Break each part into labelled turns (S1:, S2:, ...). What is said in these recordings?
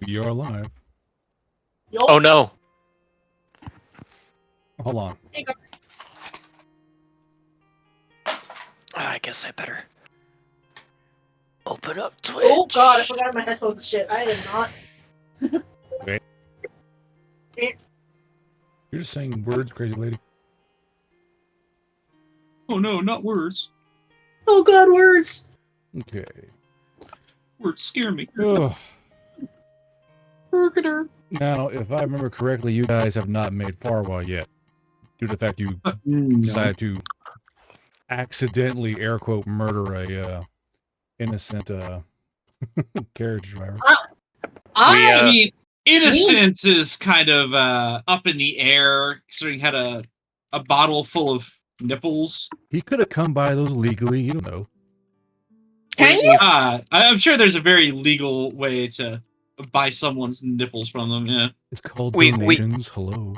S1: We are live.
S2: Yup.
S3: Oh no.
S1: Hold on.
S3: I guess I better open up Twitch.
S2: Oh god, I forgot my headphones and shit. I did not.
S1: Wait. You're just saying words, crazy lady.
S4: Oh no, not words.
S2: Oh god, words.
S1: Okay.
S4: Words scare me.
S1: Ugh.
S4: Burger.
S1: Now, if I remember correctly, you guys have not made Farwa yet. Due to the fact you decided to accidentally, air quote, murder a innocent carriage driver.
S4: I mean, innocence is kind of up in the air, considering he had a bottle full of nipples.
S1: He could have come by those legally, you don't know.
S2: Can you?
S4: I'm sure there's a very legal way to buy someone's nipples from them, yeah.
S1: It's called
S3: We-
S1: donations. Hello.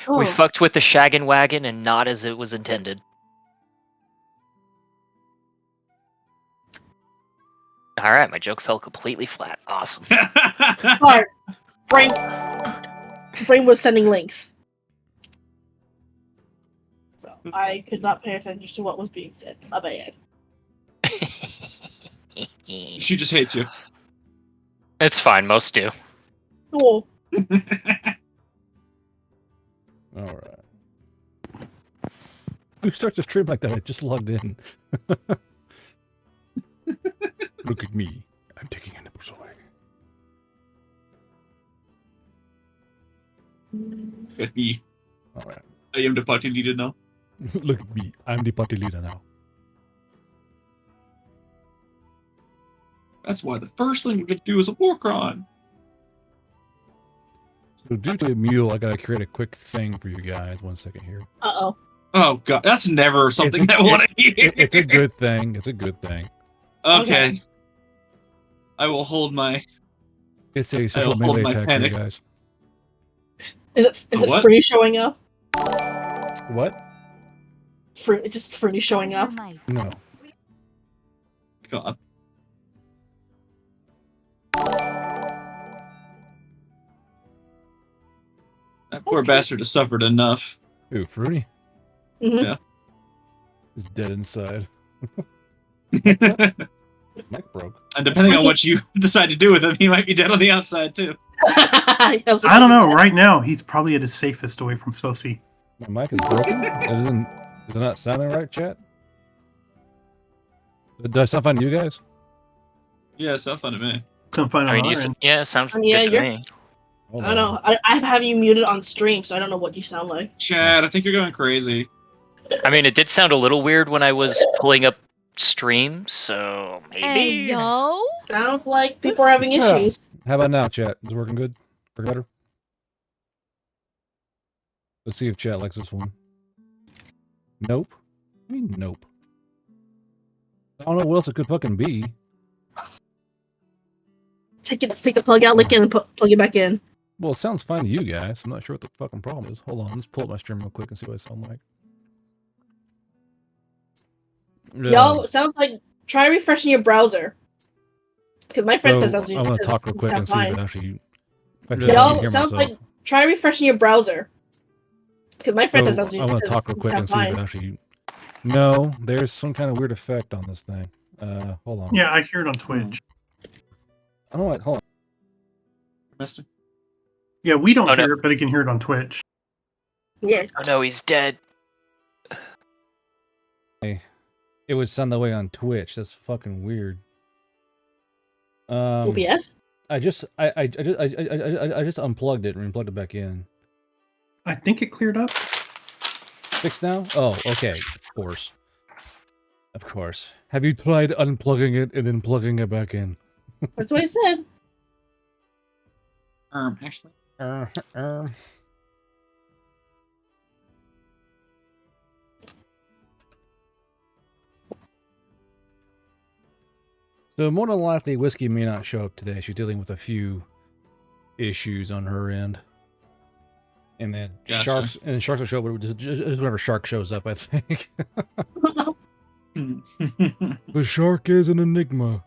S3: We fucked with the shaggin' wagon and not as it was intended. Alright, my joke fell completely flat. Awesome.
S2: Sorry. Brain was sending links. So I could not pay attention to what was being said. My bad.
S4: She just hates you.
S3: It's fine, most do.
S2: Cool.
S1: Alright. Who starts a stream like that? I just logged in. Look at me. I'm taking your nipples away.
S4: At me.
S1: Alright.
S4: I am the party leader now.
S1: Look at me. I'm the party leader now.
S4: That's why the first thing we're gonna do is a war crime.
S1: So due to a mule, I gotta create a quick thing for you guys. 1 second here.
S2: Uh-oh.
S4: Oh god, that's never something I want to hear.
S1: It's a good thing. It's a good thing.
S4: Okay. I will hold my.
S1: It's a special
S4: I'll hold
S1: melee
S4: my
S1: attack
S4: panic.
S1: for you guys.
S2: Is it
S4: What?
S2: Fruity showing up?
S1: What?
S2: Just Fruity showing up?
S1: No.
S4: God. That poor bastard has suffered enough.
S1: Ooh, Fruity?
S2: Mm-hmm.
S4: Yeah.
S1: He's dead inside.
S4: And
S1: Neck broke.
S4: depending on what you decide to do with him, he might be dead on the outside too.
S2: I
S5: I don't know. Right now, he's probably at his safest away from Sophie.
S1: My mic is broken? Is it not sounding right, chat? Does that sound fine to you guys?
S4: Yeah, it sounds fun to me.
S5: Some fun
S3: I
S5: on
S3: mean,
S5: our
S3: you
S5: end.
S3: yeah, sounds
S2: Yeah,
S3: good to
S2: you're-
S3: me.
S1: Hold
S2: I don't know.
S1: on.
S2: I have you muted on stream, so I don't know what you sound like.
S4: Chad, I think you're going crazy.
S3: I mean, it did sound a little weird when I was pulling up stream, so maybe.
S6: Hey, yo.
S2: Sounds like people are having
S1: Yeah.
S2: issues.
S1: How about now, chat? Is it working good? Working better? Let's see if chat likes this one. Nope. I mean, nope. I don't know what else it could fucking be.
S2: Take the plug out, lick it, and plug it back in.
S1: Well, it sounds fine to you guys. I'm not sure what the fucking problem is. Hold on, let's pull up my stream real quick and see what I sound like.
S2: Y'all, sounds like try refreshing your browser. Because my friend says
S1: I'm
S2: that's
S1: gonna talk real quick and see if it actually. if I can
S2: Y'all,
S1: hear
S2: sounds
S1: myself.
S2: like try refreshing your browser. Because my friend says
S1: So,
S2: that's
S1: I'm gonna talk real quick and see if it actually. No, there's some kind of weird effect on this thing. Hold on.
S5: Yeah, I hear it on Twitch.
S1: I don't know what. Hold on.
S4: Mister?
S5: Yeah, we don't
S3: Oh, no.
S5: hear it, but I can hear it on Twitch.
S2: Yeah.
S3: Oh no, he's dead.
S1: It would sound that way on Twitch. That's fucking weird.
S2: OBS?
S1: I just unplugged it and plugged it back in.
S5: I think it cleared up.
S1: Fixed now? Oh, okay. Of course. Of course. Have you tried unplugging it and then plugging it back in?
S2: That's what I said.
S4: Actually.
S1: So more than likely, Whiskey may not show up today. She's dealing with a few issues on her end. And then
S4: Gotcha.
S1: Sharks will show up just whenever Shark shows up, I think. The shark is an enigma.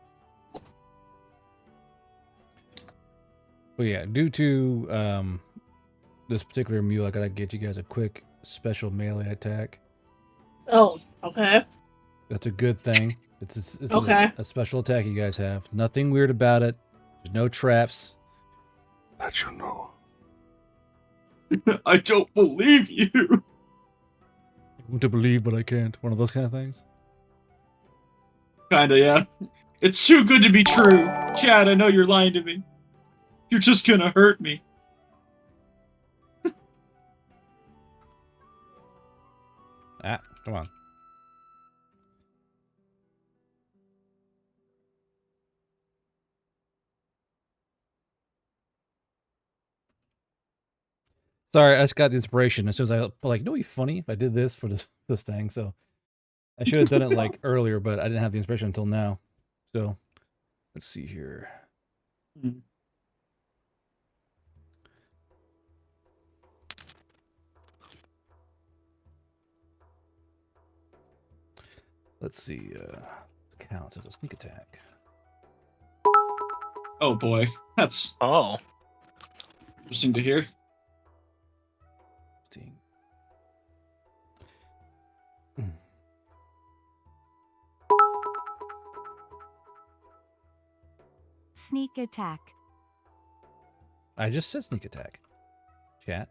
S1: But yeah, due to this particular mule, I gotta get you guys a quick special melee attack.
S2: Oh, okay.
S1: That's a good thing. It's
S2: Okay.
S1: a special attack you guys have. Nothing weird about it. There's no traps. That you know.
S4: I don't believe you.
S1: I want to believe, but I can't. One of those kind of things.
S4: Kinda, yeah. It's too good to be true. Chad, I know you're lying to me. You're just gonna hurt me.
S1: Come on. Sorry, I just got the inspiration as soon as I like. No, it'd be funny if I did this for this thing. So I should have done it like earlier, but I didn't have the inspiration until now. So let's see here. Let's see. Counts as a sneak attack.
S4: Oh boy, that's
S3: Oh.
S4: interesting to hear.
S6: Sneak attack.
S1: I just said sneak attack. Chat.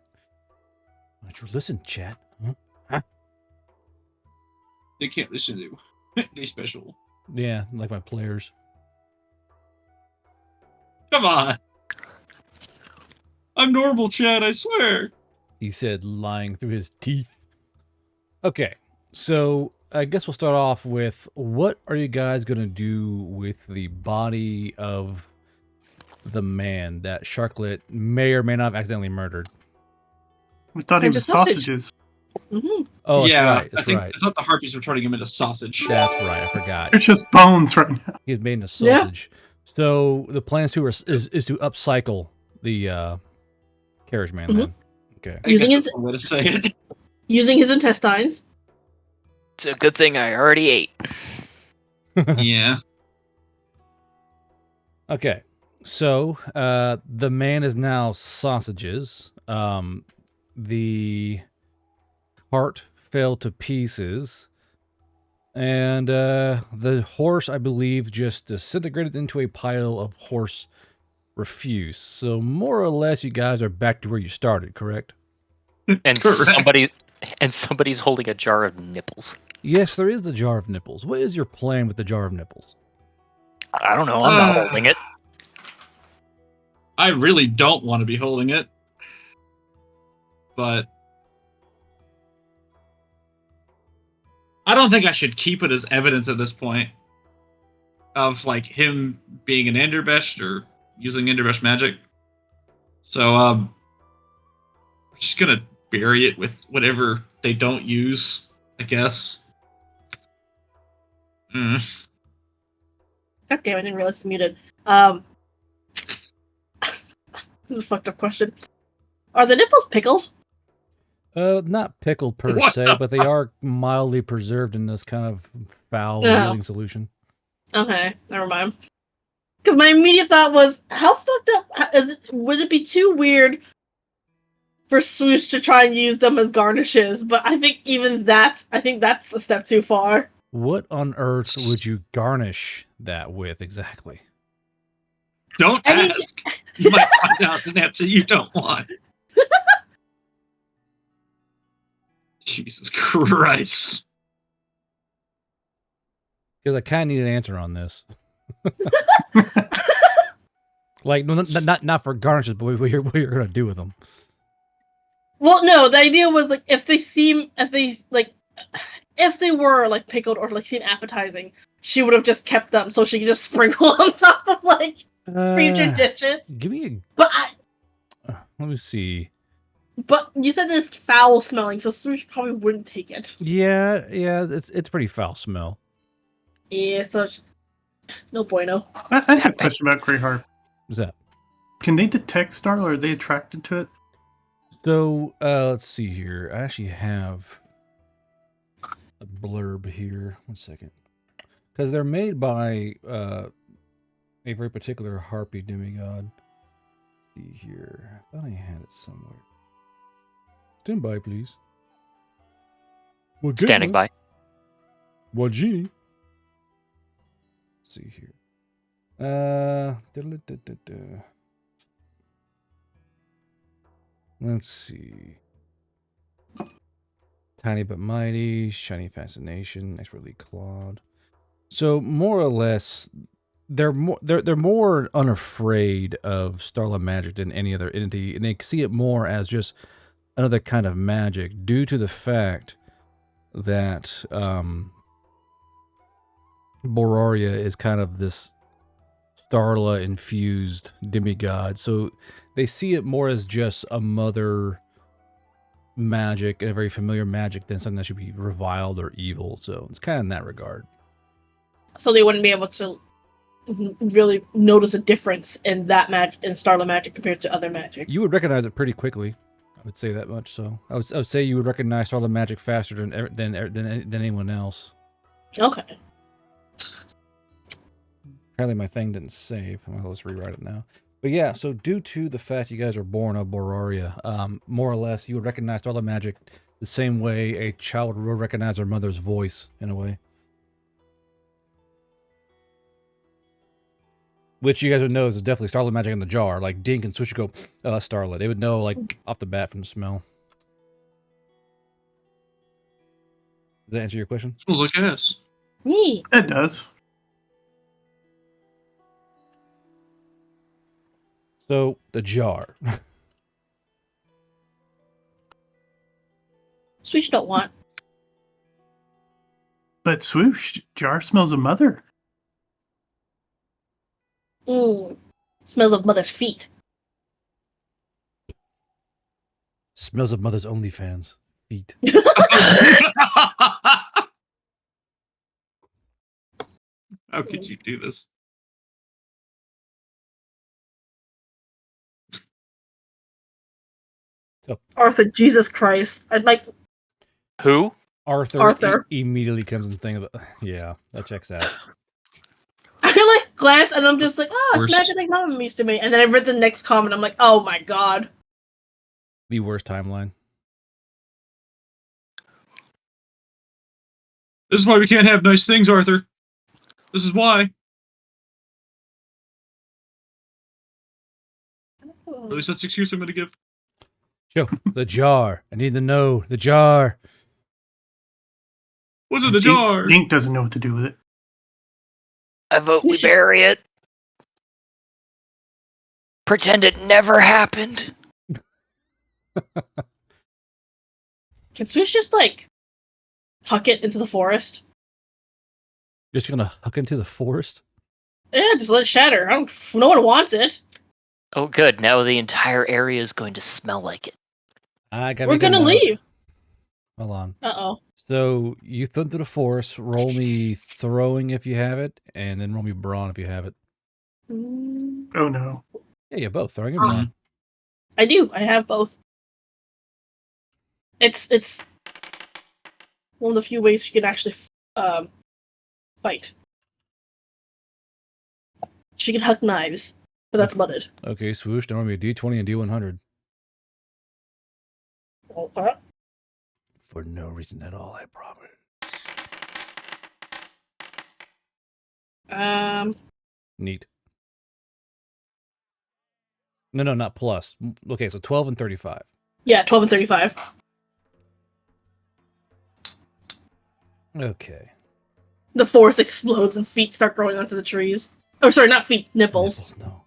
S1: Why don't you listen, chat? Huh?
S4: They can't listen to they special.
S1: Yeah, like my players.
S4: Come on. I'm normal, Chad, I swear.
S1: He said, lying through his teeth. Okay, so I guess we'll start off with, what are you guys going to do with the body of the man that Sharklet may or may not have accidentally murdered?
S5: We thought he
S2: And
S5: was
S2: just sausage.
S5: sausages.
S2: Mm-hmm.
S1: Oh, that's
S4: yeah,
S1: right. That's right.
S4: I thought the harpies were turning him into sausage.
S1: That's right. I forgot.
S5: They're just bones right now.
S1: He's made into
S2: Yeah.
S1: sausage. So the plan is to upcycle the carriage man. Then. Okay.
S4: I
S2: Using
S4: guess
S2: his-
S4: that's one way to say it.
S2: Using his intestines.
S3: It's a good thing I already ate.
S4: Yeah.
S1: Okay. So the man is now sausages. The cart fell to pieces. And the horse, I believe, just disintegrated into a pile of horse refuse. So more or less, you guys are back to where you started, correct?
S3: And
S4: Correct.
S3: somebody's holding a jar of nipples.
S1: Yes, there is the jar of nipples. What is your plan with the jar of nipples?
S3: I don't know. I'm not holding it.
S4: I really don't want to be holding it. But I don't think I should keep it as evidence at this point of like him being an Enderbesh or using Enderbesh magic. So I'm just gonna bury it with whatever they don't use, I guess.
S2: God damn, I didn't realize it's muted. This is a fucked up question. Are the nipples pickled?
S1: Not pickled per
S4: What
S1: se,
S4: the
S1: but they are mildly preserved in this kind of foul
S2: Oh.
S1: healing solution.
S2: Okay, never mind. Because my immediate thought was, how fucked up would it be too weird for Swoosh to try and use them as garnishes? But I think that's a step too far.
S1: What on earth would you garnish that with exactly?
S4: Don't
S2: I mean-
S4: ask. You might find out an answer you don't want. Jesus Christ.
S1: Because I kind of need an answer on this. Like, not for garnishes, but what you're going to do with them.
S2: Well, no, the idea was like if they were like pickled or like seem appetizing, she would have just kept them so she could just sprinkle on top of like future dishes.
S1: Give me a...
S2: But
S1: let me see.
S2: But you said it's foul smelling, so Swoosh probably wouldn't take it.
S1: Yeah, it's pretty foul smell.
S2: Yeah, so no bueno.
S5: I have a question about Grey Harp.
S1: What's that?
S5: Can they detect Star, or are they attracted to it?
S1: So, let's see here. I actually have a blurb here. 1 second. Because they're made by a very particular harpy demigod. see here. I thought I had it somewhere. Stand by, please. Well,
S3: Standing by.
S1: Well, genie. Let's see here. Let's see. Tiny but mighty, shiny fascination, expertly clawed. So more or less, they're more unafraid of Starlight magic than any other entity, and they see it more as just another kind of magic, due to the fact that Bororia is kind of this Starla infused demigod, so they see it more as just a mother magic and a very familiar magic than something that should be reviled or evil. So it's kind of in that regard.
S2: So they wouldn't be able to really notice a difference in that magic, in Starlight magic, compared to other magic.
S1: You would recognize it pretty quickly. I would say that much. So I would say you would recognize Starlight magic faster than anyone else.
S2: Okay.
S1: Apparently my thing didn't save. Well, let's rewrite it now. But yeah, so due to the fact you guys are born of Bororia, more or less, you would recognize Starlight magic the same way a child would recognize their mother's voice, in a way. Which you guys would know is definitely Starlight magic in the jar. Like Dink and Switch would go, Starlight. They would know, like, off the bat from the smell. Does that answer your question?
S4: Smells like ass.
S2: Neat.
S5: It does.
S1: So, the jar.
S2: Switch don't want.
S5: But swoosh, jar smells of mother.
S2: Smells of mother's feet.
S1: Smells of mother's OnlyFans. Feet.
S4: How could you do this?
S2: Arthur, Jesus Christ. I'd like...
S3: Who?
S1: Arthur. Immediately comes and thinks about... Yeah, that checks out.
S2: I like glance and I'm just like, oh, it's
S4: Worst.
S2: magic like Mama used to me. And then I read the next comment. I'm like, oh my god.
S1: The worst timeline.
S4: This is why we can't have nice things, Arthur. This is why. At least that's the excuse I'm going to give.
S1: Joe, the jar. I need to know. The jar.
S4: What's in the jar?
S5: Dink doesn't know what to do with it.
S3: I vote we bury it. Pretend it never happened.
S2: Can Switch just like huck it into the forest?
S1: You're just gonna huck into the forest?
S2: Yeah, just let it shatter. No one wants it.
S3: Oh, good. Now the entire area is going to smell like it.
S2: We're gonna leave.
S1: Hold on.
S2: Uh-oh.
S1: So you throw through the forest. Roll me throwing if you have it, and then roll me brawn if you have it.
S5: Oh no.
S1: Yeah, yeah, both throwing and brawn.
S2: I do. I have both. It's one of the few ways you can actually fight. She can huck knives, but that's about it.
S1: Okay, swoosh. Don't roll me a D20 and D100.
S2: Okay.
S1: For no reason at all, I promise. Neat. No, not plus. Okay, so 12 and 35.
S2: Yeah, 12 and 35.
S1: Okay.
S2: The forest explodes and feet start growing onto the trees. Oh, sorry, not feet, nipples.
S1: No.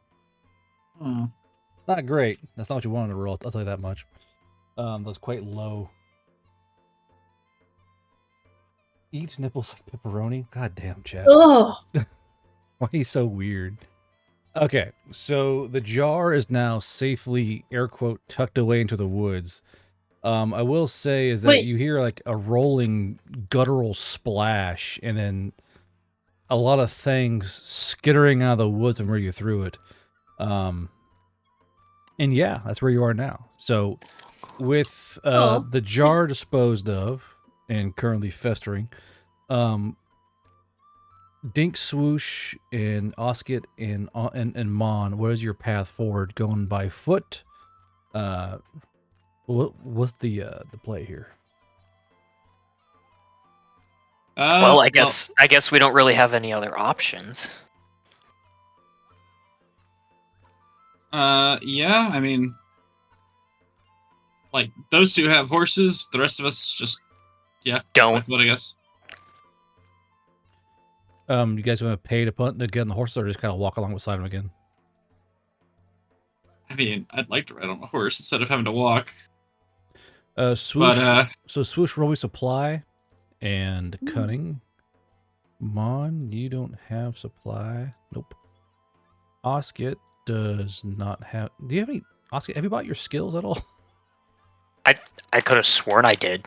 S4: Oh.
S1: Not great. That's not what you wanted to roll. I'll tell you that much. That was quite low. Eat nipples like pepperoni? God damn, Chad.
S2: Ugh.
S1: Why are you so weird? Okay, so the jar is now safely, air quote, tucked away into the woods. I will say is that you hear like a rolling guttural splash and then a lot of things skittering out of the woods from where you threw it. And yeah, that's where you are now. So with the jar disposed of and currently festering, Dink, Swoosh, and Osket, and Mon, what is your path forward? Going by foot? What's the play here?
S3: Well, I guess we don't really have any other options.
S4: Yeah, I mean, like, those two have horses, the rest of us just,
S3: Don't.
S4: by foot, I guess.
S1: You guys want to pay to get on the horse, or just kind of walk along beside him again?
S4: I mean, I'd like to ride on a horse instead of having to walk.
S1: Swoosh.
S4: But,
S1: So Swoosh, roll me supply and cunning. Mon, you don't have supply. Nope. Osket does not have. Do you have any? Osket, have you bought your skills at all?
S3: I could have sworn I did.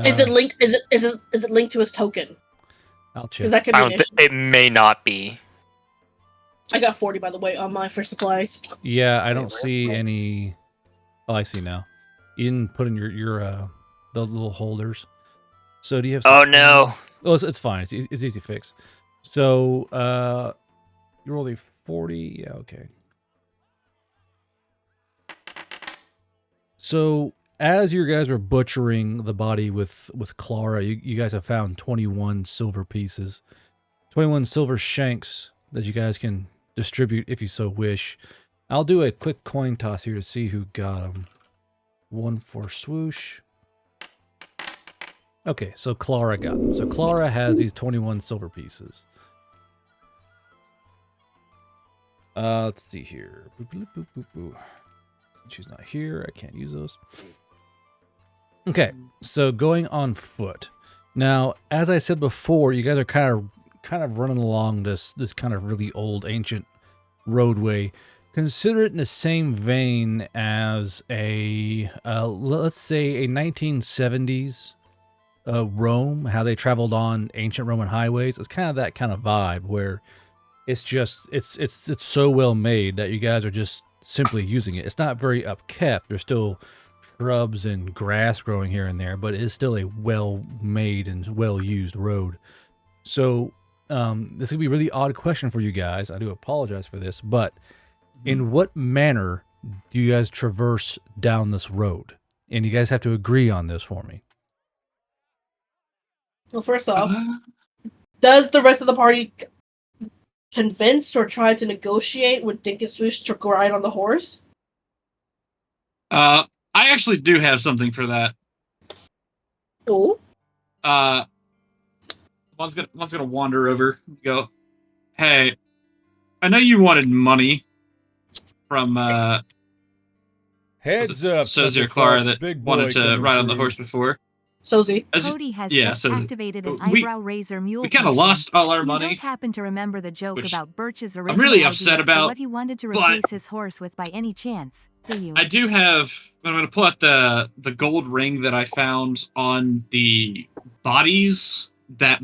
S2: Is it linked? Is it linked to his token?
S1: I'll check.
S2: Because that could be an issue.
S3: It may not be.
S2: I got 40, by the way, on my first supplies.
S1: Yeah, I don't see any. Oh, I see now. You didn't put in your the little holders. So do you have?
S3: Oh no.
S1: Oh, it's fine. It's easy fix. So you rolled a 40. Yeah, okay. So as you guys were butchering the body with Clara, you guys have found 21 silver pieces, 21 silver shanks that you guys can distribute if you so wish. I'll do a quick coin toss here to see who got them. One for Swoosh. Okay, so Clara got them. So Clara has these 21 silver pieces. Let's see here. Boop, boop, boop, boop, boop. She's not here. I can't use those. Okay, so going on foot. Now, as I said before, you guys are kind of running along this kind of really old ancient roadway. Consider it in the same vein as a let's say a 1970s Rome, how they traveled on ancient Roman highways. It's kind of that kind of vibe where it's just it's so well made that you guys are just simply using it. It's not very upkept. There's still shrubs and grass growing here and there, but it is still a well-made and well-used road. So this could be a really odd question for you guys. I do apologize for this, but in what manner do you guys traverse down this road? And you guys have to agree on this for me.
S2: Well, first off, does the rest of the party convince or try to negotiate with Dink and Swoosh to ride on the horse?
S4: I actually do have something for that.
S2: Oh.
S4: One's gonna wander over and go, hey, I know you wanted money from
S1: Heads up,
S4: Sozi or Clara that wanted to ride on the horse before.
S2: Sozi.
S6: Cody has just activated an eyebrow razor mule.
S4: We kind of lost all our
S6: You
S4: money.
S6: don't happen to remember the joke about Birch's original
S4: I'm really
S6: idea
S4: upset
S6: for
S4: about,
S6: what he wanted to replace his horse with by any chance, do you?
S4: I do have. I'm going to pull out the gold ring that I found on the bodies that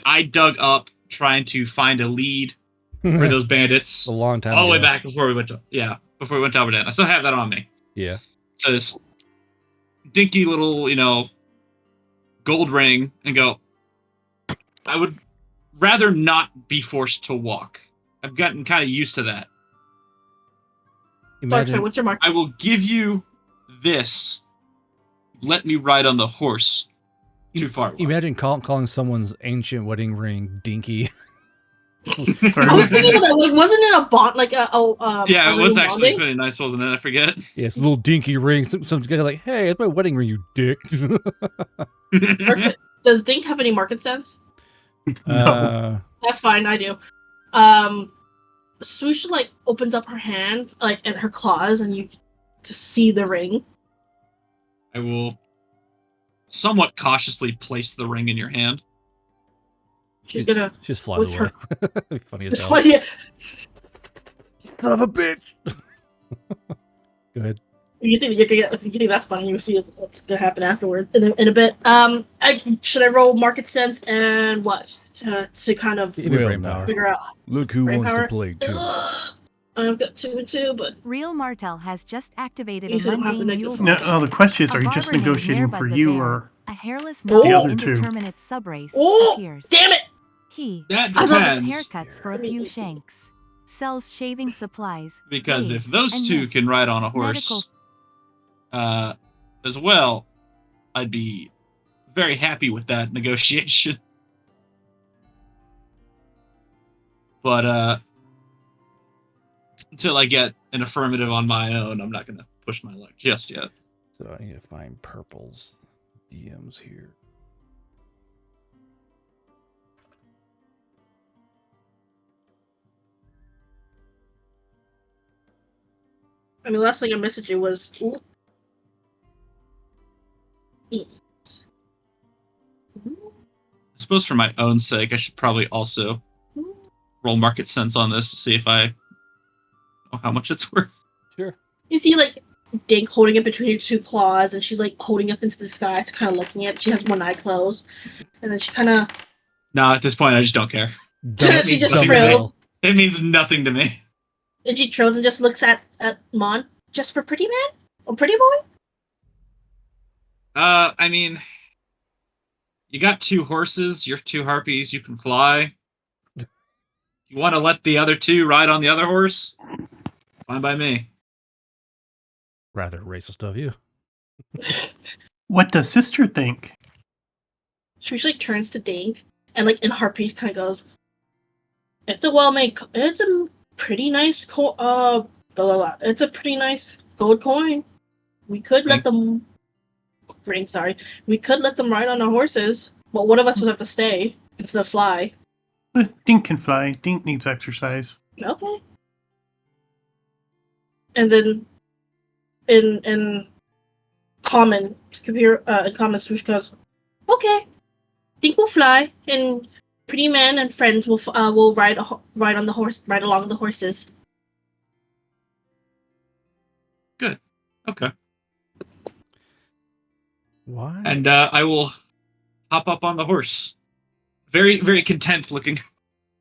S4: I dug up trying to find a lead for those bandits
S1: a long time
S4: all the way
S1: ago.
S4: back before we went to Aberdan. I still have that on me.
S1: Yeah.
S4: So this dinky little, gold ring, and go, I would rather not be forced to walk. I've gotten kind of used to that.
S2: Darkseid, what's your mark?
S4: I will give you this. Let me ride on the horse too far.
S1: Imagine calling someone's ancient wedding ring dinky.
S2: I was thinking about that. Like, wasn't it a bond? Like
S4: yeah, it was actually
S2: bonding?
S4: pretty nice, wasn't it? I forget.
S1: Yeah, it's a little dinky ring. Some guy like, hey, it's my wedding ring, you dick.
S2: Does Dink have any market sense?
S5: No.
S2: That's fine. I do. Swoosh opens up her hand and her claws, and you to see the ring.
S4: I will somewhat cautiously place the ring in your hand.
S2: She's gonna
S1: just fly away. Funny as hell.
S2: Son
S1: of a bitch. Go ahead.
S2: You think that's funny? You see what's gonna happen afterward in a bit. Should I roll market sense and what to kind of figure out?
S1: Look who wants to play too.
S2: I've got 2 and 2, but
S6: Real Martel has just activated
S2: You
S6: a
S2: said I don't have the
S6: mundane
S2: negative
S6: mule.
S5: No, the question is,
S6: A
S5: are you just
S6: barber named
S5: negotiating
S6: Nearbud
S5: for
S6: the
S5: you
S6: Bear,
S5: or
S6: a hairless
S2: The
S6: non
S5: other two?
S6: indeterminate subrace
S2: Oh,
S6: appears.
S2: damn it!
S6: He
S4: That
S2: I love
S4: depends.
S6: haircuts for a few shanks. Sells shaving supplies.
S4: Because if
S6: wigs,
S4: those
S6: and
S4: two
S6: yes,
S4: can ride on a
S6: medical
S4: horse as well, I'd be very happy with that negotiation. But until I get an affirmative on my own, I'm not going to push my luck just yet.
S1: So I need to find Purple's DMs here.
S2: I mean, last thing I messaged you was. Ooh.
S4: I suppose for my own sake, I should probably also roll market sense on this to see if I know how much it's worth.
S1: Sure.
S2: You see, like, Dink holding it between her two claws, and she's, like, holding up into the sky, kind of looking at it. She has one eye closed. And then she kind of...
S4: No, at this point, I just don't care.
S2: She just
S4: nothing
S2: trills.
S4: It means nothing to me.
S2: And she trills and just looks at Mon. Just for pretty man? Or pretty boy?
S4: I mean, you got 2 horses, you're 2 harpies, you can fly. You want to let the other 2 ride on the other horse? Fine by me.
S1: Rather racist of you.
S5: What does sister think?
S2: She usually turns to Dink, and, like, in heartbeat kind of goes, it's a pretty nice, it's a pretty nice gold coin. We could let them... We could let them ride on our horses, but one of us would have to stay instead of fly.
S5: But Dink can fly. Dink needs exercise.
S2: Okay. And then in common Swoosh goes, okay, Dink will fly, and Pretty Man and friends will ride along the horses.
S4: Good. Okay.
S1: Why?
S4: And I will hop up on the horse. Very, very content looking.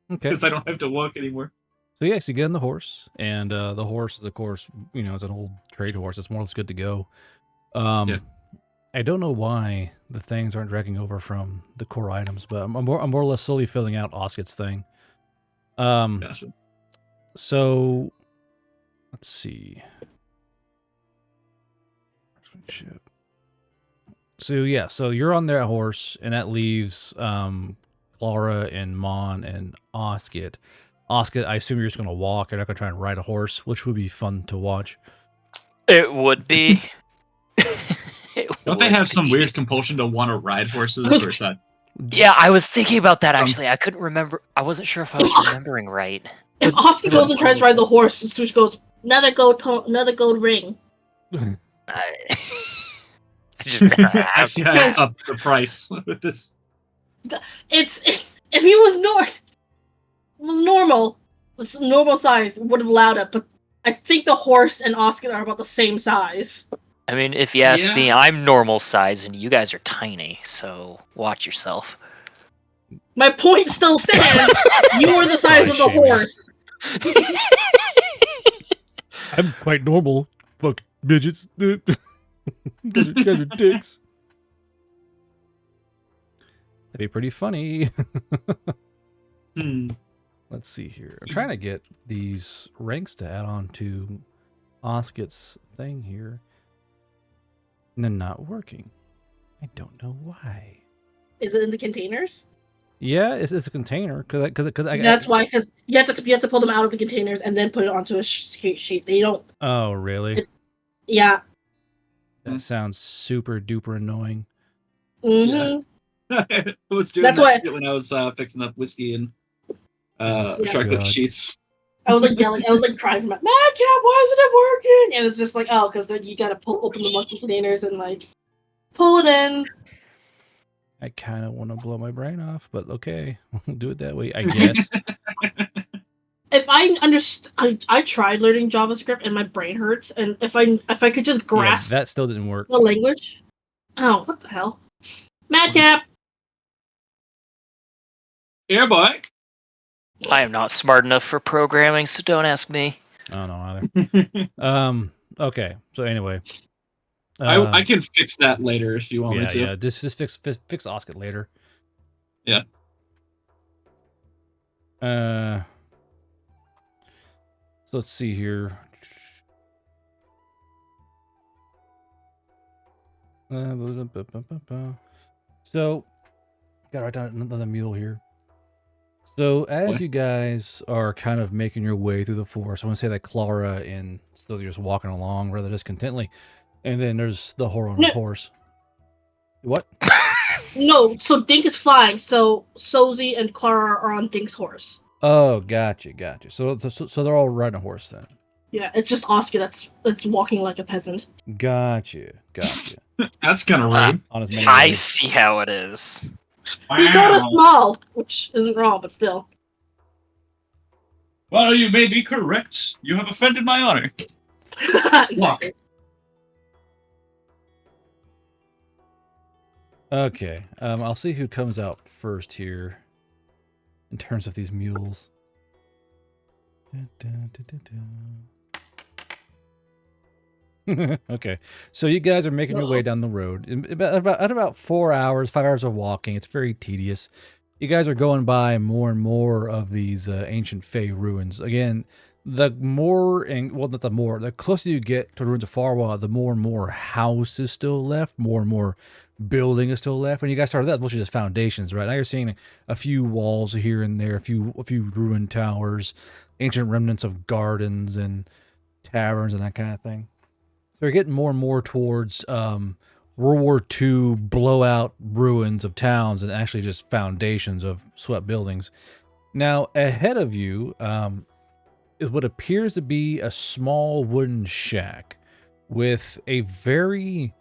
S1: Okay.
S4: Because I don't have to walk anymore.
S1: So yes, you get on the horse, and the horse is, of course, it's an old trade horse. It's more or less good to go.
S4: Yeah.
S1: I don't know why the things aren't dragging over from the core items, but I'm more or less slowly filling out Oskit's thing.
S4: Gotcha.
S1: So let's see. So yeah, so you're on that horse, and that leaves Clara and Mon and Oskit. Oskit, I assume you're just gonna walk. You're not gonna try and ride a horse, which would be fun to watch.
S3: It would be.
S4: Don't they have some weird compulsion to want to ride horses, or is that?
S3: Yeah, I was thinking about that actually. I couldn't remember. I wasn't sure if I was remembering right.
S2: If Oskit goes and tries to ride the horse, and Swoosh goes, another gold ring.
S3: I just
S4: I see I up the price with this.
S2: If he was normal, this normal size would have allowed it, but I think the horse and Oskit are about the same size.
S3: I mean, if you ask me, I'm normal size and you guys are tiny, so watch yourself.
S2: My point still stands. You are the size of the horse.
S1: I'm quite normal. Fuck midgets. Guys are dicks. That'd be pretty funny. Let's see here. I'm trying to get these ranks to add on to Oskit's thing here. And they're not working. I don't know why.
S2: Is it in the containers?
S1: Yeah, it's a container. Cause
S2: That's why, because you have to pull them out of the containers and then put it onto a sheet. They don't.
S1: Oh, really?
S2: Yeah.
S1: That sounds super duper annoying.
S2: Mm-hmm.
S4: I was doing
S2: That's
S4: that
S2: why
S4: shit when I was fixing up whiskey and
S2: Yeah.
S4: chocolate
S1: God.
S4: sheets.
S2: I was like yelling. I was like crying from my Madcap. Why isn't it working? And it's just like, oh, because then you gotta open the monkey containers and like pull it in.
S1: I kind of want to blow my brain off, but okay, we'll do it that way, I guess.
S2: If I understand, I tried learning JavaScript and my brain hurts. And if I could just grasp
S1: that still didn't work.
S2: the language. Oh, what the hell, Madcap?
S4: Yeah, boy.
S3: I am not smart enough for programming, so don't ask me.
S1: I don't know either. Okay, so anyway.
S4: I can fix that later if you want me to.
S1: Yeah, just fix Oskit later.
S4: Yeah.
S1: So let's see here. So, gotta write down another mule here. So, as you guys are kind of making your way through the forest, I want to say that Clara and Susie are just walking along rather discontently. And then there's the horse. What?
S2: No, so Dink is flying, so Sozy and Clara are on Dink's horse.
S1: Oh, gotcha. So they're all riding a horse then.
S2: Yeah, it's just Oscar that's walking like a peasant.
S1: Gotcha.
S4: That's kind of rude.
S1: On his many
S3: I
S1: legs.
S3: see how it is.
S2: He called us small, which isn't wrong, but still.
S4: Well, you may be correct. You have offended my honor.
S2: Exactly.
S1: Okay, I'll see who comes out first here in terms of these mules. Okay, so you guys are making your way down the road. At about 4 hours, 5 hours of walking. It's very tedious. You guys are going by more and more of these ancient Fey ruins. Again, the closer you get to the ruins of Farwa, the more and more house is still left, more and more building is still left. When you guys started that, mostly just foundations, right? Now you're seeing a few walls here and there, a few ruined towers, ancient remnants of gardens and taverns and that kind of thing. So we're getting more and more towards World War II blowout ruins of towns and actually just foundations of swept buildings. Now, ahead of you is what appears to be a small wooden shack with a very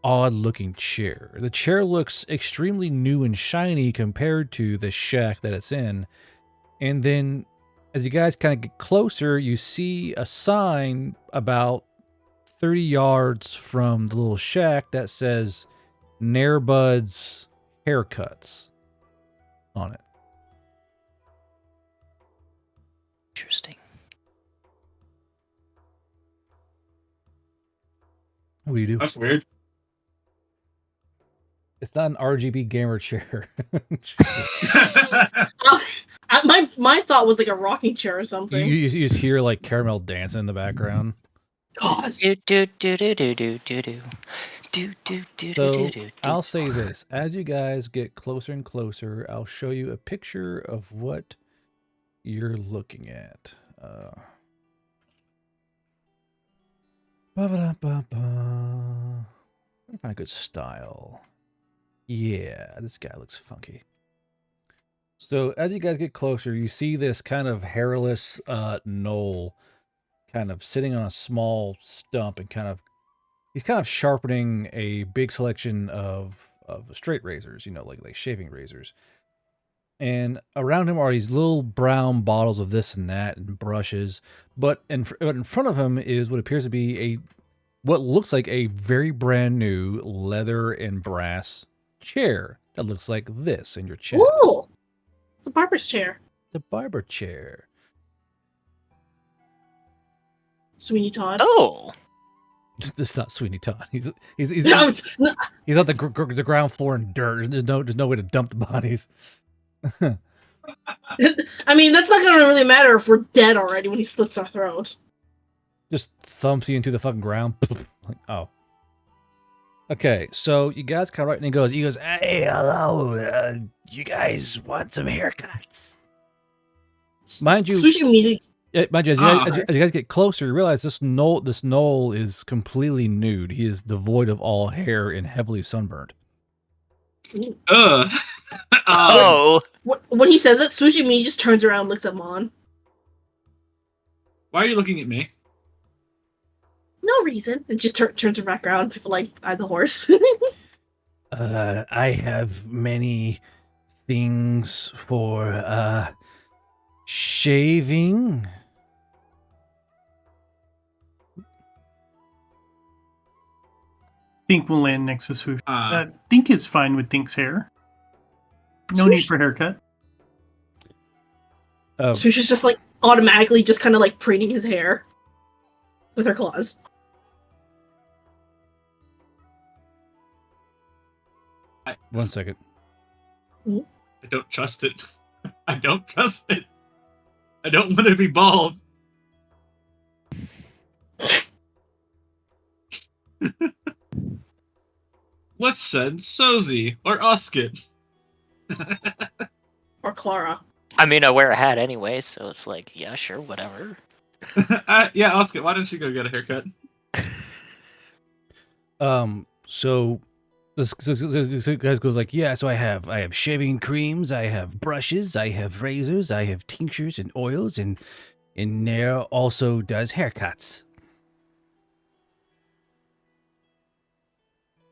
S1: odd-looking chair. The chair looks extremely new and shiny compared to the shack that it's in. And then, as you guys kind of get closer, you see a sign about 30 yards from the little shack that says Nairbud's Haircuts on it.
S3: Interesting.
S1: What do you do?
S4: That's weird.
S1: It's not an RGB gamer chair.
S2: My thought was like a rocking chair or something.
S1: You just hear like caramel dancing in the background.
S2: God.
S1: So I'll say this: as you guys get closer and closer, I'll show you a picture of what you're looking at. Find a good style. Yeah, this guy looks funky. So as you guys get closer, you see this kind of hairless knoll kind of sitting on a small stump and he's kind of sharpening a big selection of straight razors, like shaving razors. And around him are these little brown bottles of this and that and brushes. But in front of him is what appears to be what looks like a very brand new leather and brass chair that looks like this in your chat.
S2: Ooh! The barber's chair.
S1: The barber chair.
S2: Sweeney Todd.
S3: Oh.
S1: This is not Sweeney Todd. He's
S2: No,
S1: on the ground floor in dirt. There's no way to dump the bodies.
S2: I mean, that's not gonna really matter if we're dead already when he slits our throat.
S1: Just thumps you into the fucking ground. Like, oh. Okay, so you guys come right, and he goes, "Hey, hello, you guys want some haircuts?" Mind you,
S2: Switching meeting.
S1: Mind you, as you guys get closer, you realize this knoll is completely nude. He is devoid of all hair and heavily sunburned.
S3: Oh.
S2: When he says it, Sushi Me just turns around and looks at Mon.
S4: Why are you looking at me?
S2: No reason. And just turns her back around to eye the horse.
S1: I have many things for shaving.
S5: Dink will land next to Swoosh. Dink is fine with Dink's hair. No need for haircut.
S2: Swoosh is just automatically just kind of preening his hair with her claws.
S1: One second.
S4: I don't trust it. I don't trust it. I don't want to be bald. Let's send Sozi or Uskin.
S2: Or Clara.
S3: I mean, I wear a hat anyway, so it's like, yeah, sure, whatever.
S4: Yeah, Uskin, why don't you go get a haircut?
S1: So this guy goes like, yeah, so I have shaving creams, I have brushes, I have razors, I have tinctures and oils, and Nair also does haircuts.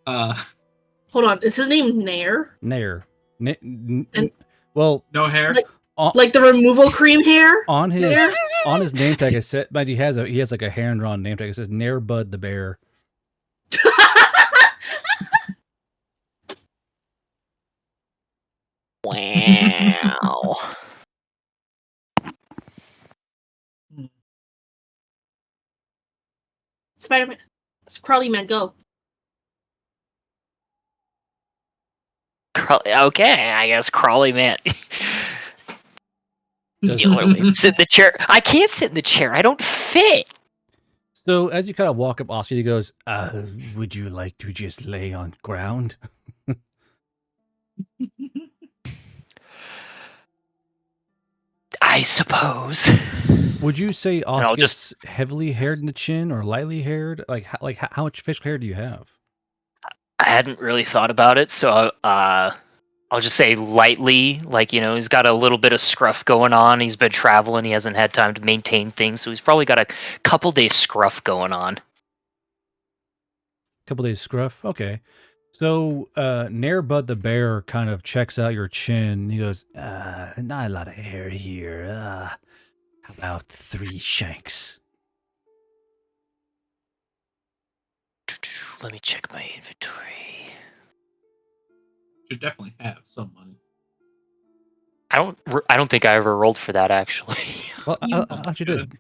S2: Hold on, is his name Nair?
S1: Nair.
S2: And-
S1: Well,
S4: No hair.
S2: Like the removal cream hair?
S1: on his
S2: Nair?
S1: on his name tag, it said, but he has like a hand drawn name tag. It says Nair Bud the Bear.
S3: Wow.
S2: Spider-Man. Crawly Man, go.
S3: Okay, I guess Crawly Man.
S1: Does-
S3: You literally sit in the chair. I can't sit in the chair. I don't fit.
S1: So as you kind of walk up, Oscar, he goes, would you like to just lay on ground?
S3: I suppose.
S1: Would you say
S3: I'll
S1: Oscar's heavily haired in the chin or lightly haired? Like how much facial hair do you have?
S3: I hadn't really thought about it, so I'll just say lightly. Like, he's got a little bit of scruff going on. He's been traveling. He hasn't had time to maintain things, so he's probably got a couple days scruff going on.
S1: Couple days scruff. Okay. So Nair Bud the Bear kind of checks out your chin. He goes, not a lot of hair here. How about 3 shanks?
S3: Let me check my inventory.
S4: Should definitely have some money.
S3: I don't think I ever rolled for that, actually.
S1: Well, I thought you did.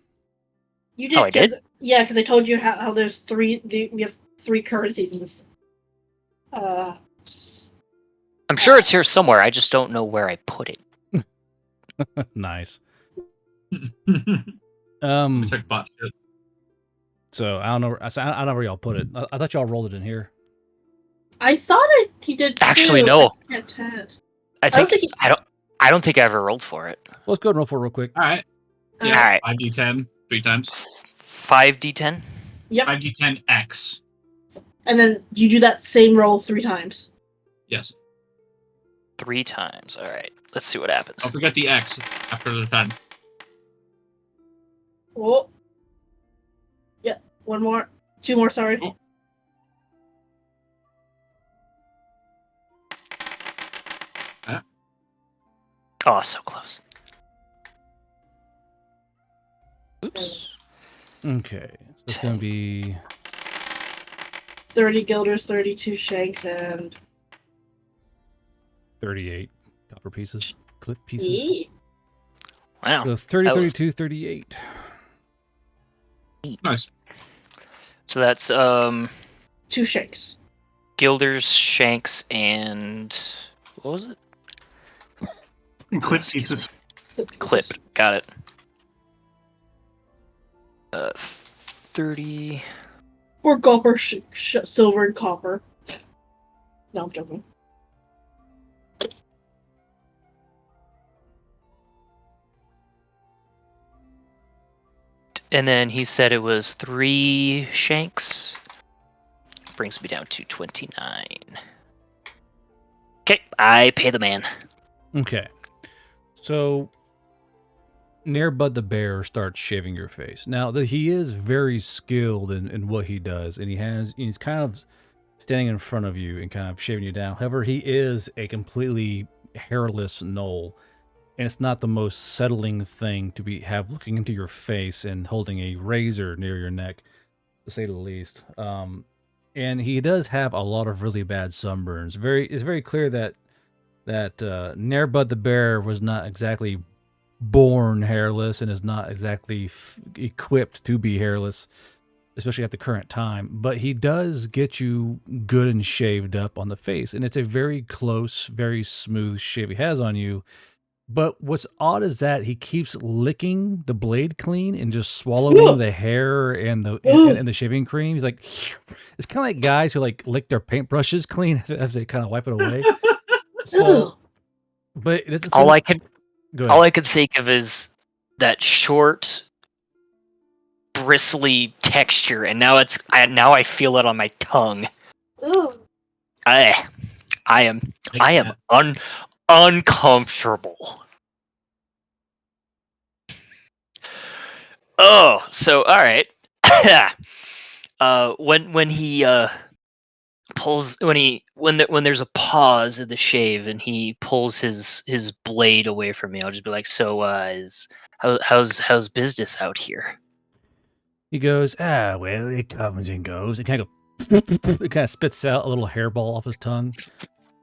S2: You did.
S3: Oh, I did?
S2: Yeah, because I told you how there's we have 3 currencies in this.
S3: I'm sure it's here somewhere. I just don't know where I put it.
S1: Nice.
S4: Check bot shit.
S1: So I don't know. I don't know where y'all put it. I thought y'all rolled it in here.
S2: I thought he did too.
S3: Actually, no.
S2: I can't.
S3: I
S2: don't
S3: think
S2: think
S3: I don't think I ever rolled for it.
S1: Let's go and roll for it real quick.
S4: All right.
S2: Uh,
S4: Yeah.
S3: All right.
S4: 5d10 3 times.
S3: 5d10.
S2: Yep.
S4: 5d10x.
S2: And then you do that same roll 3 times.
S4: Yes.
S3: 3 times. All right. Let's see what happens.
S4: Don't forget the x after the 10.
S2: Oh. Yeah. 1 more. 2 more. Sorry.
S4: Oh.
S3: Oh, so close. Oops.
S1: Okay. So it's going to be
S2: 30 guilders, 32 shanks, and
S1: 38 copper pieces. Clip pieces.
S2: Yee.
S3: Wow.
S1: So 30,
S3: That was
S1: 32, 38.
S3: neat.
S4: Nice.
S3: So that's
S2: 2 shanks.
S3: Gilders, Shanks, and what was it?
S5: And clip
S3: Excuse
S5: pieces.
S3: Clip. Got it. 30.
S2: Or copper, silver, and copper. No, I'm joking.
S3: And then he said it was 3 Shanks. Brings me down to 29. Okay, I pay the man.
S1: Okay. So Nair Bud the Bear starts shaving your face. Now, he is very skilled in what he does, and he's kind of standing in front of you and kind of shaving you down. However, he is a completely hairless gnoll, and it's not the most settling thing to have looking into your face and holding a razor near your neck, to say the least. And he does have a lot of really bad sunburns. It's very clear that Nair Bud the Bear was not exactly born hairless and is not exactly equipped to be hairless, especially at the current time. But he does get you good and shaved up on the face, and it's a very close, very smooth shave he has on you. But what's odd is that he keeps licking the blade clean and just swallowing the hair and the shaving cream. He's like, it's kind of like guys who like lick their paintbrushes clean as they kind of wipe it away. So, but it's
S3: all I could
S1: go ahead.
S3: all I could think of is that short, bristly texture, and now I feel it on my tongue. I am uncomfortable. Oh, so all right. When he pulls when there's a pause in the shave and he pulls his blade away from me, I'll just be like, so how's business out here?
S1: He goes, well, it comes and goes. It kind of it kind of spits out a little hairball off his tongue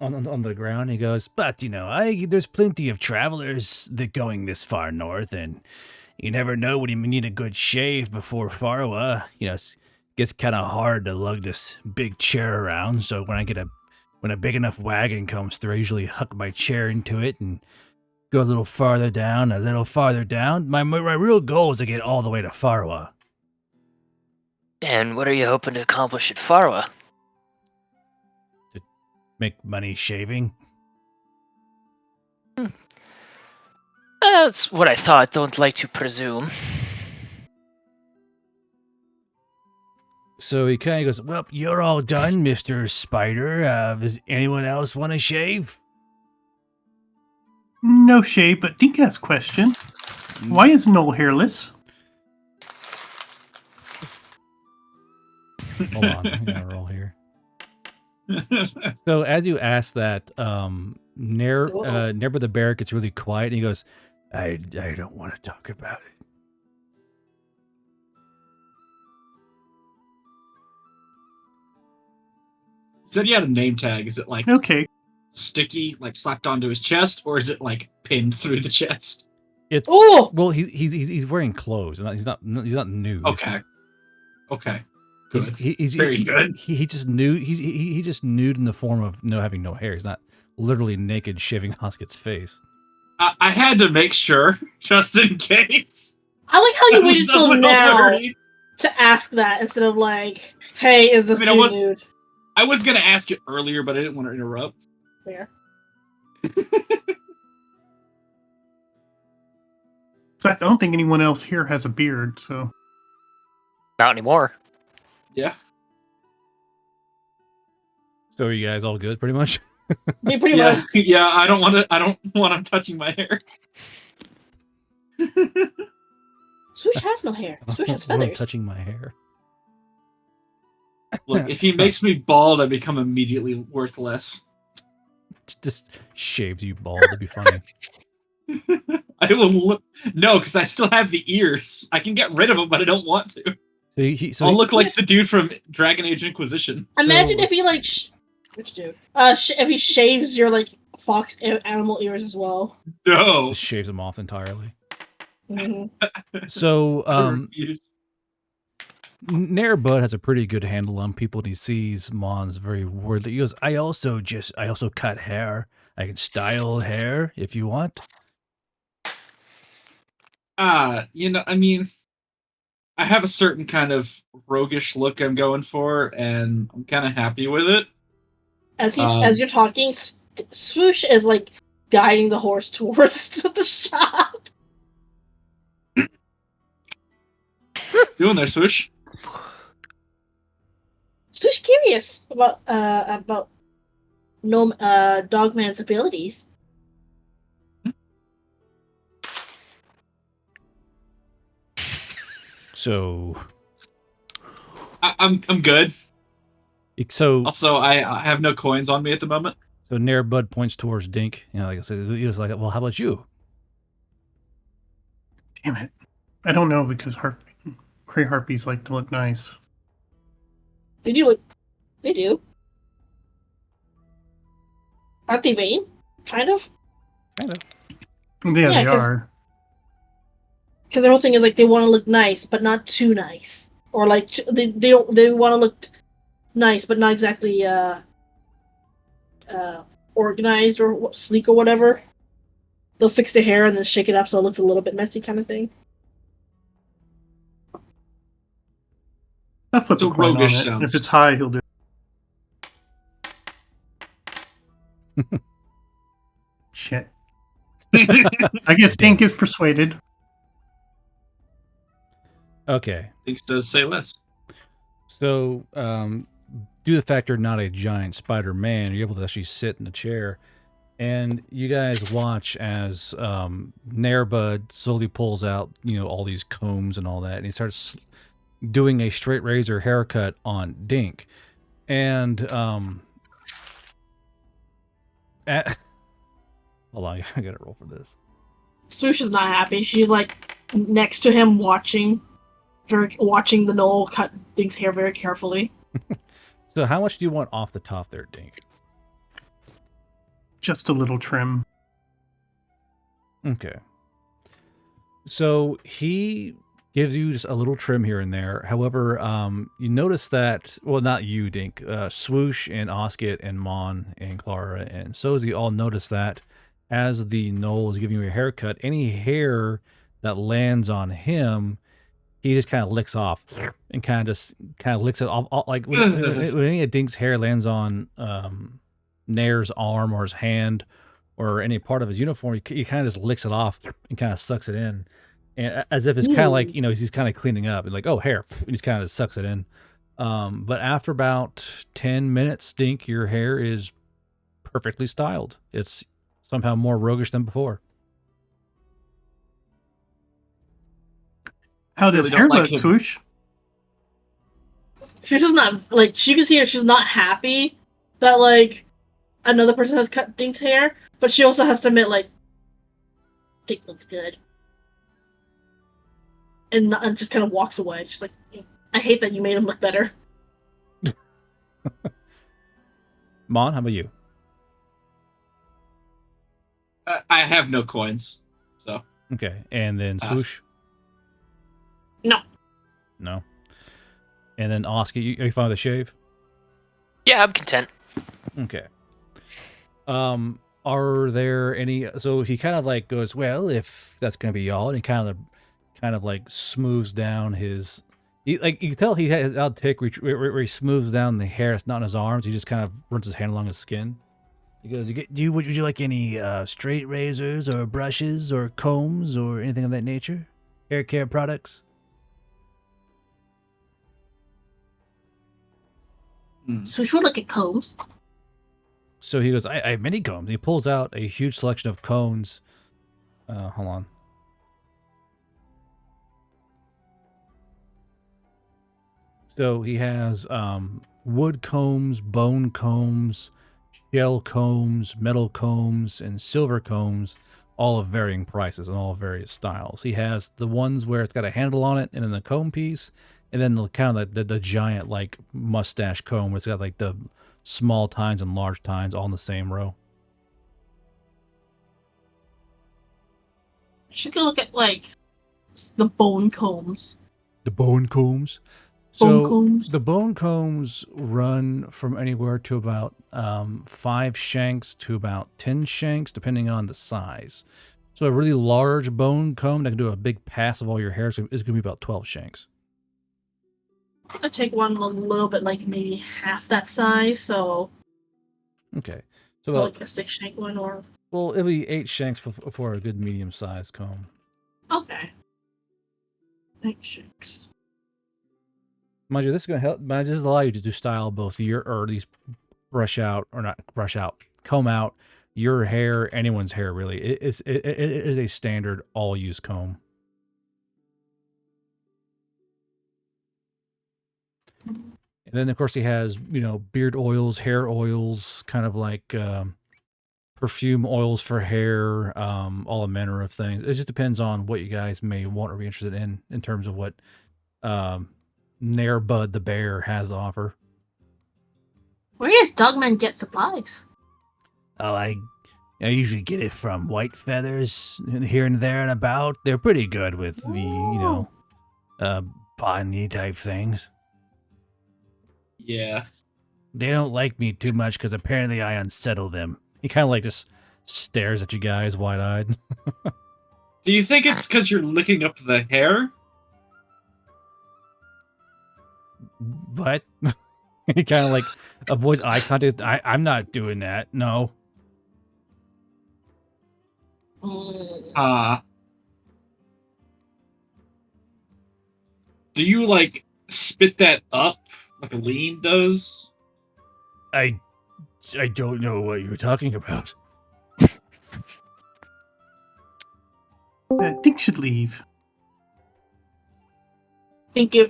S1: on the ground. He goes, but there's plenty of travelers that going this far north, and you never know when you need a good shave before Farwa. It gets kind of hard to lug this big chair around. So when a big enough wagon comes through, I usually huck my chair into it and go a little farther down, a little farther down. My real goal is to get all the way to Farwa.
S3: And what are you hoping to accomplish at Farwa?
S1: To make money shaving.
S3: That's what I thought. Don't like to presume.
S1: So he kind of goes, well, you're all done, Mr. Spider. Does anyone else want to shave?
S5: No shade, but Dink has a question. Why is Noel hairless?
S1: Hold on, I'm gonna roll here. So as you ask that, Nerba the bear gets really quiet and he goes, I don't want to talk about it.
S4: He said he had a name tag. Is it like sticky, like slapped onto his chest, or is it like pinned through the chest?
S1: It's well, he's wearing clothes, and he's not nude.
S4: Okay. Good.
S1: He's
S4: very good.
S1: He just nude. He just nude in the form of having no hair. He's not literally naked shaving Hosket's face.
S4: I had to make sure, just in case.
S2: I like how you waited till now to ask that instead of like, "Hey, is this nude?"
S4: I was gonna ask it earlier, but I didn't want to interrupt.
S2: Fair.
S5: So I don't think anyone else here has a beard, so
S3: not anymore.
S4: Yeah.
S1: So are you guys all good, pretty much?
S2: Yeah, pretty much.
S4: Yeah, I don't want him touching my hair.
S2: Swoosh has no hair. Swoosh has feathers.
S1: Touching my hair.
S4: Look, if he makes me bald, I become immediately worthless.
S1: Just shaves you bald. It'd be funny.
S4: I will no, because I still have the ears. I can get rid of them, but I don't want to.
S1: So
S4: I'll look like the dude from Dragon Age Inquisition.
S2: Imagine if he like, which dude? If he shaves your like fox animal ears as well.
S4: No,
S1: just shaves them off entirely.
S2: Mm-hmm.
S1: So Nair-Bud has a pretty good handle on people, and he sees Mon's very worldly. He goes, I also cut hair. I can style hair if you want.
S4: I mean, I have a certain kind of roguish look I'm going for, and I'm kind of happy with it.
S2: As you're talking, Swoosh is like guiding the horse towards the shop.
S4: Doing there, Swoosh.
S2: Swoosh curious about Dogman's abilities.
S1: So
S4: I'm good.
S1: So
S4: also, I have no coins on me at the moment.
S1: So Nair-Bud points towards Dink. Like I said, he was like, "Well, how about you?"
S5: Damn it, I don't know because Cray Harpies like to look nice.
S2: They do. Aren't they vain? Kind of.
S5: Yeah, they are.
S2: Because their whole thing is like they want to look nice, but not too nice, or like they want to look nice, but not exactly organized or sleek or whatever. they'll fix their hair and then shake it up so it looks a little bit messy, kind of thing.
S5: I'll flip
S4: So
S5: a coin on
S4: roguish
S5: it.
S4: sounds.
S5: If it's high, he'll do it. Shit. I guess Dink is persuaded.
S1: Okay.
S4: Thinks does say less.
S1: So, due to the fact you're not a giant Spider-Man, you're able to actually sit in the chair, and you guys watch as Nairbud slowly pulls out, all these combs and all that, and he starts doing a straight razor haircut on Dink, and hold on, I gotta roll for this.
S2: Swoosh is not happy. She's like next to him, watching the Knoll cut Dink's hair very carefully.
S1: So, how much do you want off the top there, Dink?
S5: Just a little trim.
S1: Okay. So he gives you just a little trim here and there. However, you notice that, well, not you, Dink, Swoosh and Osket and Mon and Clara and Sozy all notice that as the Knoll is giving you a haircut, any hair that lands on him, he just kind of licks off and kind of licks it off. Like when any of Dink's hair lands on Nair's arm or his hand or any part of his uniform, he kind of just licks it off and kind of sucks it in, and as if it's kind of like he's kind of cleaning up and like, oh, hair, and he kind of sucks it in. But after about 10 minutes, Dink, your hair is perfectly styled. It's somehow more roguish than before.
S5: How does
S4: Really don't
S5: hair
S4: like
S5: look,
S4: him.
S5: Swoosh?
S2: She's just not like, she can see her. She's not happy that like another person has cut Dink's hair, but she also has to admit like Dink looks good, and just kind of walks away. She's like, I hate that you made him look better.
S1: Mon, how about you?
S4: I have no coins, so
S1: Okay, and then Swoosh?
S2: No.
S1: No. And then Oscar, are you fine with the shave?
S3: Yeah, I'm content.
S1: Okay. Are there any? So he kind of like goes, well, if that's gonna be all, and he kind of like smooths down his. You can tell he has out tick where he smooths down the hair. It's not on his arms. He just kind of runs his hand along his skin. He goes, would you like any straight razors or brushes or combs or anything of that nature? Hair care products?
S2: Swoosh would look at combs.
S1: So he goes, I have many combs. He pulls out a huge selection of cones. Hold on. So he has wood combs, bone combs, shell combs, metal combs, and silver combs, all of varying prices and all of various styles. He has the ones where it's got a handle on it and then the comb piece, and then the giant like mustache comb where it's got like the small tines and large tines all in the same row.
S2: She's gonna look at like the bone combs.
S1: The bone combs.
S2: Bone
S1: So
S2: combs.
S1: the bone combs run from anywhere to about 5 shanks to about 10 shanks, depending on the size. So a really large bone comb that can do a big pass of all your hair is going to be about 12 shanks.
S2: I take one a little bit like maybe half that size, so
S1: Okay.
S2: so
S1: So,
S2: like a 6-shank one, or
S1: well, it'll be 8 shanks for a good medium-sized comb.
S2: okay. 8 shanks.
S1: Mind you, this is going to help. But this allow you to do style both these comb out your hair, anyone's hair. Really, it is a standard all-use comb. And then, of course, he has, beard oils, hair oils, kind of like perfume oils for hair, all manner of things. It just depends on what you guys may want or be interested in terms of what Nairbud the bear has to offer.
S2: Where does Dogman get supplies?
S1: Oh, I usually get it from White Feathers here and there and about. They're pretty good with the, botany type things.
S4: yeah.
S1: They don't like me too much because apparently I unsettle them. He kind of like just stares at you guys wide-eyed.
S4: Do you think it's because you're licking up the hair?
S1: But he kind of like avoids eye contact. I'm not doing that. No.
S4: Do you like spit that up like a lean does?
S1: I don't know what you're talking about.
S5: Dink should leave.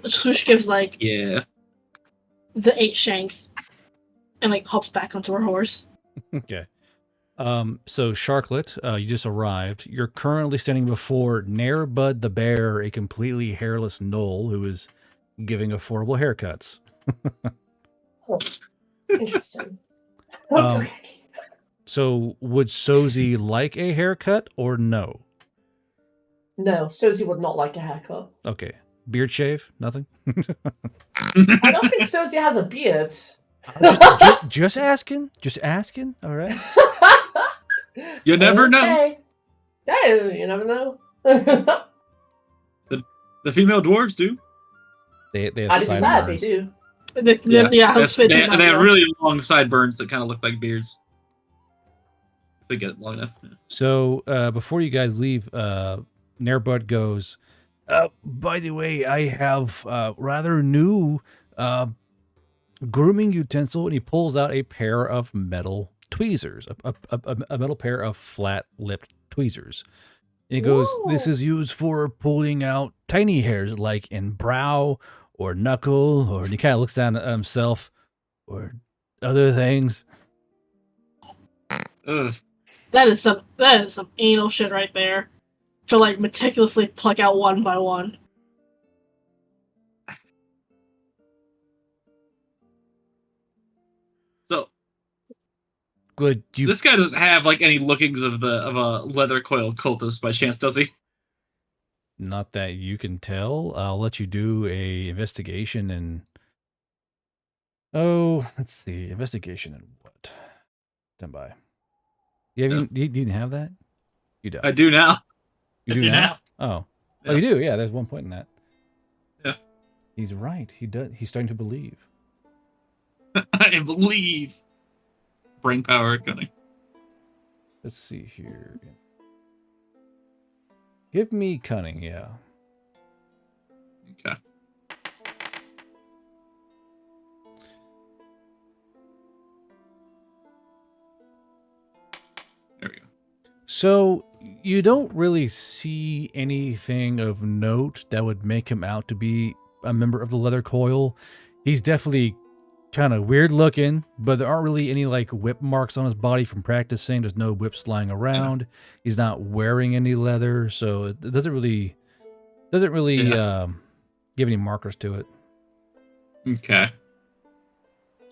S2: Swoosh gives like
S4: Yeah.
S2: the 8 shanks and like hops back onto her horse.
S1: Okay. So Sharklet, you just arrived. You're currently standing before Narebud the bear, a completely hairless gnoll who is giving affordable haircuts.
S7: Oh, interesting.
S1: Um, So would Sozi like a haircut or no?
S7: No, Sozi would not like a haircut.
S1: Okay. Beard shave? Nothing?
S7: I don't think Sozi has a beard.
S1: Just asking. Just asking. All right.
S4: You never know.
S7: Okay. No, you never know.
S4: The female dwarves do.
S1: They have
S7: I just said they
S1: sideburns.
S7: do.
S4: They have really long sideburns that kind of look like beards. If they get it long enough. Yeah.
S1: So before you guys leave, Narebud goes, by the way, I have rather new grooming utensil, and he pulls out a pair of metal tweezers, a metal pair of flat-lipped tweezers. And he goes, this is used for pulling out tiny hairs like in brow or knuckle, or and he kind of looks down at himself, or other things.
S4: Ugh.
S2: That is some anal shit right there. To like meticulously pluck out one by one.
S4: So
S1: Good.
S4: this guy doesn't have like any lookings of a leather coil cultist by chance, does he?
S1: Not that you can tell. I'll let you do a investigation and let's see, investigation and what? Stand by. You didn't have that? You don't.
S4: I do now.
S1: You
S4: I
S1: do
S4: do
S1: now?
S4: now.
S1: Oh.
S4: Yeah.
S1: Oh, you do. Yeah, there's one point in that.
S4: Yeah.
S1: He's right. He does. He's starting to believe.
S4: I believe. Brain power cunning.
S1: Let's see here. Give me cunning, yeah.
S4: Okay. There we go.
S1: So you don't really see anything of note that would make him out to be a member of the Leather Coil. He's definitely kind of weird looking, but there aren't really any like whip marks on his body from practicing. There's no whips lying around. He's not wearing any leather, so it doesn't really give any markers to it.
S4: Okay.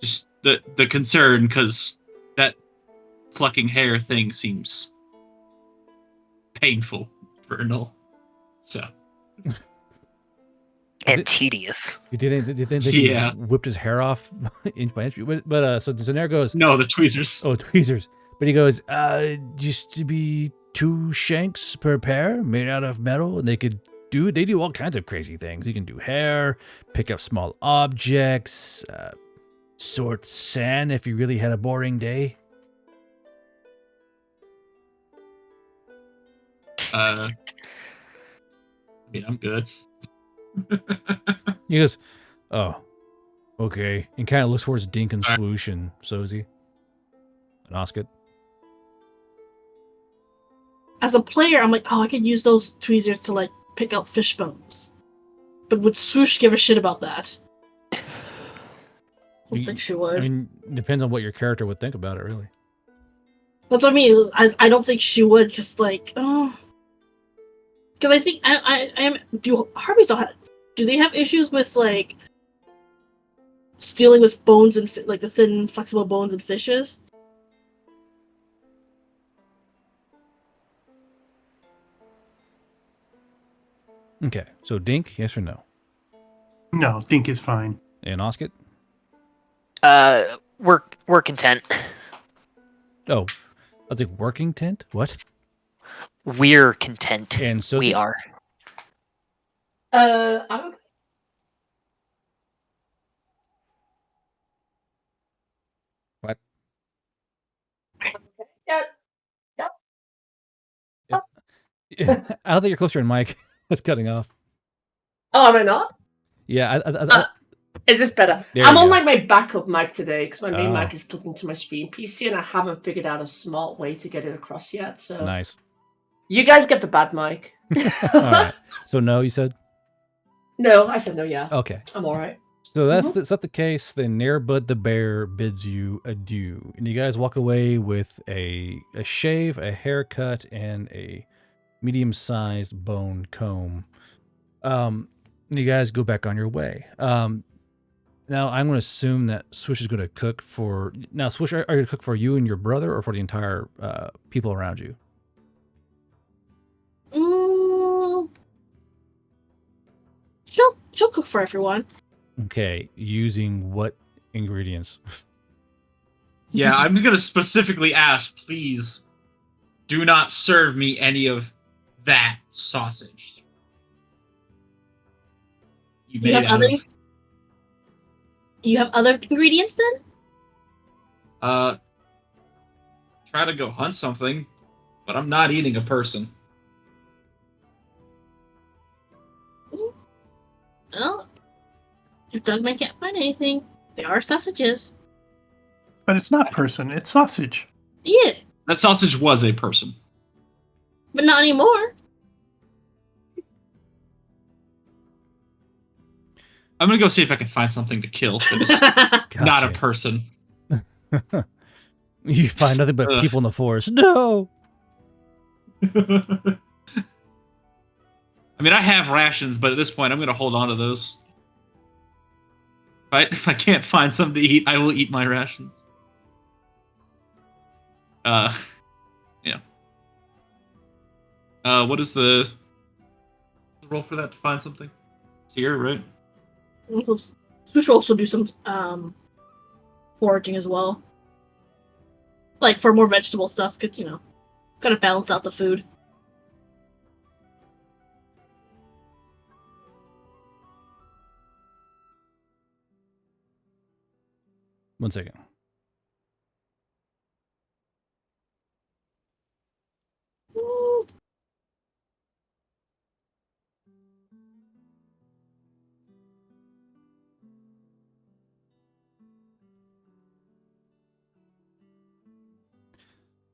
S4: Just the concern, because that plucking hair thing seems painful for a null. So.
S3: And tedious.
S1: You didn't think he whipped his hair off inch by inch? But so Zenair goes,
S4: no, the tweezers.
S1: Oh, tweezers. But he goes, just to be 2 shanks per pair made out of metal, and they do all kinds of crazy things. You can do hair, pick up small objects, sort sand if you really had a boring day.
S4: I mean, I'm good.
S1: He goes, oh, okay. And kind of looks towards Dink and Swoosh and Sozi and Oscar.
S2: As a player, I'm like, I could use those tweezers to like pick out fish bones. But would Swoosh give a shit about that? I don't think she would.
S1: I mean, depends on what your character would think about it, really.
S2: That's what I mean. I don't think she would, because like, because I think I am. Do Harpies do they have issues with like stealing with bones and like the thin, flexible bones and fishes?
S1: Okay, so Dink, yes or no?
S5: No, Dink is fine.
S1: And Oscar?
S3: We're content.
S1: Oh, was like, working tent? What?
S3: We're content.
S1: And so
S3: we are.
S7: I'm
S1: What?
S7: yeah.
S1: I don't think you're closer to Mike. It's cutting off.
S7: Oh, am I not?
S1: Yeah.
S7: Is this better?
S1: There
S7: I'm
S1: you
S7: on
S1: go.
S7: like my backup mic today because my main
S1: Oh.
S7: mic is plugged into my stream PC, and I haven't figured out a smart way to get it across yet. So
S1: Nice.
S7: you guys get the bad mic.
S1: All right. So no, you said?
S7: No, I said no. Yeah.
S1: Okay.
S7: I'm all right.
S1: So that's not the case. Then Nearbud the bear bids you adieu, and you guys walk away with a shave, a haircut, and a medium-sized bone comb. And you guys go back on your way. Now I'm going to assume that Swish is going to cook for. Now, Swish, are you going to cook for you and your brother, or for the entire people around you?
S2: She'll cook for everyone.
S1: Okay, using what ingredients?
S4: Yeah, I'm gonna specifically ask, please, do not serve me any of that sausage.
S2: You have other ingredients then?
S4: Try to go hunt something, but I'm not eating a person.
S2: Well, if Dogman can't find anything, there are sausages.
S5: But it's not person, it's sausage.
S2: Yeah,
S4: That sausage was a person.
S2: but not anymore.
S4: I'm gonna go see if I can find something to kill, but it's not a
S1: Gotcha.
S4: person.
S1: You find nothing but
S4: Ugh.
S1: people in the forest. No.
S4: I mean, I have rations, but at this point, I'm gonna hold on to those. If I can't find something to eat, I will eat my rations. Yeah. What is the roll for that to find something? It's here, right?
S2: We should also do some foraging as well, like for more vegetable stuff, because gotta balance out the food.
S1: One second.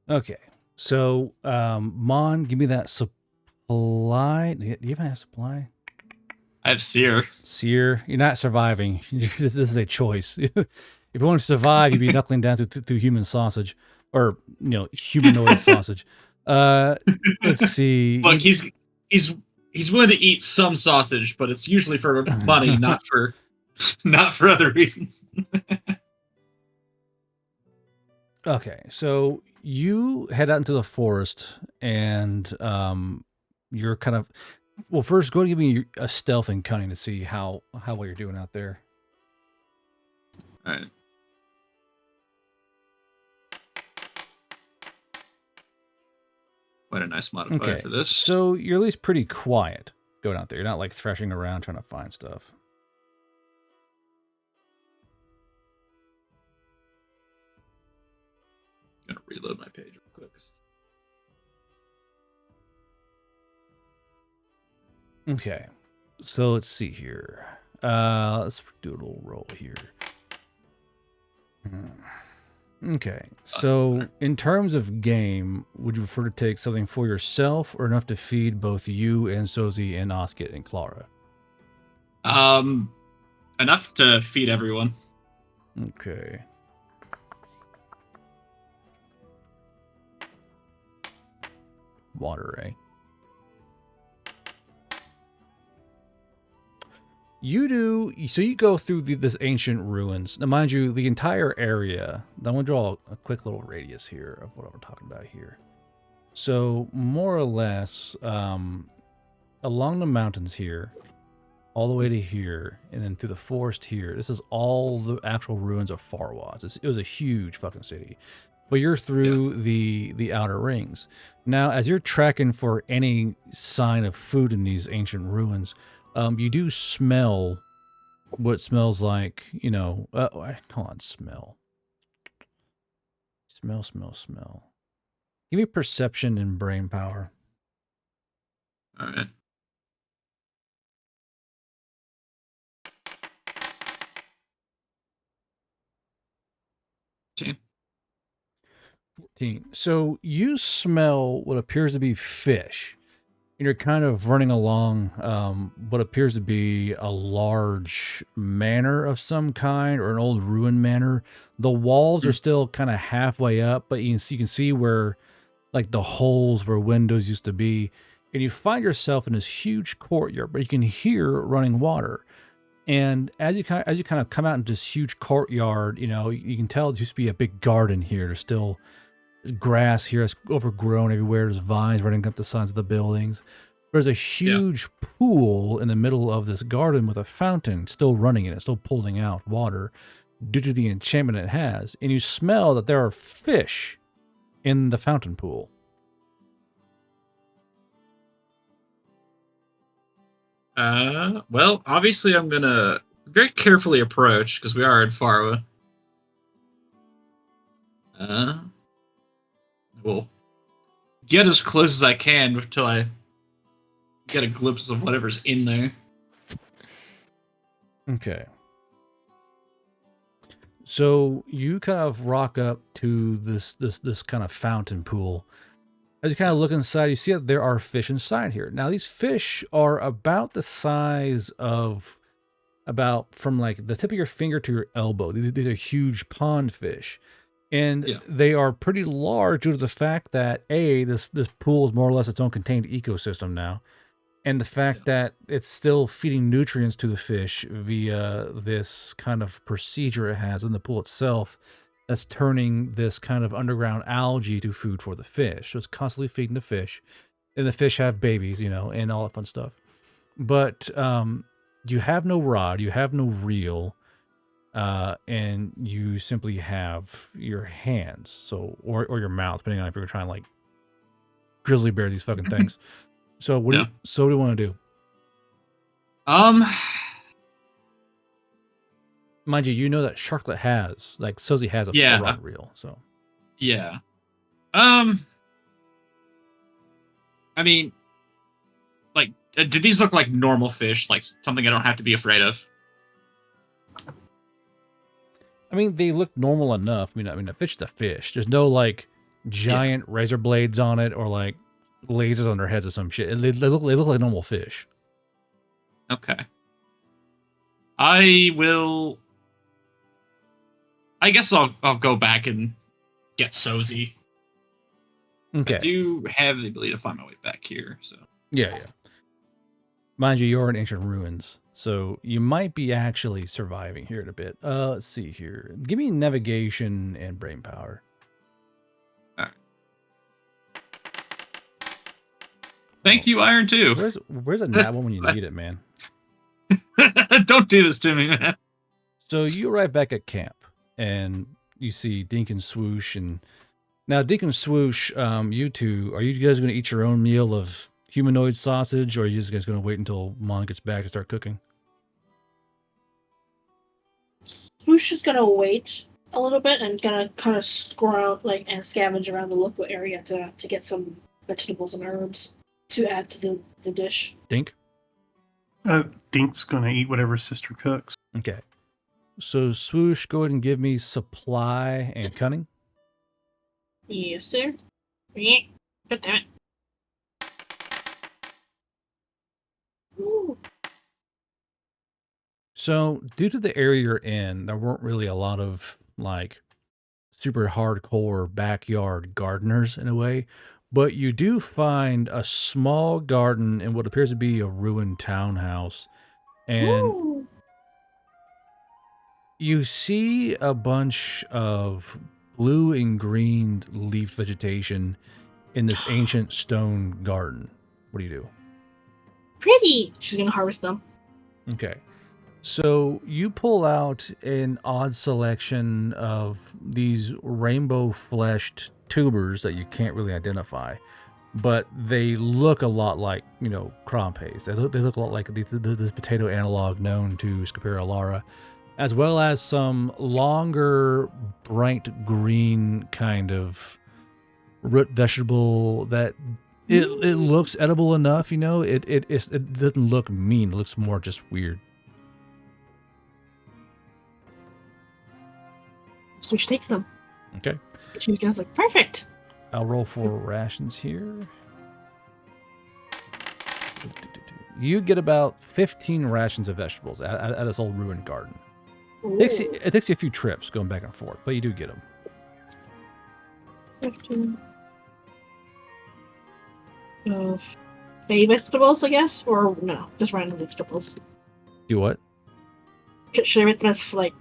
S1: Okay, so Mon, give me that supply. Do you even have supply?
S4: I have sear.
S1: Sear, you're not surviving. This is a choice. If you want to survive, you'd be knuckling down to human sausage, or humanoid sausage. Let's see.
S4: Look, he's willing to eat some sausage, but it's usually for money, not for other reasons.
S1: Okay, so you head out into the forest, and you're kind of first go and give me a stealth and cunning to see how well you're doing out there.
S4: All right. Quite a nice modifier for this.
S1: So you're at least pretty quiet going out there. You're not like thrashing around trying to find stuff.
S4: I'm gonna reload my page real quick.
S1: Okay, so let's see here. Let's do a little roll here. Okay, so in terms of game, would you prefer to take something for yourself or enough to feed both you and Sozi and Oskit and Clara?
S4: Enough to feed everyone.
S1: Okay. Water, eh? You do, so you go through this ancient ruins. Now, mind you, the entire area, I'm going to draw a quick little radius here of what we're talking about here. So, more or less, along the mountains here, all the way to here, and then through the forest here, this is all the actual ruins of Farwa. It was a huge fucking city. but you're through the outer rings. Now, as you're tracking for any sign of food in these ancient ruins, you do smell what smells like, hold on, smell. Smell. Give me perception and brain power.
S4: All right. Okay.
S1: 14. So you smell what appears to be fish. And you're kind of running along what appears to be a large manor of some kind, or an old ruined manor. The walls are still kind of halfway up, but you can see where, like, the holes where windows used to be. And you find yourself in this huge courtyard, but you can hear running water. And as you kind of come out into this huge courtyard, you can tell there used to be a big garden here. There's still grass here. It's overgrown everywhere. There's vines running up the sides of the buildings. There's a huge pool in the middle of this garden with a fountain still running in it, still pulling out water due to the enchantment it has. And you smell that there are fish in the fountain pool.
S4: Well, obviously I'm gonna very carefully approach because we are in Farwa. We'll get as close as I can until I get a glimpse of whatever's in there.
S1: Okay. So you kind of rock up to this kind of fountain pool. As you kind of look inside, you see that there are fish inside here. Now, these fish are about the size of from like the tip of your finger to your elbow. These are huge pond fish. And they are pretty large due to the fact that, this pool is more or less its own contained ecosystem now. And the fact that it's still feeding nutrients to the fish via this kind of procedure it has in the pool itself, that's turning this kind of underground algae to food for the fish. So it's constantly feeding the fish. And the fish have babies, and all that fun stuff. But you have no rod, you have no reel, and you simply have your hands, so or your mouth, depending on if you're trying to like grizzly bear these fucking things. So what do you want to do? Mind you, that Sharklet has, like, Sozy has a rod reel, so.
S4: Yeah. I mean, like, do these look like normal fish? Like something I don't have to be afraid of?
S1: I mean, they look normal enough. I mean, a fish is a fish. There's no, like, giant razor blades on it or, like, lasers on their heads or some shit. They look like normal fish.
S4: Okay. I guess I'll go back and get Sozy.
S1: Okay.
S4: I do have the ability to find my way back here, so.
S1: Yeah. Mind you, you're in ancient ruins, so you might be actually surviving here in a bit. Let's see here. Give me navigation and brain power.
S4: All right. Thank you, Iron 2.
S1: Where's a nat one when you need it, man?
S4: Don't do this to me, man.
S1: So you arrive back at camp, and you see Dink and Swoosh. And now, Dink and Swoosh, you two, are you guys going to eat your own meal of humanoid sausage, or are you guys going to wait until Mon gets back to start cooking?
S2: Swoosh is going to wait a little bit and going to kind of scout and scavenge around the local area to get some vegetables and herbs to add to the dish.
S1: Dink?
S5: Dink's going to eat whatever sister cooks.
S1: Okay. So, Swoosh, go ahead and give me supply and cunning.
S2: Yes, sir. Good damn it. Ooh.
S1: So, due to the area you're in, there weren't really a lot of, like, super hardcore backyard gardeners in a way. But you do find a small garden in what appears to be a ruined townhouse. And you see a bunch of blue and green leaf vegetation in this ancient stone garden. What do you do?
S2: Pretty. She's going to harvest them.
S1: Okay. So you pull out an odd selection of these rainbow-fleshed tubers that you can't really identify, but they look a lot like, crampes. They look a lot like this potato analog known to Scapera Lara, as well as some longer, bright green kind of root vegetable that it looks edible enough. It doesn't look mean. It looks more just weird.
S2: Switch takes them.
S1: Okay.
S2: She's gonna like, perfect.
S1: I'll roll for rations here. You get about 15 rations of vegetables at this old ruined garden. It takes you a few trips going back and forth, but you do get them.
S2: 15. Fey vegetables, I guess? Or no, just random vegetables.
S1: Do what?
S2: Should I rate them as like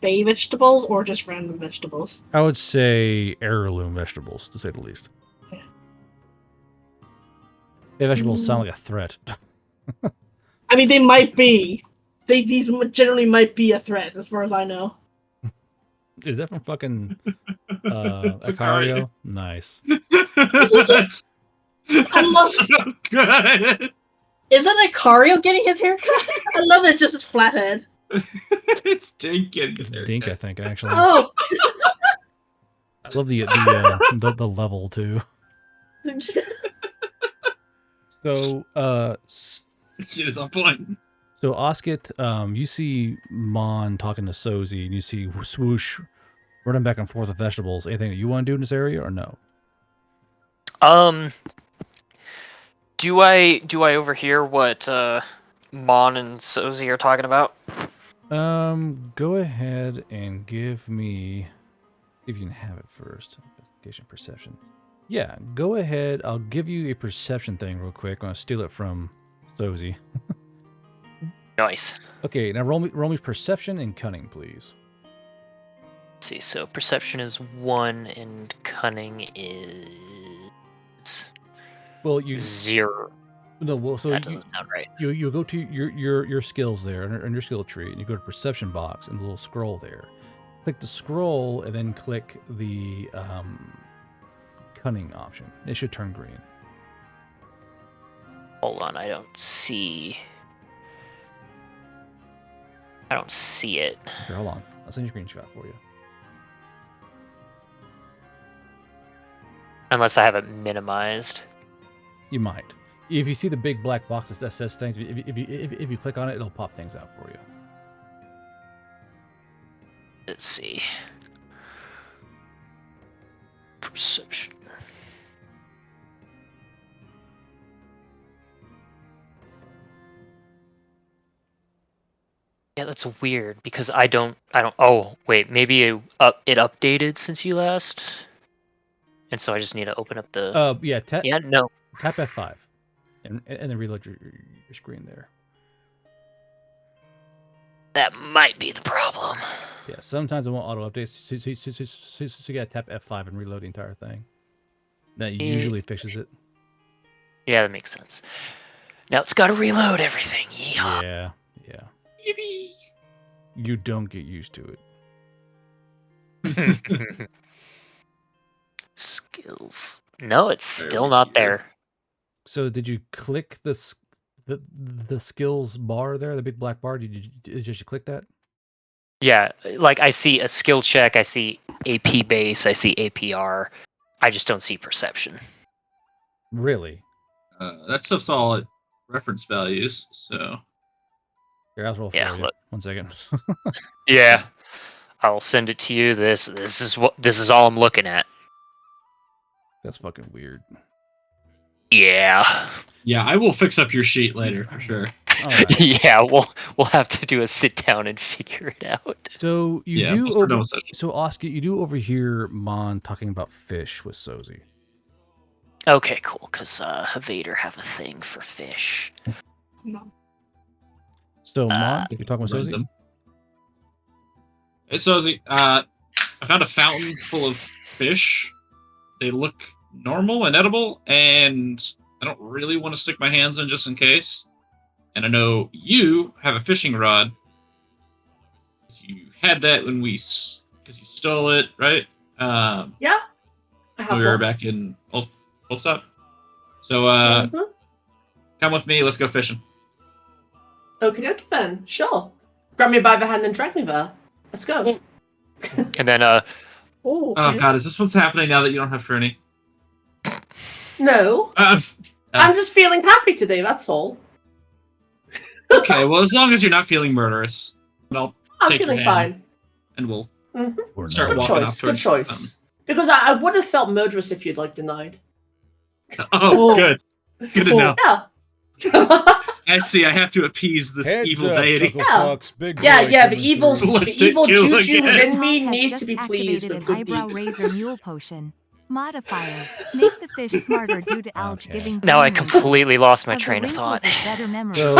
S2: Fey vegetables or just random vegetables?
S1: I would say heirloom vegetables, to say the least.
S2: Yeah.
S1: Fey vegetables sound like a threat.
S2: I mean, they might be. These generally might be a threat, as far as I know.
S1: Is that from fucking
S4: It's
S1: Acario? Nice.
S4: That's
S2: I love
S4: so good.
S2: Is that Icario getting his haircut? I love it. It's just his flat head.
S4: It's Dink getting his
S1: Dink, I
S4: haircut.
S1: think, actually.
S2: Oh.
S1: I love the level too. So
S4: Shit is on point.
S1: So Osket, you see Mon talking to Sozi, and you see Swoosh running back and forth with vegetables. Anything that you want to do in this area, or no?
S3: Do I overhear what Mon and Sozi are talking about?
S1: Go ahead and give me, if you can have it first, investigation, perception. Yeah, go ahead. I'll give you a perception thing real quick. I'm gonna steal it from Sozi.
S3: Nice.
S1: Okay, now roll me perception and cunning, please.
S3: Let's see, so perception is 1 and cunning is
S1: Well, you
S3: 0.
S1: no. Well, so
S3: That doesn't sound right.
S1: You go to your skills there in your skill tree, and you go to perception box and the little scroll there. Click the scroll and then click the cunning option. It should turn green.
S3: Hold on, I don't see it.
S1: Here, hold on. I'll send you a screenshot for you.
S3: Unless I have it minimized.
S1: You might. If you see the big black box that says things, if you click on it, it'll pop things out for you.
S3: Let's see. Perception. Yeah, that's weird because I don't. Oh, wait, maybe it updated since you last, and so I just need to open up the.
S1: Yeah.
S3: Yeah, no.
S1: Tap F5, and then reload your screen there.
S3: That might be the problem.
S1: Yeah. Sometimes it won't auto update, so you gotta tap F5 and reload the entire thing. That usually fixes it.
S3: Yeah, that makes sense. Now it's got to reload everything. Yeehaw.
S1: Yeah. Yeah.
S4: Yippee.
S1: You don't get used to it.
S3: Skills. No, it's still not there.
S1: So did you click the skills bar there, the big black bar? Did you click that?
S3: Yeah, like I see a skill check, I see AP base, I see APR. I just don't see perception.
S1: Really?
S4: That stuff's all at reference values, so.
S1: Here, I'll roll for
S3: Yeah,
S1: you.
S3: look.
S1: 1 second.
S3: Yeah, I'll send it to you. This is all I'm looking at.
S1: That's fucking weird.
S3: Yeah.
S4: Yeah, I will fix up your sheet later for sure.
S1: All right.
S3: Yeah, we'll have to do a sit down and figure it out.
S1: So you
S4: Yeah,
S1: do
S4: once we're done with session.
S1: so Oscar, you do overhear Mon talking about fish with Sozi.
S3: Okay, cool. Cause Vader have a thing for fish.
S2: No.
S1: So Mon, you're talking with Sozi?
S4: Random. Hey, Sozi, I found a fountain full of fish. They look normal and edible, and I don't really want to stick my hands in just in case. And I know you have a fishing rod, You had that when because you stole it, right?
S7: Yeah. I have
S4: We were
S7: one.
S4: back in Old Stop. So,
S7: Mhm.
S4: come with me. Let's go fishing.
S7: Okie dokie, Ben. Sure. Grab me by the hand and drag me there. Let's go.
S3: And then
S2: Oh,
S4: Oh
S2: okay.
S4: God, is this what's happening now that you don't have Fernie?
S7: No. I'm just feeling happy today, that's all.
S4: Okay, well, as long as you're not feeling murderous, then I'll
S7: I'm
S4: take your
S7: feeling
S4: hand,
S7: fine.
S4: and we'll
S7: Mhm.
S4: start
S7: Good
S4: walking off
S7: choice. Good
S4: towards.
S7: choice. Because I would have felt murderous if you'd like denied.
S4: Oh, good. Good to know.
S7: Yeah.
S4: I see. I have to appease this
S1: Heads
S4: evil
S1: up,
S4: deity.
S1: Chuckle
S7: Yeah.
S1: Fox, big
S7: Yeah,
S1: boy
S7: the
S1: coming
S7: evil,
S1: through.
S7: the
S4: Ballistic
S7: evil
S4: kill
S7: juju
S4: again.
S7: within me
S6: Tom has
S7: needs
S6: just
S7: to be pleased
S6: activated
S7: with
S6: an
S7: good
S6: eyebrow
S7: deeds.
S6: razor mule potion. Modifier. Make the fish smarter due to algae
S1: Okay.
S6: giving
S3: now I
S6: brain wrinkles.
S3: completely lost my
S6: Of the
S3: train of
S6: wrinkles
S3: thought.
S6: is better memory.
S1: So,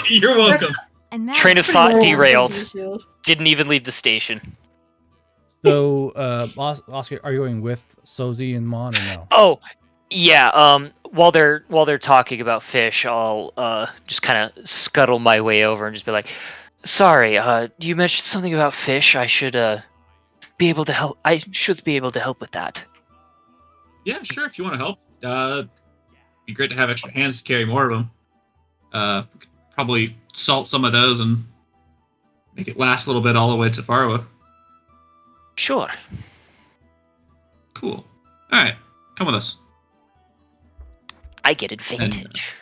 S4: You're welcome.
S6: and
S3: Train of
S6: magic
S3: thought
S2: Pretty
S3: derailed.
S2: shield.
S3: Didn't even leave the station.
S1: so Oscar, are you going with Sozi and Mon or no?
S3: Oh, yeah. While they're talking about fish, I'll just kind of scuttle my way over and just be like, "Sorry, you mentioned something about fish. I should be able to help. I should be able to help with that."
S4: Yeah, sure. If you want to help, be great to have extra hands to carry more of them. We could probably salt some of those and make it last a little bit all the way to Farwa.
S3: Sure.
S4: Cool. All right, come with us.
S3: I get advantage.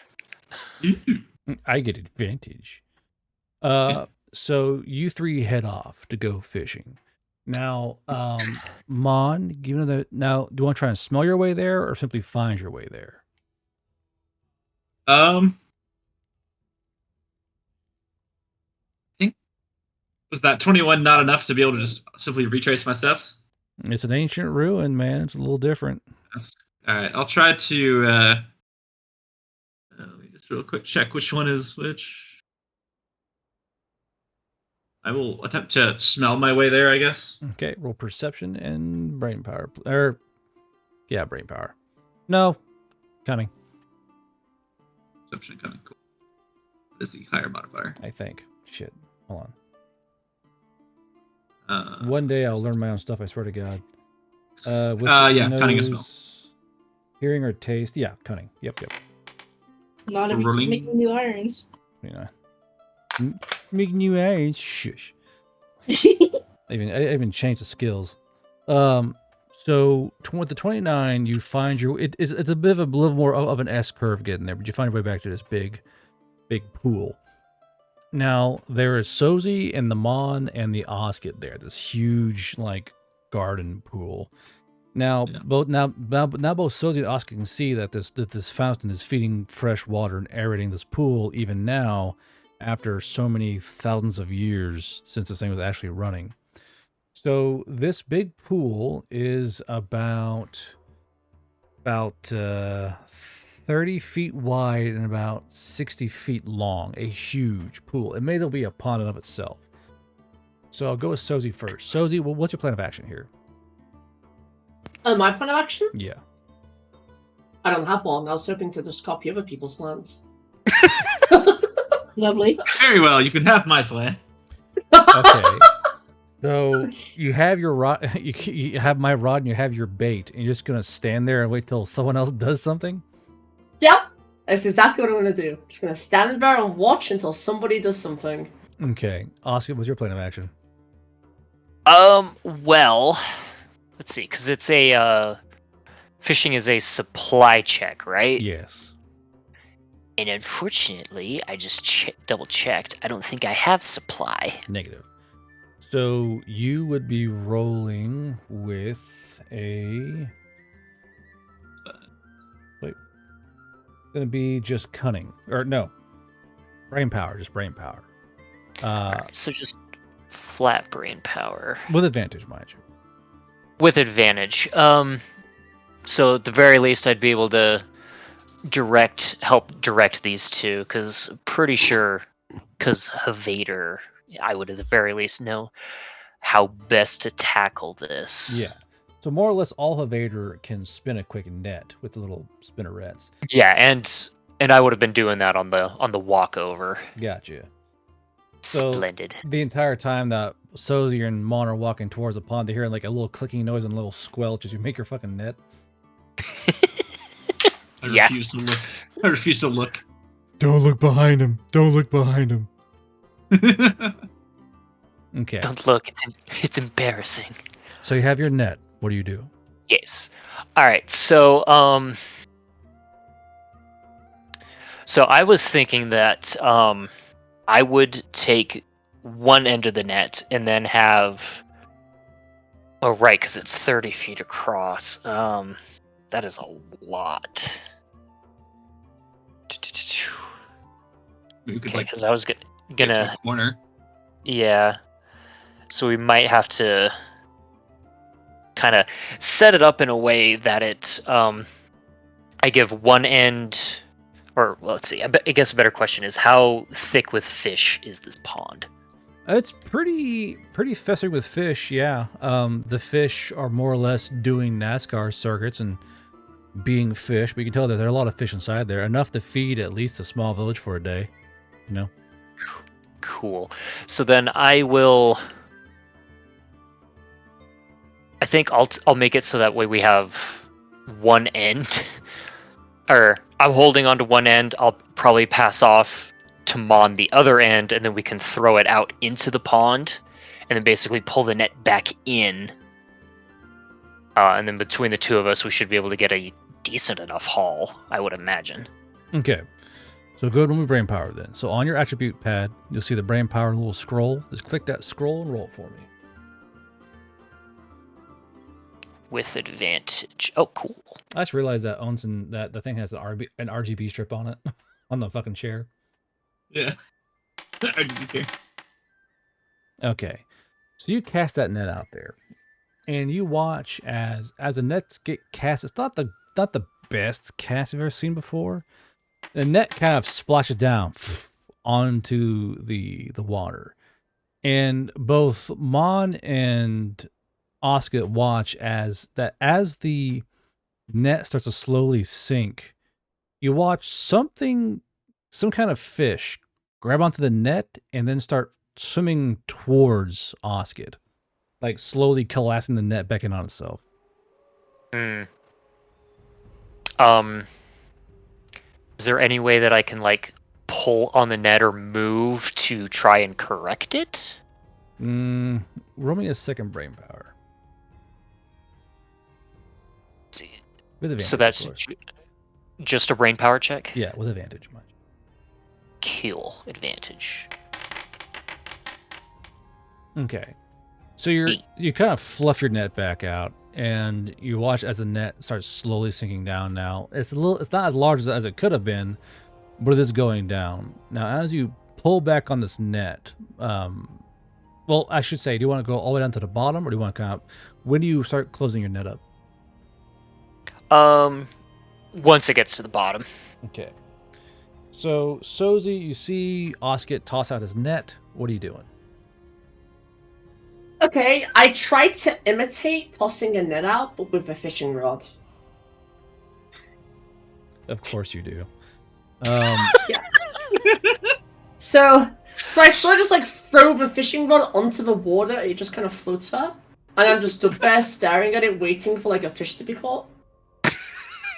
S1: I get advantage. So you three head off to go fishing. Now, Mon, given the now, do you want to try and smell your way there, or simply find your way there?
S4: I think was that 21 not enough to be able to just simply retrace my steps?
S1: It's an ancient ruin, man. It's a little different.
S4: That's, all right, I'll try to. Let me just real quick check which one is which. I will attempt to smell my way there, I guess.
S1: Okay, roll perception and brain power. Or, yeah, brain power. No, cunning,
S4: Perception kind of cool. What is the higher modifier?
S1: I think. Shit, hold on.
S4: Uh,
S1: One day I'll learn my own stuff. I swear to God. With
S4: yeah, cunning and smell.
S1: hearing or taste. Yeah, cunning. Yep.
S2: Not if you
S4: Rolling.
S2: keep making new irons.
S1: You know, make new irons. Shush. I even changed the skills. So with the 29, you find it's a bit of a little more of an S curve getting there, but you find your way back to this big pool. Now there is Sozi and the Mon and the Osket there. This huge like garden pool. Now both Sozi and Osket can see that this fountain is feeding fresh water and aerating this pool even now, after so many thousands of years since this thing was actually running. So this big pool is about 30 feet wide and about 60 feet long. A huge pool. It may be a pond in of itself. So I'll go with Sozi first. Sozi, well, what's your plan of action here?
S7: My plan of action?
S1: Yeah.
S7: I don't have one. I was hoping to just copy other people's plans.
S2: Lovely.
S4: Very well, you can have my plan.
S1: Okay. So you have your rod, you have my rod, and you have your bait, and you're just gonna stand there and wait till someone else does something?
S7: Yep. That's exactly what I'm going to do. Just going to stand there and watch until somebody does something.
S1: Okay. Oscar, what's your plan of action?
S3: Well, let's see, because it's a fishing is a supply check, right?
S1: Yes.
S3: And unfortunately, I just double checked. I don't think I have supply.
S1: Negative. So you would be rolling with a... Wait. Gonna be just cunning. Or no. Brain power. Just brain power.
S3: Alright, so just flat brain power.
S1: With advantage, mind you.
S3: With advantage. So at the very least, I'd be able to help direct these two, because pretty sure, because Havader, I would at the very least know how best to tackle this.
S1: Yeah. So more or less all Havader can spin a quick net with the little spinnerets.
S3: Yeah, and I would have been doing that on the walk over.
S1: Gotcha. So,
S3: Splendid.
S1: The entire time that Sozi and Mon are walking towards the pond, they hear like a little clicking noise and a little squelch as you make your fucking net.
S4: I refuse to look. I refuse to look.
S1: Don't look behind him. Don't look behind him. Okay.
S3: Don't look. It's embarrassing.
S1: So you have your net. What do you do?
S3: Yes. All right. So So I was thinking that I would take one end of the net and then have. Oh right, because it's 30 feet across. That is a lot.
S4: We could
S3: Okay,
S4: like
S3: because I was
S4: get to
S3: gonna.
S4: a corner.
S3: Yeah. So we might have to kind of set it up in a way that it. I give one end. Or well, let's see. I guess a better question is how thick with fish is this pond?
S1: It's pretty festering with fish, yeah. The fish are more or less doing NASCAR circuits and being fish, but you can tell that there are a lot of fish inside there, enough to feed at least a small village for a day. You know.
S3: Cool. So then I will. I think I'll make it so that way we have one end, or I'm holding onto one end. I'll probably pass off to Mon the other end, and then we can throw it out into the pond, and then basically pull the net back in. And then between the two of us, we should be able to get a decent enough haul, I would imagine.
S1: Okay. So go to brain power then. So on your attribute pad, you'll see the brain power little scroll. Just click that scroll and roll for me.
S3: With advantage. Oh, cool.
S1: I just realized that that the thing has an RGB strip on it on the fucking chair.
S4: Yeah. RGB.
S1: Okay. So you cast that net out there. And you watch as the nets get cast. It's not the best cast you've ever seen before. The net kind of splashes down onto the water. And both Mon and Oscar watch as the net starts to slowly sink. You watch some kind of fish grab onto the net and then start swimming towards Oscar. Like slowly collapsing the net back in on itself.
S3: Is there any way that I can like pull on the net or move to try and correct it?
S1: Roll me a second brain power. With advantage,
S3: So that's
S1: of course.
S3: just a brain power check?
S1: Yeah, with advantage, mind.
S3: Kill advantage.
S1: Okay. So you kind of fluff your net back out, and you watch as the net starts slowly sinking down. Now it's not as large as it could have been, but it is going down. Now as you pull back on this net, well, I should say, do you want to go all the way down to the bottom, or do you want to kind of? When do you start closing your net up?
S3: Once it gets to the bottom.
S1: Okay. So Sozi, you see Oscar toss out his net. What are you doing?
S7: Okay, I tried to imitate tossing a net out, but with a fishing rod.
S1: Of course you do.
S7: Yeah. So I sort of just like throw the fishing rod onto the water, and it just kind of floats her. And I'm just stood there staring at it, waiting for like a fish to be caught.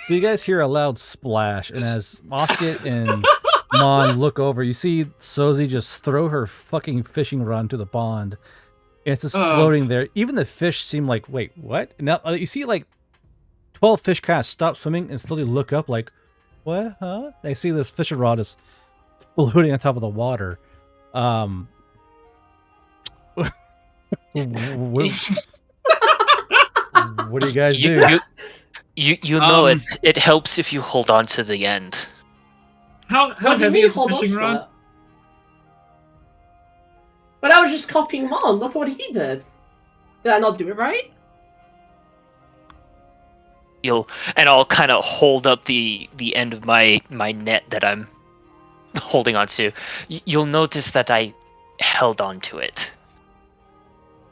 S1: So you guys hear a loud splash, and as Oscar and Mon look over, you see Sozi just throw her fucking fishing rod into the pond. And it's just floating there. Even the fish seem like, wait, what? And now you see like 12 fish kind of stop swimming and slowly look up like, what, huh? They see this fishing rod is floating on top of the water. What do you guys do?
S3: You know it helps if you hold on to the end.
S4: How
S7: What do you
S4: heavy
S7: mean
S4: is the
S7: hold on
S4: fishing
S7: to
S4: rod?
S7: it? But I was just copying Mon. Look what he did. Did I not do it right?
S3: I'll kind of hold up the end of my net that I'm holding on to. You'll notice that I held on to it.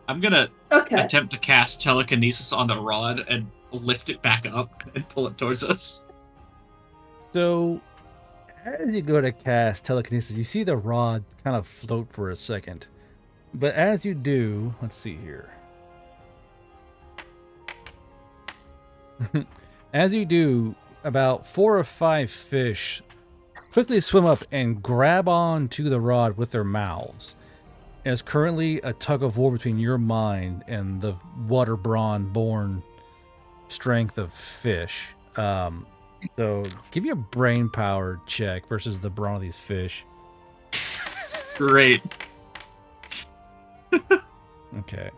S4: I'm gonna
S7: Okay.
S4: attempt to cast telekinesis on the rod and lift it back up and pull it towards us.
S1: So As you go to cast telekinesis, you see the rod kind of float for a second. But as you do, let's see here. As you do, about 4 or 5 fish quickly swim up and grab onto the rod with their mouths. And it's currently a tug of war between your mind and the water brawn-born strength of fish. So give me a brain power check versus the brawn of these fish.
S4: Great.
S1: Okay.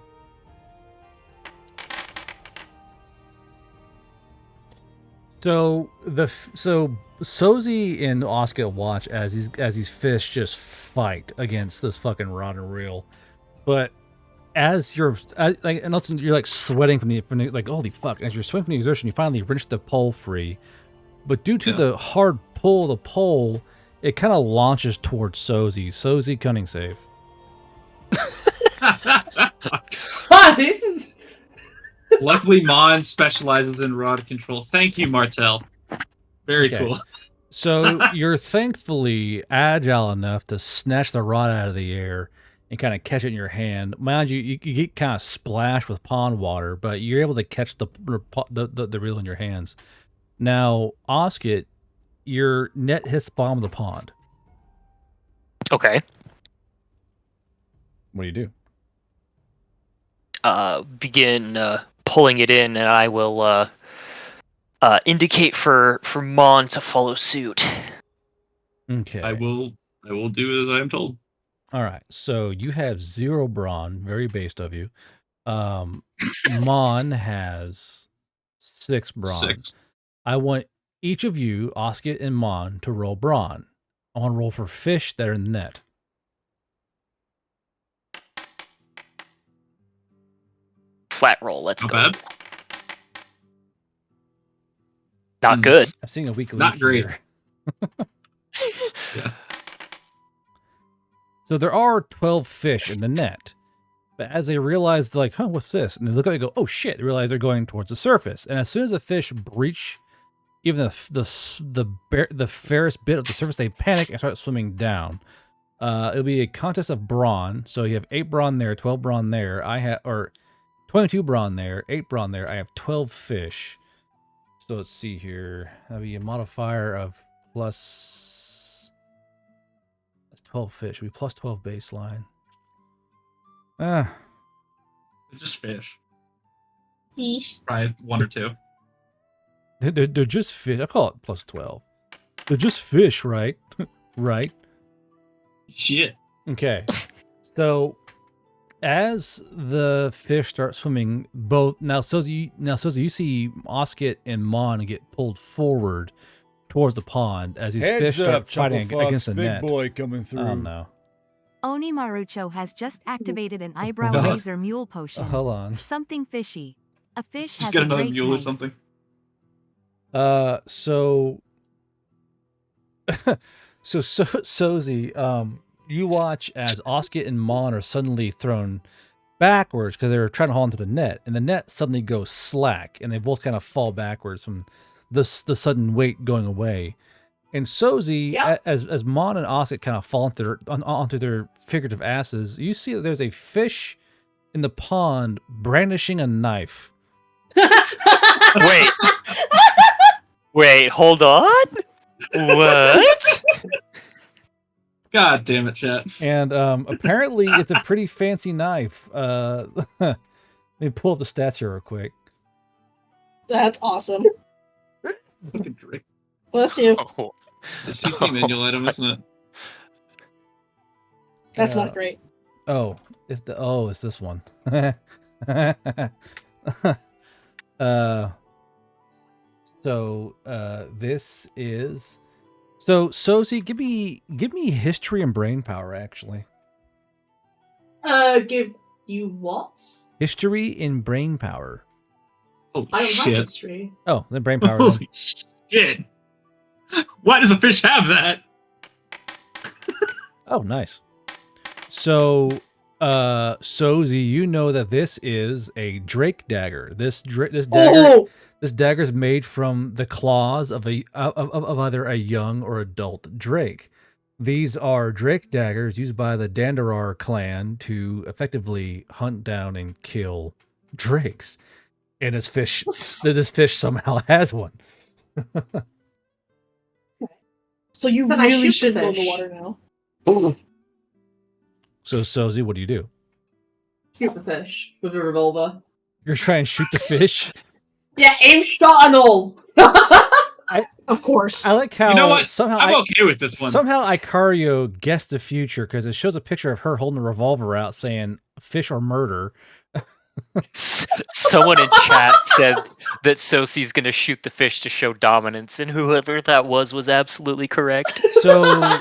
S1: So Sozi and Oscar watch as these fish just fight against this fucking rod and reel, but as you're and also you're like sweating from the like holy fuck, as you're swimming from the exertion, you finally wrench the pole free, but due to the hard pull of the pole, it kind of launches towards Sozi. Sozi, cunning save.
S7: This is.
S4: Luckily, Mon specializes in rod control. Thank you, Martel. Very cool.
S1: So you're thankfully agile enough to snatch the rod out of the air and kind of catch it in your hand. Mind you, you get kind of splashed with pond water, but you're able to catch the reel in your hands. Now, Oscar, your net hits the bottom of the pond.
S3: Okay.
S1: What do you do?
S3: Begin pulling it in, and I will indicate for Mon to follow suit.
S1: Okay.
S4: I will do as I am told.
S1: All right. So you have 0 brawn, very based of you. Mon has 6 brawn.
S4: 6.
S1: I want each of you, Oscar and Mon, to roll brawn. I want to roll for fish that are in the net.
S3: Flat roll. Let's
S4: Not
S3: go.
S4: bad.
S3: Not good.
S1: I'm seeing a weak link
S4: Not great.
S1: here.
S4: Yeah.
S1: So there are 12 fish in the net. But as they realize, like, huh, what's this? And they look up and go, oh shit, they realize they're going towards the surface. And as soon as the fish breach even the fairest bit of the surface, they panic and start swimming down. It'll be a contest of brawn. So you have 8 brawn there, 12 brawn there. I have, or 22 brawn there, 8 brawn there. I have 12 fish. So let's see here. That'll be a modifier of plus. That's 12 fish. We plus 12 baseline.
S4: They're just fish.
S2: Yeesh.
S4: Probably 1 or 2.
S1: They're just fish. I call it plus 12. They're just fish, right? Right?
S4: Shit.
S1: Okay. So as the fish start swimming, both now Sozi, you see Osket and Mon get pulled forward towards the pond as these fish start fighting against the net.
S8: Big boy coming through.
S1: Oh no.
S6: Oni Marucho has just activated an eyebrow laser mule potion.
S1: Hold on.
S6: Something fishy. A fish
S4: Just
S6: has
S4: get
S6: a
S4: another
S6: great
S4: mule or
S6: night.
S4: something.
S1: So Sozi, you watch as Osket and Mon are suddenly thrown backwards because they're trying to hold onto the net, and the net suddenly goes slack, and they both kind of fall backwards from the sudden weight going away. And Sozi, as Mon and Osket kind of fall onto their figurative asses, you see that there's a fish in the pond brandishing a knife.
S3: Wait, hold on. What?
S4: God damn it, chat.
S1: And apparently it's a pretty fancy knife. Let me pull up the stats here real quick.
S2: That's awesome.
S4: Fucking drink.
S2: Bless you.
S3: Oh.
S4: It's a CC manual item, isn't it?
S2: That's not great.
S1: Oh, it's this one. This is Sozi, give me history and brain power actually.
S7: Give you what?
S1: History and brain power.
S4: Holy
S7: I don't have
S4: shit.
S7: history.
S1: Oh, then brain power.
S4: Holy shit. Why does a fish have that?
S1: Oh, nice. So Sozi, you know that this is a Drake dagger. This dagger,
S2: Oh!
S1: this dagger is made from the claws of either a young or adult drake. These are Drake daggers used by the Dandarar clan to effectively hunt down and kill drakes. And this fish somehow has one.
S2: So you
S7: Then I
S2: really
S7: shoot the
S2: should go in the
S7: fish.
S2: water now.
S1: So Sozi, what do you do?
S7: Shoot the fish with a revolver.
S1: You're trying to shoot the fish?
S7: Yeah, aim shot and all.
S2: Of course.
S1: I like how
S4: You know what?
S1: somehow
S4: I'm okay with this one.
S1: Somehow Icario guessed the future because it shows a picture of her holding a revolver out saying fish or murder.
S3: Someone in chat said that Sosi's gonna shoot the fish to show dominance, and whoever that was absolutely correct.
S1: So,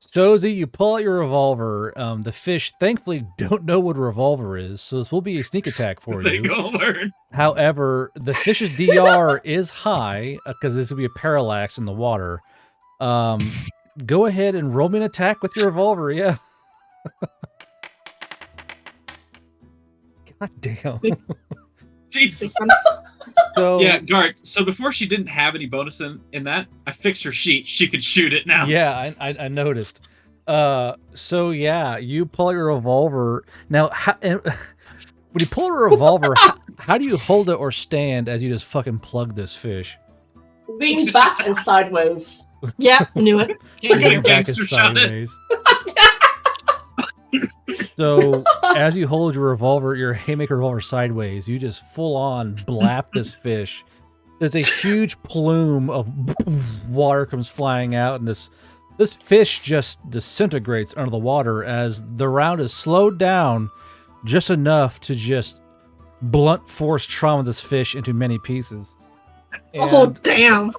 S1: Sozi, you pull out your revolver. The fish thankfully don't know what a revolver is, so this will be a sneak attack for
S4: They
S1: you.
S4: go learn.
S1: However, the fish's DR is high because this will be a parallax in the water. Go ahead and roll me an attack with your revolver. Yeah. God damn.
S4: Jesus.
S1: So,
S4: Yeah, Gart. So before she didn't have any bonus in that, I fixed her sheet. She could shoot it now.
S1: yeah, I noticed. So yeah, you pull out your revolver. Now, when you pull a revolver, how do you hold it or stand as you just fucking plug this fish?
S7: Lean back and sideways.
S2: Yeah, knew it.
S4: You're gonna
S1: Back and
S4: gangster shot it.
S1: sideways. So as you hold your revolver, your haymaker revolver sideways, you just full on blap this fish. There's a huge plume of water comes flying out, and this fish just disintegrates under the water as the round is slowed down just enough to just blunt force trauma this fish into many pieces.
S2: Oh, damn.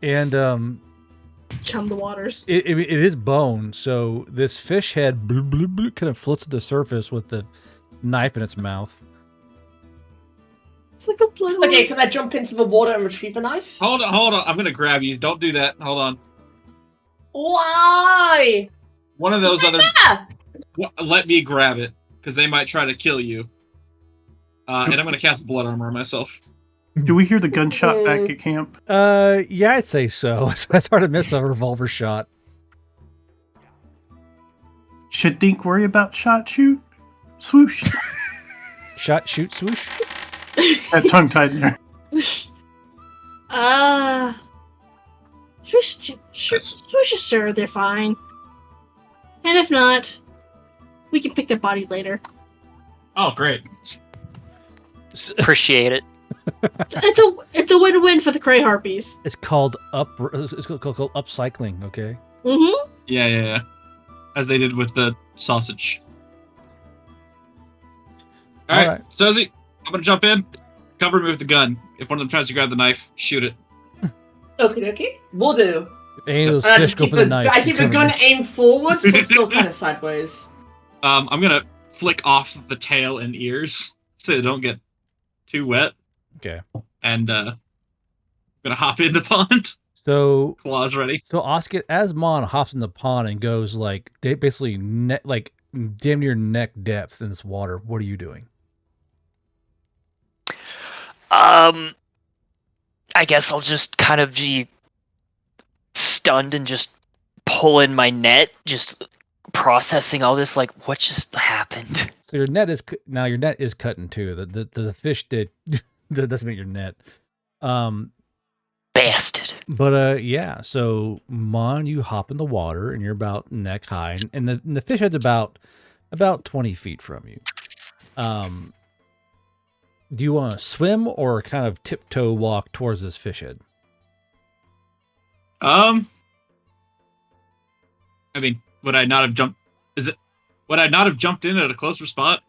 S1: And
S2: Chum the waters.
S1: it is bone, so this fish head kind of floats to the surface with the knife in its mouth.
S2: It's like a blood.
S7: Okay, can I jump into the water and retrieve a knife?
S4: Hold on. I'm gonna grab you. Don't do that. Hold on.
S7: Why?
S4: One of those other.
S7: Ah!
S4: Let me grab it, because they might try to kill you. And I'm gonna cast blood armor on myself.
S5: Do we hear the gunshot back at camp?
S1: Yeah, I'd say so. It's hard to miss a revolver shot.
S5: Should think worry about shot, shoot, swoosh.
S1: Shot, shoot, swoosh.
S5: That tongue tied there.
S2: Sure, they're fine. And if not, we can pick their bodies later.
S4: Oh, great.
S3: Appreciate it.
S2: It's a win-win for the Cray Harpies.
S1: It's called upcycling, okay?
S2: Mm-hmm.
S4: Yeah. As they did with the sausage. All right. Sozi, I'm gonna jump in. Cover me with the gun. If one of them tries to grab the knife, shoot it.
S7: Okay. Will do.
S1: If any of those
S7: And I
S1: fish
S7: just
S1: go
S7: keep
S1: for the
S7: the
S1: knife.
S7: I
S1: you
S7: keep the
S1: cover
S7: gun
S1: me.
S7: aimed forwards, but still kind of sideways.
S4: I'm gonna flick off the tail and ears so they don't get too wet.
S1: Okay.
S4: And gonna hop in the pond.
S1: So
S4: Claws ready.
S1: So Oscar, as Mon hops in the pond and goes like basically like damn near neck depth in this water, what are you doing?
S3: I guess I'll just kind of be stunned and just pull in my net, just processing all this. Like, what just happened?
S1: So your net is cut in two. The fish did that doesn't make your net.
S3: Bastard.
S1: But yeah. So Mon, you hop in the water and you're about neck high, and the fish head's about 20 feet from you. Do you want to swim or kind of tiptoe walk towards this fish head?
S4: I mean, would I not have jumped? Would I not have jumped in at a closer spot?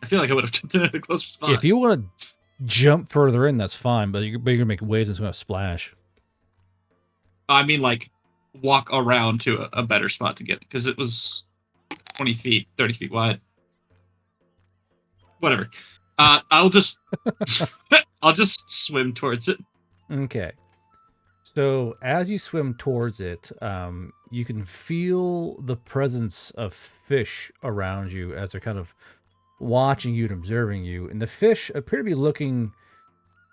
S4: I feel like I would have jumped in at a closer spot.
S1: If you want to jump further in, that's fine, but you're gonna make waves and it's gonna splash.
S4: I mean, like, walk around to a better spot to get it, because it was 20 feet, 30 feet wide. Whatever. I'll just swim towards it.
S1: Okay. So as you swim towards it, you can feel the presence of fish around you as they're kind of watching you and observing you. And the fish appear to be looking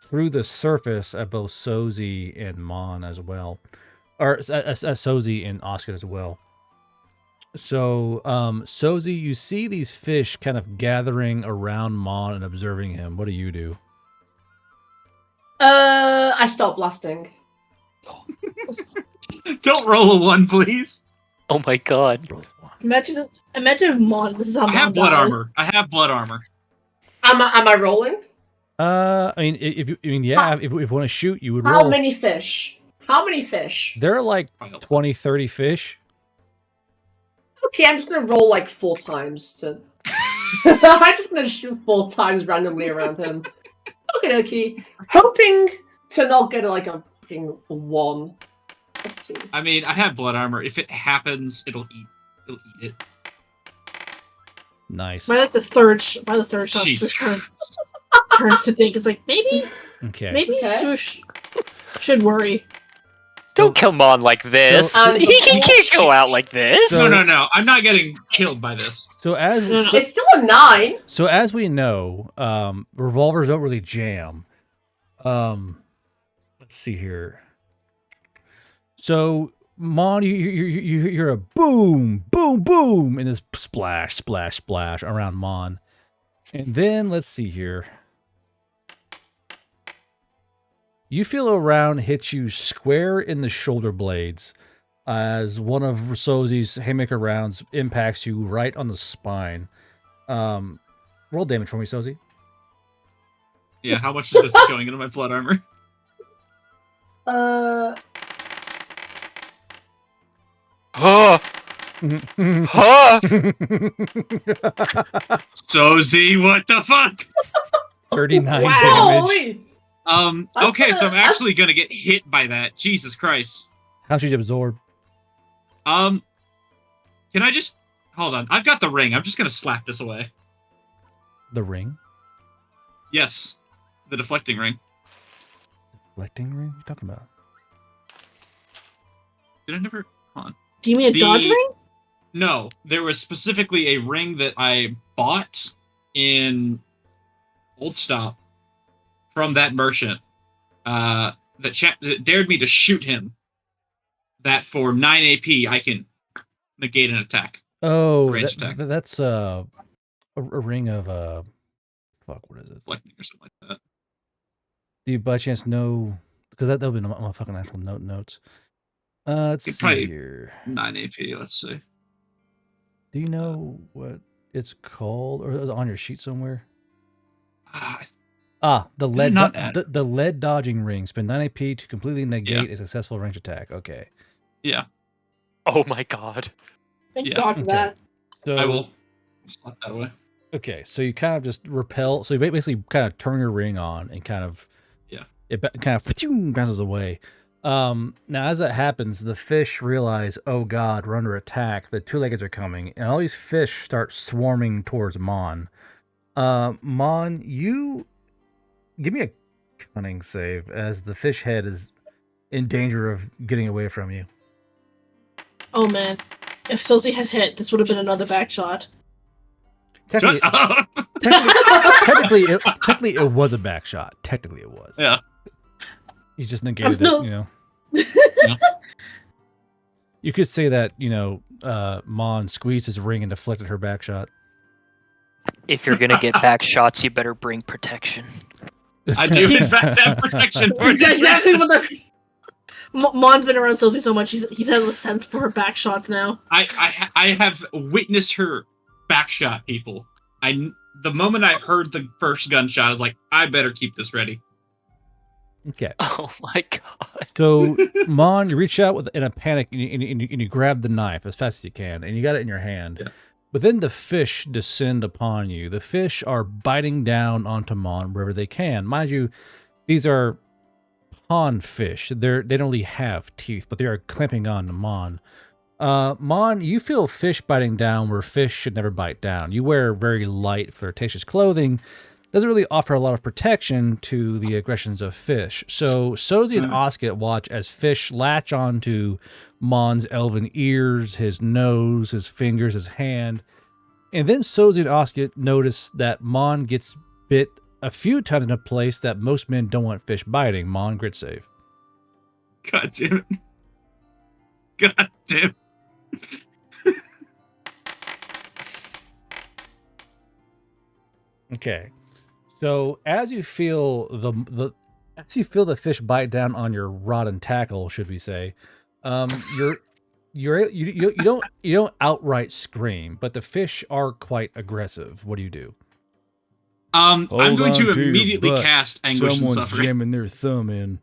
S1: through the surface at both Sozi and Mon as well. Or Sozi and Oscar as well. So, Sozi, you see these fish kind of gathering around Mon and observing him. What do you do?
S7: I stop blasting.
S4: Don't roll a 1, please.
S3: Oh my god.
S2: Imagine if Mon. This is how
S4: I have
S2: Mon
S4: blood
S2: dies.
S4: armor. I have blood armor.
S7: Am I rolling?
S1: I mean, if you want to shoot, you would
S7: How
S1: roll.
S7: many fish? How many fish?
S1: There are like 20, 30 fish.
S7: Okay, I'm just gonna roll like 4 times to. I'm just gonna shoot 4 times randomly around him. Okay. Hoping to not get like a fucking 1. Let's see.
S4: I mean, I have blood armor. If it happens, it'll eat it.
S1: Nice.
S2: By the third shot,
S4: Jesus
S2: Swoosh turns to think. It's like maybe
S7: Okay.
S2: Swoosh should worry.
S3: Don't come on like this.
S1: So-
S3: he can't go out like this.
S1: So-
S4: No. I'm not getting killed by this.
S1: So as
S2: No.
S7: It's still a 9.
S1: So as we know, revolvers don't really jam. Let's see here. So Mon, you hear a boom, boom, boom, and this splash, splash, splash around Mon, and then let's see here. You feel a round hit you square in the shoulder blades as one of Sozi's haymaker rounds impacts you right on the spine. Roll damage for me, Sozi.
S4: Yeah, how much is this going into my blood armor?
S3: Huh? Huh?
S4: Sozi, what the fuck?
S1: 39
S2: Wow.
S1: damage.
S7: Holy!
S4: Okay, so I'm
S7: That's-
S4: actually gonna get hit by that. Jesus Christ.
S1: How should you absorb?
S4: Can I just hold on? I've got the ring. I'm just gonna slap this away.
S1: The ring?
S4: Yes, the deflecting ring.
S1: Reflecting ring? What are you talking about?
S4: Did I never? Hold on.
S2: Do you mean a dodge ring?
S4: No, there was specifically a ring that I bought in Old Stop from that merchant that dared me to shoot him. That for 9 AP I can negate an attack.
S1: Oh,
S4: Range attack.
S1: that's a ring of fuck, what is it?
S4: Deflecting or something like that.
S1: Do you by chance know? Because that'll be my fucking actual notes. Let's
S4: Could
S1: see
S4: probably-
S1: here.
S4: 9 AP. Let's see.
S1: Do you know what it's called, or is it on your sheet somewhere? The
S4: Did
S1: lead
S4: it not add-
S1: the lead dodging ring. Spend 9 AP to completely negate
S4: Yeah.
S1: a successful range attack. Okay.
S4: Yeah,
S3: Oh my god.
S2: Thank
S4: yeah.
S2: God for
S1: Okay.
S2: that.
S1: So
S4: I will slap that away.
S1: Okay, so you kind of just repel. So you basically kind of turn your ring on and kind of,
S4: Yeah.
S1: it kind of bounces away. Now as that happens, the fish realize, oh god, we're under attack. The two-leggeds are coming, and all these fish start swarming towards Mon. Mon, you give me a cunning save as the fish head is in danger of getting away from you.
S2: Oh man, if Sozi had hit, this would have been another back shot.
S1: Technically,
S4: Shut up!
S1: technically, it was a back shot. Technically, it was.
S4: Yeah.
S1: You just negated
S2: no-
S1: it, you know. You could say that, you know, Mon squeezed his ring and deflected her back shot.
S3: If you're gonna get back shots, you better bring protection.
S4: I do in fact have protection for
S2: That's
S4: this.
S2: exactly what the. Mon's been around Sozi so much, he's had a sense for her back shots now.
S4: I have witnessed her backshot people. The moment I heard the first gunshot, I was like, I better keep this ready.
S1: Okay.
S3: Oh my god.
S1: So, Mon, you reach out in a panic and you grab the knife as fast as you can, and you got it in your hand.
S4: Yeah.
S1: But then the fish descend upon you. The fish are biting down onto Mon wherever they can. Mind you, these are pond fish. They don't really have teeth, but they are clamping on to Mon. Mon, you feel fish biting down where fish should never bite down. You wear very light, flirtatious clothing, doesn't really offer a lot of protection to the aggressions of fish. So Sozi and Osket watch as fish latch onto Mon's elven ears, his nose, his fingers, his hand. And then Sozi and Osket notice that Mon gets bit a few times in a place that most men don't want fish biting. Mon, grit save.
S4: God damn it. God damn.
S1: Okay. So as you feel the fish bite down on your rod and tackle, should we say, you don't outright scream, but the fish are quite aggressive. What do you do?
S4: I'm going to immediately cast Anguish and Suffering.
S1: Jamming their thumb in.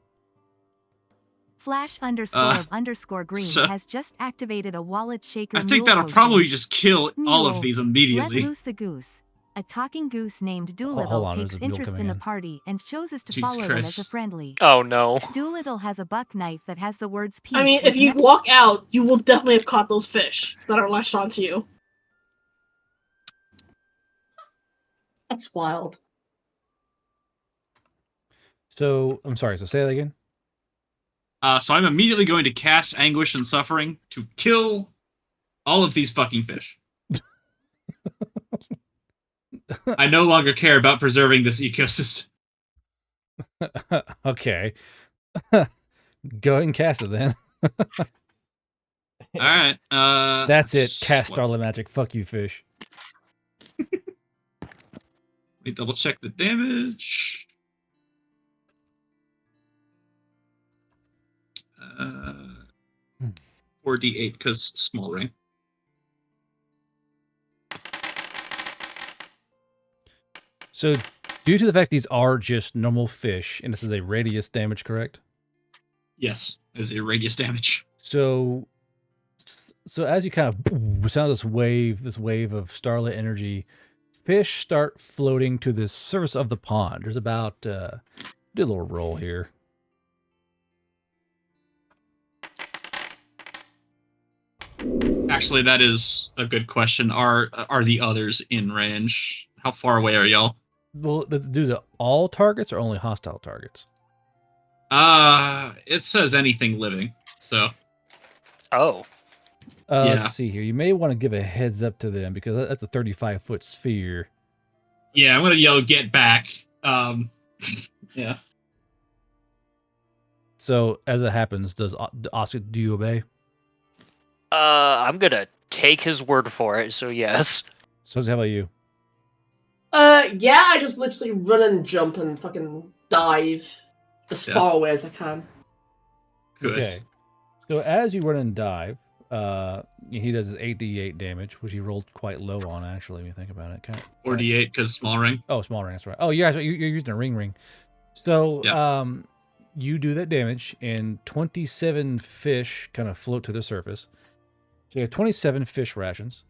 S6: Flash _of _green has just activated a wallet shaker.
S4: I think that'll probably just kill all of these immediately.
S6: Let loose the goose. A talking goose named Doolittle takes interest in the party and chooses to follow them as a friendly.
S3: Oh no.
S6: Doolittle has a buck knife that has the words peace.
S2: I mean, if you walk out, you will definitely have caught those fish that are lashed onto you.
S7: That's wild.
S1: So, I'm sorry, so say that again?
S4: So I'm immediately going to cast Anguish and Suffering to kill all of these fucking fish. I no longer care about preserving this ecosystem.
S1: Okay. Go ahead and cast it then.
S4: Alright.
S1: That's it. Cast Starlight Magic. Fuck you, fish.
S4: Let me double check the damage. 4d8 because small ring.
S1: So, due to the fact these are just normal fish, and this is a radius damage, correct?
S4: Yes, as a radius damage.
S1: So as you kind of sound this wave of starlit energy, fish start floating to the surface of the pond. There's about do a little roll here.
S4: Actually, that is a good question. Are the others in range? How far away are y'all?
S1: Well, do the all targets or only hostile targets?
S4: It says anything living. So.
S3: Oh.
S4: Yeah.
S1: Let's see here. You may want to give a heads up to them because that's a 35-foot sphere.
S4: Yeah, I'm gonna yell, "Get back!" Yeah.
S1: So as it happens, does Oscar, do you obey?
S3: I'm gonna take his word for it. So yes.
S1: So how about you?
S7: Yeah, I just literally run and jump and fucking dive as far away as I can.
S4: Good.
S1: Okay. So as you run and dive, he does his 8d8 damage, which he rolled quite low on, actually, when you think about it.
S4: 4d8 because small ring.
S1: Oh, small ring, that's right. Oh, yeah, you're using a ring. So,
S4: yeah.
S1: You do that damage, and 27 fish kind of float to the surface. So you have 27 fish rations.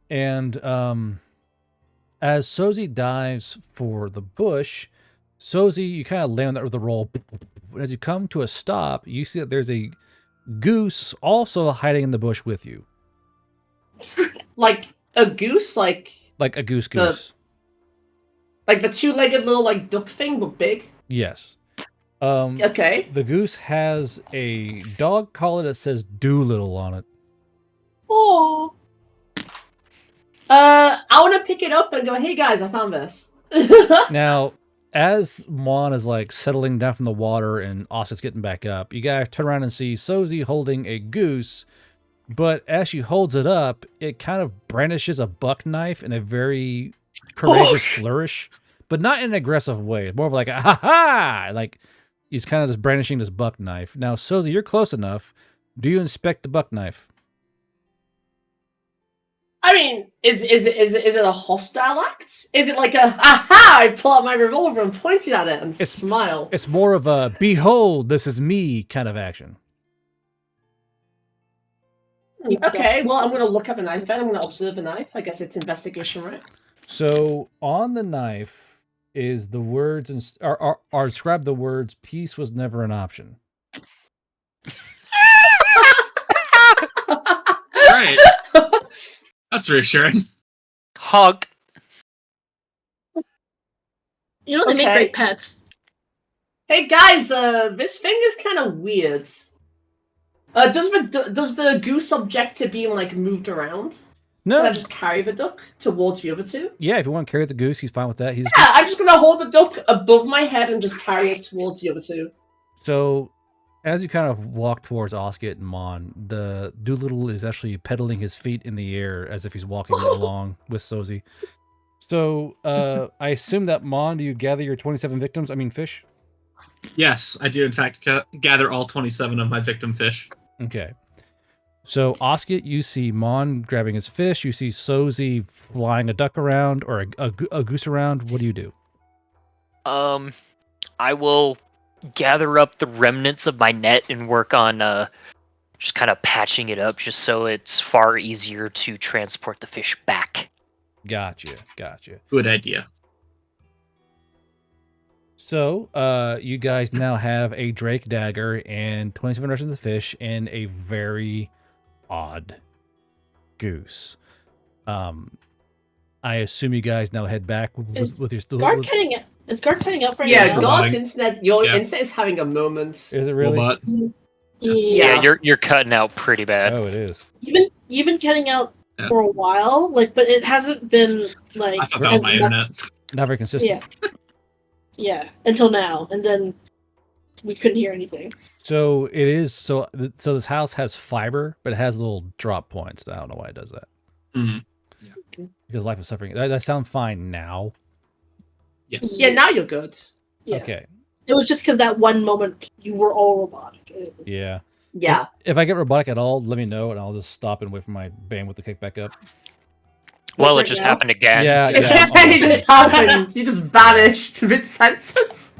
S1: And as Sozi dives for the bush, Sozi, you kind of land there with a roll. As you come to a stop, you see that there's a goose also hiding in the bush with you.
S7: Like a goose? Like
S1: a goose.
S7: Like the two-legged little like duck thing, but big?
S1: Yes.
S7: Okay.
S1: The goose has a dog collar that says Doolittle on it.
S2: Oh.
S7: I want to pick it up and go, "Hey guys, I found this."
S1: Now, as Mon is like settling down from the water and Osset's getting back up, you guys turn around and see Sozi holding a goose, but as she holds it up, it kind of brandishes a buck knife in a very courageous flourish, but not in an aggressive way. It's more of like a ha-ha! Like, he's kind of just brandishing this buck knife. Now, Sozi, you're close enough. Do you inspect the buck knife?
S7: I mean, is it a hostile act? Is it like a aha? I pull out my revolver and point it at it and smile.
S1: It's more of a behold, this is me kind of action.
S7: Okay, well, I'm gonna look up a knife then. I'm gonna observe a knife. I guess it's investigation, right?
S1: So on the knife is the words and are described the words "peace was never an option."
S4: Right. That's reassuring.
S3: Hug.
S2: You know they make great pets.
S7: Hey guys, this thing is kind of weird. Does the goose object to being like moved around?
S1: No.
S7: Can I just carry the duck towards the other two?
S1: Yeah, if you want to carry the goose, he's fine with that.
S7: I'm just gonna hold the duck above my head and just carry it towards the other two.
S1: So, as you kind of walk towards Osket and Mon, the Doolittle is actually pedaling his feet in the air as if he's walking along with Sozi. So, I assume that Mon, do you gather your 27 victims? I mean, fish?
S4: Yes, I do, in fact, gather all 27 of my victim fish.
S1: Okay. So, Osket, you see Mon grabbing his fish. You see Sozi flying a duck around or a goose around. What do you do?
S3: I will gather up the remnants of my net and work on just kind of patching it up just so it's far easier to transport the fish back.
S1: Gotcha.
S4: Good idea.
S1: So, you guys now have a Drake dagger and 27 rations of fish and a very odd goose. I assume you guys now head back with your still.
S2: Is Guard cutting out for
S7: Yeah, Guard's internet. Your internet is having a moment.
S1: Is it really?
S3: Yeah, you're cutting out pretty bad.
S1: Oh, it is.
S2: You've been cutting out for a while, but it hasn't been like.
S4: I thought that was my internet.
S1: Not very consistent.
S2: Yeah, until now, and then we couldn't hear anything.
S1: So it is. So this house has fiber, but it has little drop points. I don't know why it does that.
S4: Mm-hmm.
S1: Yeah. Because life is suffering. That sound fine now.
S4: Yes.
S7: Yeah, now you're good.
S2: Yeah.
S1: Okay.
S2: It was just because that one moment you were all robotic.
S1: Yeah.
S7: Yeah.
S1: If I get robotic at all, let me know, and I'll just stop and wait for my bandwidth to kick back up.
S3: Well, it just happened again.
S1: Yeah.
S7: It just happened. You just vanished mid-sentence.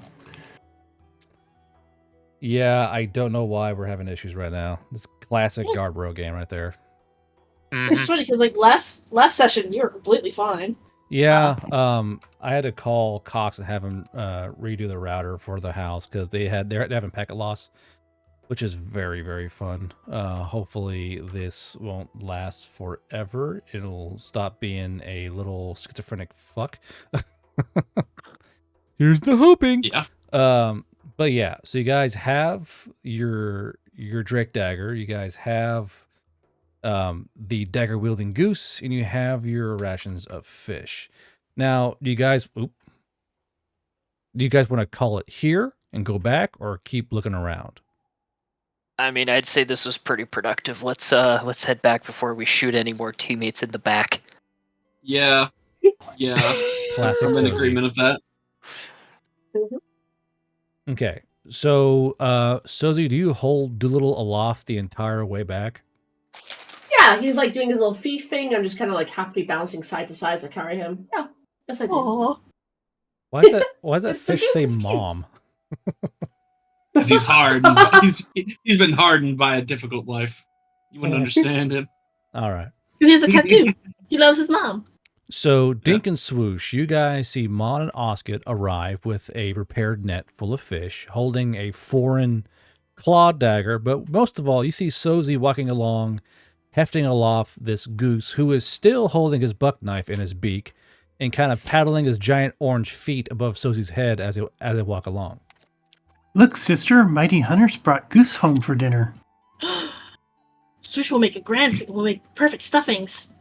S1: Yeah, I don't know why we're having issues right now. This classic Guardbro game right there.
S2: It's funny because like last session you were completely fine.
S1: Yeah, I had to call Cox and have him redo the router for the house because they're having packet loss, which is very, very fun. Hopefully this won't last forever. It'll stop being a little schizophrenic fuck. Here's the hoping.
S4: Yeah.
S1: But yeah, so you guys have your Drake dagger. You guys have the dagger wielding goose, and you have your rations of fish. Now, do you guys want to call it here and go back, or keep looking around?
S3: I mean, I'd say this was pretty productive. Let's head back before we shoot any more teammates in the back.
S4: Yeah.
S1: Classic.
S4: I'm in
S1: Sozi.
S4: agreement of that.
S1: Okay, so Sozi, do you hold Doolittle aloft the entire way back?
S7: Yeah, he's like doing his little feet thing. I'm just kind of like happily bouncing side to side as I carry him. Yeah, yes I do.
S2: Aww.
S1: Why does that fish say mom?
S4: Because he's hard. He's been hardened by a difficult life. You wouldn't understand him.
S1: All right.
S2: Because he has a tattoo. He loves his mom.
S1: So, Dink and Swoosh, you guys see Mon and Osket arrive with a repaired net full of fish, holding a foreign claw dagger, but most of all, you see Sozi walking along, hefting aloft this goose, who is still holding his buck knife in his beak, and kind of paddling his giant orange feet above Sozi's head as they walk along.
S5: Look, sister, Mighty Hunters brought goose home for dinner.
S2: Swish will make we'll make perfect stuffings.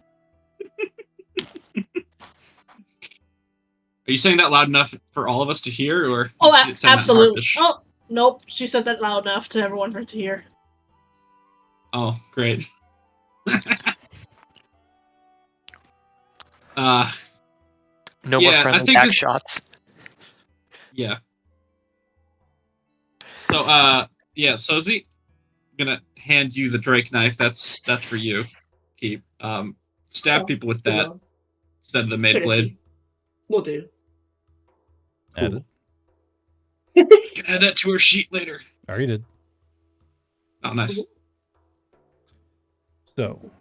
S4: Are you saying that loud enough for all of us to hear, or?
S2: Absolutely. Oh, nope. She said that loud enough to everyone for it to hear.
S4: Oh, great.
S3: No more friendly back shots.
S4: Yeah. So, Sozi, I'm gonna hand you the Drake knife. That's for you. Keep. Stab people with that instead of the maid blade.
S7: Will do.
S1: Cool.
S4: You can add that to her sheet later.
S1: Already did.
S4: Oh, nice.
S1: So,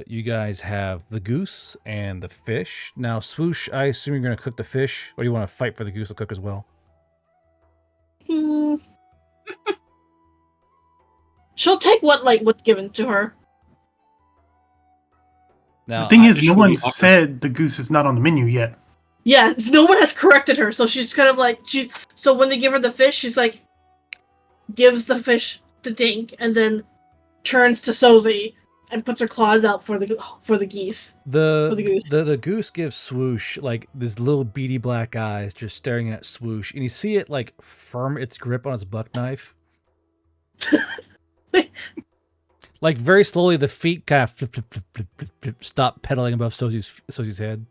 S1: you guys have the goose and the fish. Now, Swoosh, I assume you're going to cook the fish, or do you want to fight for the goose to cook as well?
S2: She'll take what's given to her.
S1: Now,
S5: the thing is, no one said the goose is not on the menu yet.
S2: Yeah, no one has corrected her, so she's kind of like so when they give her the fish, she's like gives the fish to Dink and then turns to Sozi and puts her claws out for the geese.
S1: The goose gives Swoosh like this little beady black eyes just staring at Swoosh, and you see it like firm its grip on its buck knife. Like very slowly, the feet kind of flip, stop pedaling above Sozi's head.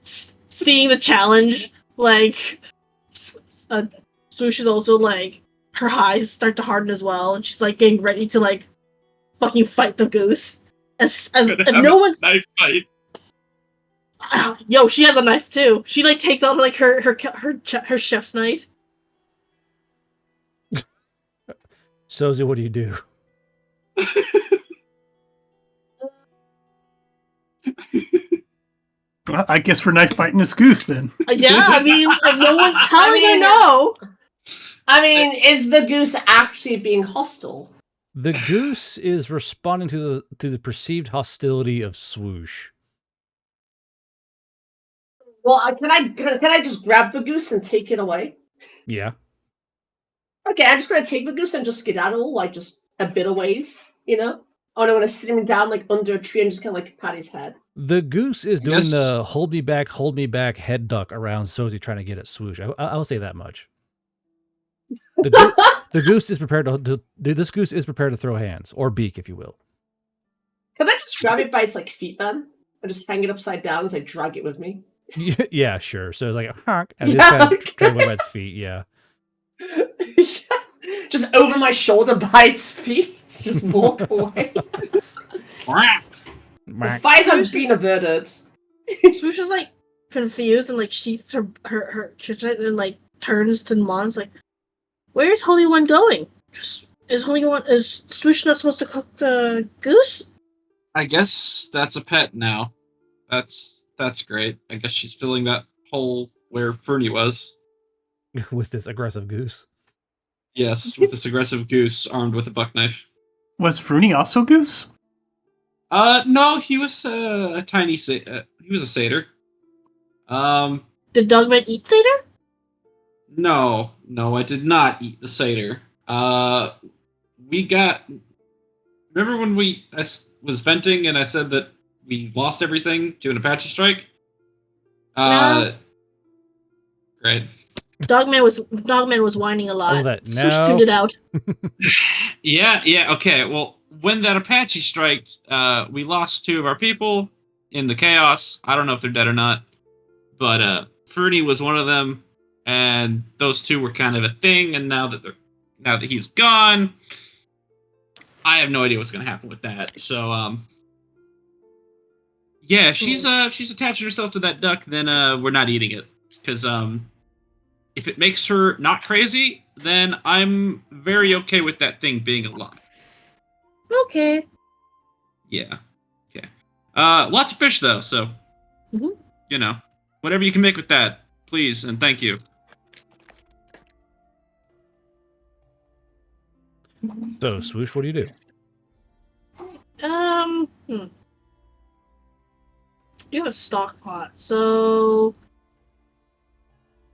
S2: Seeing the challenge, like Swoosh is also like her eyes start to harden as well, and she's like getting ready to like fucking fight the goose. As no one's
S4: knife fight.
S2: Yo, she has a knife too. She like takes out like her chef's knife.
S1: Sozi, what do you do?
S5: I guess we're knife fighting this goose then.
S2: Yeah, I mean, if no one's telling her no.
S7: I mean, is the goose actually being hostile?
S1: The goose is responding to the perceived hostility of Swoosh.
S7: Well, can I just grab the goose and take it away?
S1: Yeah.
S7: Okay, I'm just gonna take the goose and just skedaddle, like just a bit of ways, you know? Oh, no, I'm gonna sit him down like under a tree and just kind of like pat his head.
S1: The goose is doing the hold me back head duck around Sozi trying to get at Swoosh. I'll say that much. The goose is prepared this goose is prepared to throw hands or beak, if you will.
S7: Can I just grab it by its like feet then, and just hang it upside down as I drag it with me?
S1: Yeah, sure. So it's like a honk, and just kind of drag by its feet. Yeah.
S7: Just over my shoulder by its feet. Just walk away. The fight has been averted.
S2: Swoosh is like confused and like sheaths her chitchet and like turns to Mon's like, "Where's Holy One going? Is Swoosh not supposed to cook the goose?"
S4: I guess that's a pet now. That's great. I guess she's filling that hole where Fernie was.
S1: With this aggressive goose.
S4: Yes, with this aggressive goose armed with a buck knife.
S5: Was Fruny also goose?
S4: No, he was a tiny he was a satyr.
S2: Did Dogman eat satyr?
S4: No, I did not eat the satyr. Remember when I was venting and I said that we lost everything to an Apache strike?
S2: No.
S4: Great.
S2: Dogman was whining a lot. Swoosh tuned it out.
S4: Yeah, okay. Well, when that Apache striked, we lost 2 of our people in the chaos. I don't know if they're dead or not. But Fernie was one of them, and those 2 were kind of a thing, and now that he's gone, I have no idea what's gonna happen with that. So yeah, if she's attaching herself to that duck, then we're not eating it. Because if it makes her not crazy, then I'm very okay with that thing being alive.
S2: Okay.
S4: Yeah. Okay. Lots of fish though, so you know, whatever you can make with that, please and thank you.
S1: So, Swoosh, what do you do?
S2: You have a stock pot, so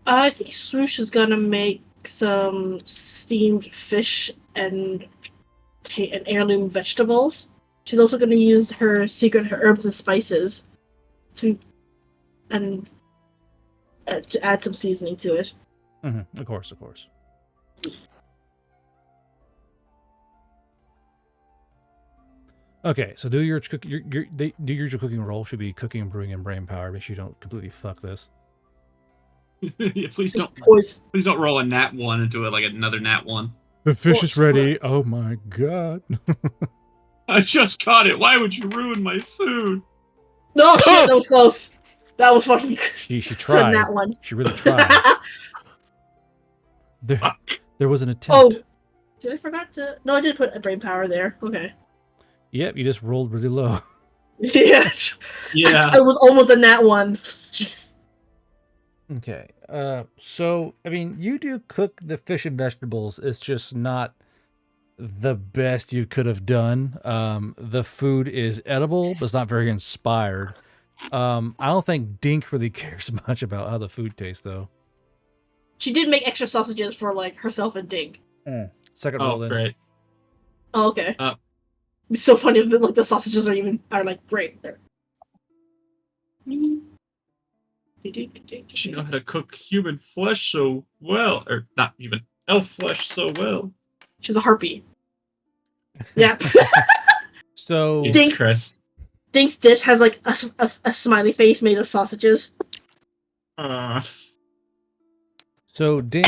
S2: I think Swoosh is gonna make some steamed fish and heirloom vegetables. She's also gonna use her herbs and spices to add some seasoning to it.
S1: Of course. Okay, so do your cooking roll. Should be cooking, brewing, and brain power. Make sure you don't completely fuck this.
S4: Yeah, please don't roll a nat 1 into it like another nat 1.
S1: The fish is ready. Oh my god!
S4: I just caught it. Why would you ruin my food?
S2: No shit, that was close. That was fucking.
S1: She tried.
S2: Nat 1.
S1: She really tried. There was an attempt.
S2: Oh, did I forgot to? No, I did put a brain power there. Okay.
S1: Yep, you just rolled really low.
S2: Yes.
S4: Yeah.
S2: I was almost a nat 1. Jeez.
S1: Okay. So, I mean, you do cook the fish and vegetables. It's just not the best you could have done. The food is edible, but it's not very inspired. I don't think Dink really cares much about how the food tastes, though.
S2: She did make extra sausages for like herself and Dink.
S1: Second roll, then.
S4: Great.
S2: Oh, okay. It's so funny that like the sausages are like great there.
S4: She know how to cook human flesh so well, or not even elf flesh so well.
S2: She's a harpy. Yeah.
S1: So
S2: Dink's dish has like a smiley face made of sausages.
S1: So Dink,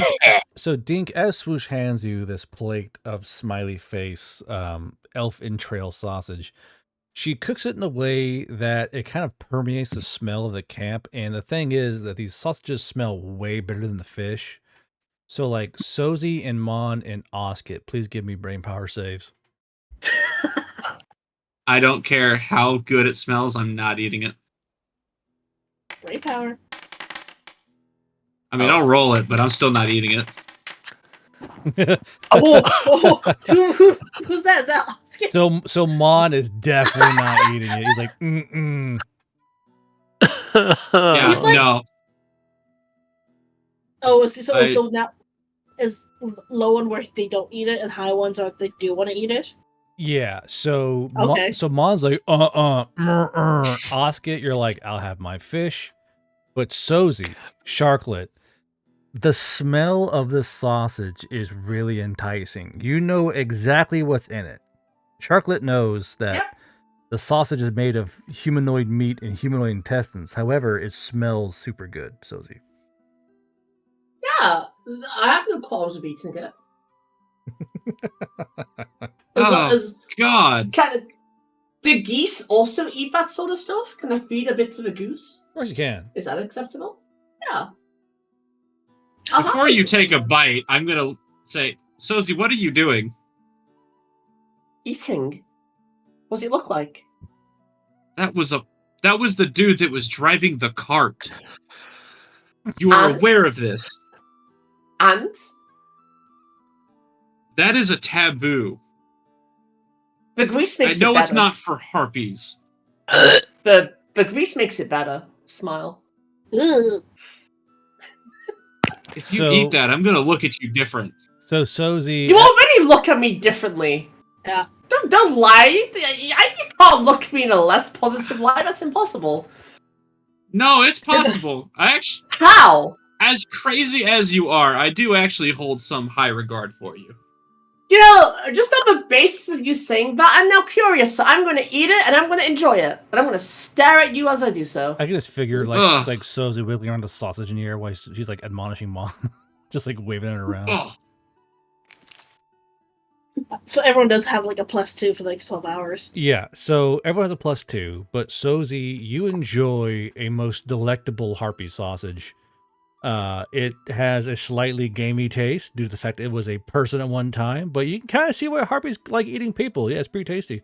S1: as Swoosh hands you this plate of smiley face elf entrail sausage, she cooks it in a way that it kind of permeates the smell of the camp. And the thing is that these sausages smell way better than the fish. So like Sozi and Mon and Oskit, please give me brain power saves.
S4: I don't care how good it smells, I'm not eating it.
S2: Brain power.
S4: I mean, I'll roll it, but I'm still not eating it.
S2: Who's that? Is that Oskit?
S1: So Mon is definitely not eating it. He's like,
S4: Yeah,
S2: He's like,
S4: no.
S2: Oh, so now is low one where they don't eat it, and high ones are they do want to eat it.
S1: Yeah, so
S2: Okay.
S1: so Mon's like, Oskit, you're like, I'll have my fish. But Sozi, Sharklet, the smell of this sausage is really enticing. You know exactly what's in it. Sharklet knows that the sausage is made of humanoid meat and humanoid intestines. However, it smells super good, Sozi.
S7: Yeah, I have no qualms with eating it.
S4: God.
S7: Do geese also eat that sort of stuff? Can I feed a bit to the goose?
S1: Of course you can.
S7: Is that acceptable? Yeah.
S4: Before you take a bite, I'm gonna say, Sozi, what are you doing?
S7: Eating. What does it look like?
S4: That was the dude that was driving the cart. You are aware of this.
S7: And?
S4: That is a taboo.
S7: The grease makes it
S4: better. I know it's not for harpies.
S7: The grease makes it better. Smile.
S2: Ugh.
S4: If you eat that, I'm gonna look at you different.
S1: So Sozi,
S7: you already look at me differently.
S2: Yeah.
S7: Don't lie. You can't look at me in a less positive light. That's impossible.
S4: No, it's possible.
S7: How?
S4: As crazy as you are, I do actually hold some high regard for you.
S7: You know, just on the basis of you saying that, I'm now curious, so I'm going to eat it, and I'm going to enjoy it. And I'm going to stare at you as I do so.
S1: I can just figure, like Sozi wiggling around the sausage in the air while she's, like, admonishing Mom. Just, like, waving it around.
S4: Oh.
S2: So everyone does have, like, a +2 for the next 12 hours.
S1: Yeah, so everyone has a +2, but Sozi, you enjoy a most delectable harpy sausage. It has a slightly gamey taste due to the fact that it was a person at one time, but you can kind of see why harpies like eating people. Yeah, it's pretty tasty.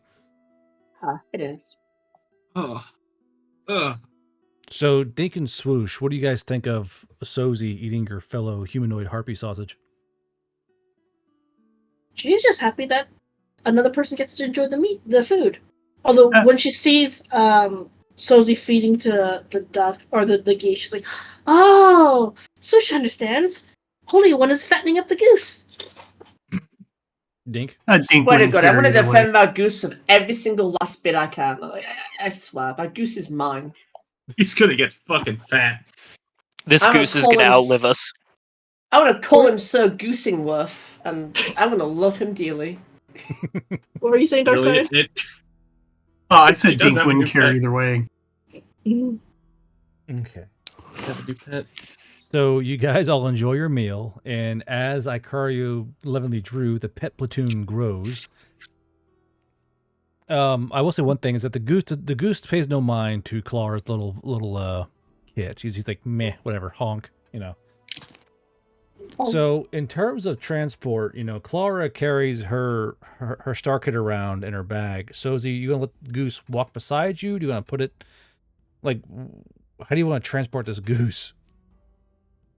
S7: It is.
S1: So, Dink and Swoosh, what do you guys think of Sozi eating your fellow humanoid harpy sausage?
S2: She's just happy that another person gets to enjoy the food. Although when she sees Sozi feeding to the duck or the geese, she's like, "Oh, Swoosh understands. Holy One is fattening up the goose."
S1: Dink?
S7: Swear to God, I'm going to defend that goose with every single last bit I can. I swear, that goose is mine.
S4: He's going to get fucking fat.
S3: This goose is going to outlive us.
S7: I want to call him Sir Goosingworth, and I'm going to love him dearly.
S2: What were you saying, Darkside?
S5: Really, I said Dink wouldn't care either way.
S1: Okay. So you guys all enjoy your meal, and as Ikario levenly drew, the pet platoon grows. I will say one thing is that the goose pays no mind to Clara's little kid. He's like, meh, whatever, honk, you know. So in terms of transport, you know, Clara carries her star kit around in her bag. Sozi, you gonna let the goose walk beside you? Do you want to put it, like, how do you want to transport this goose?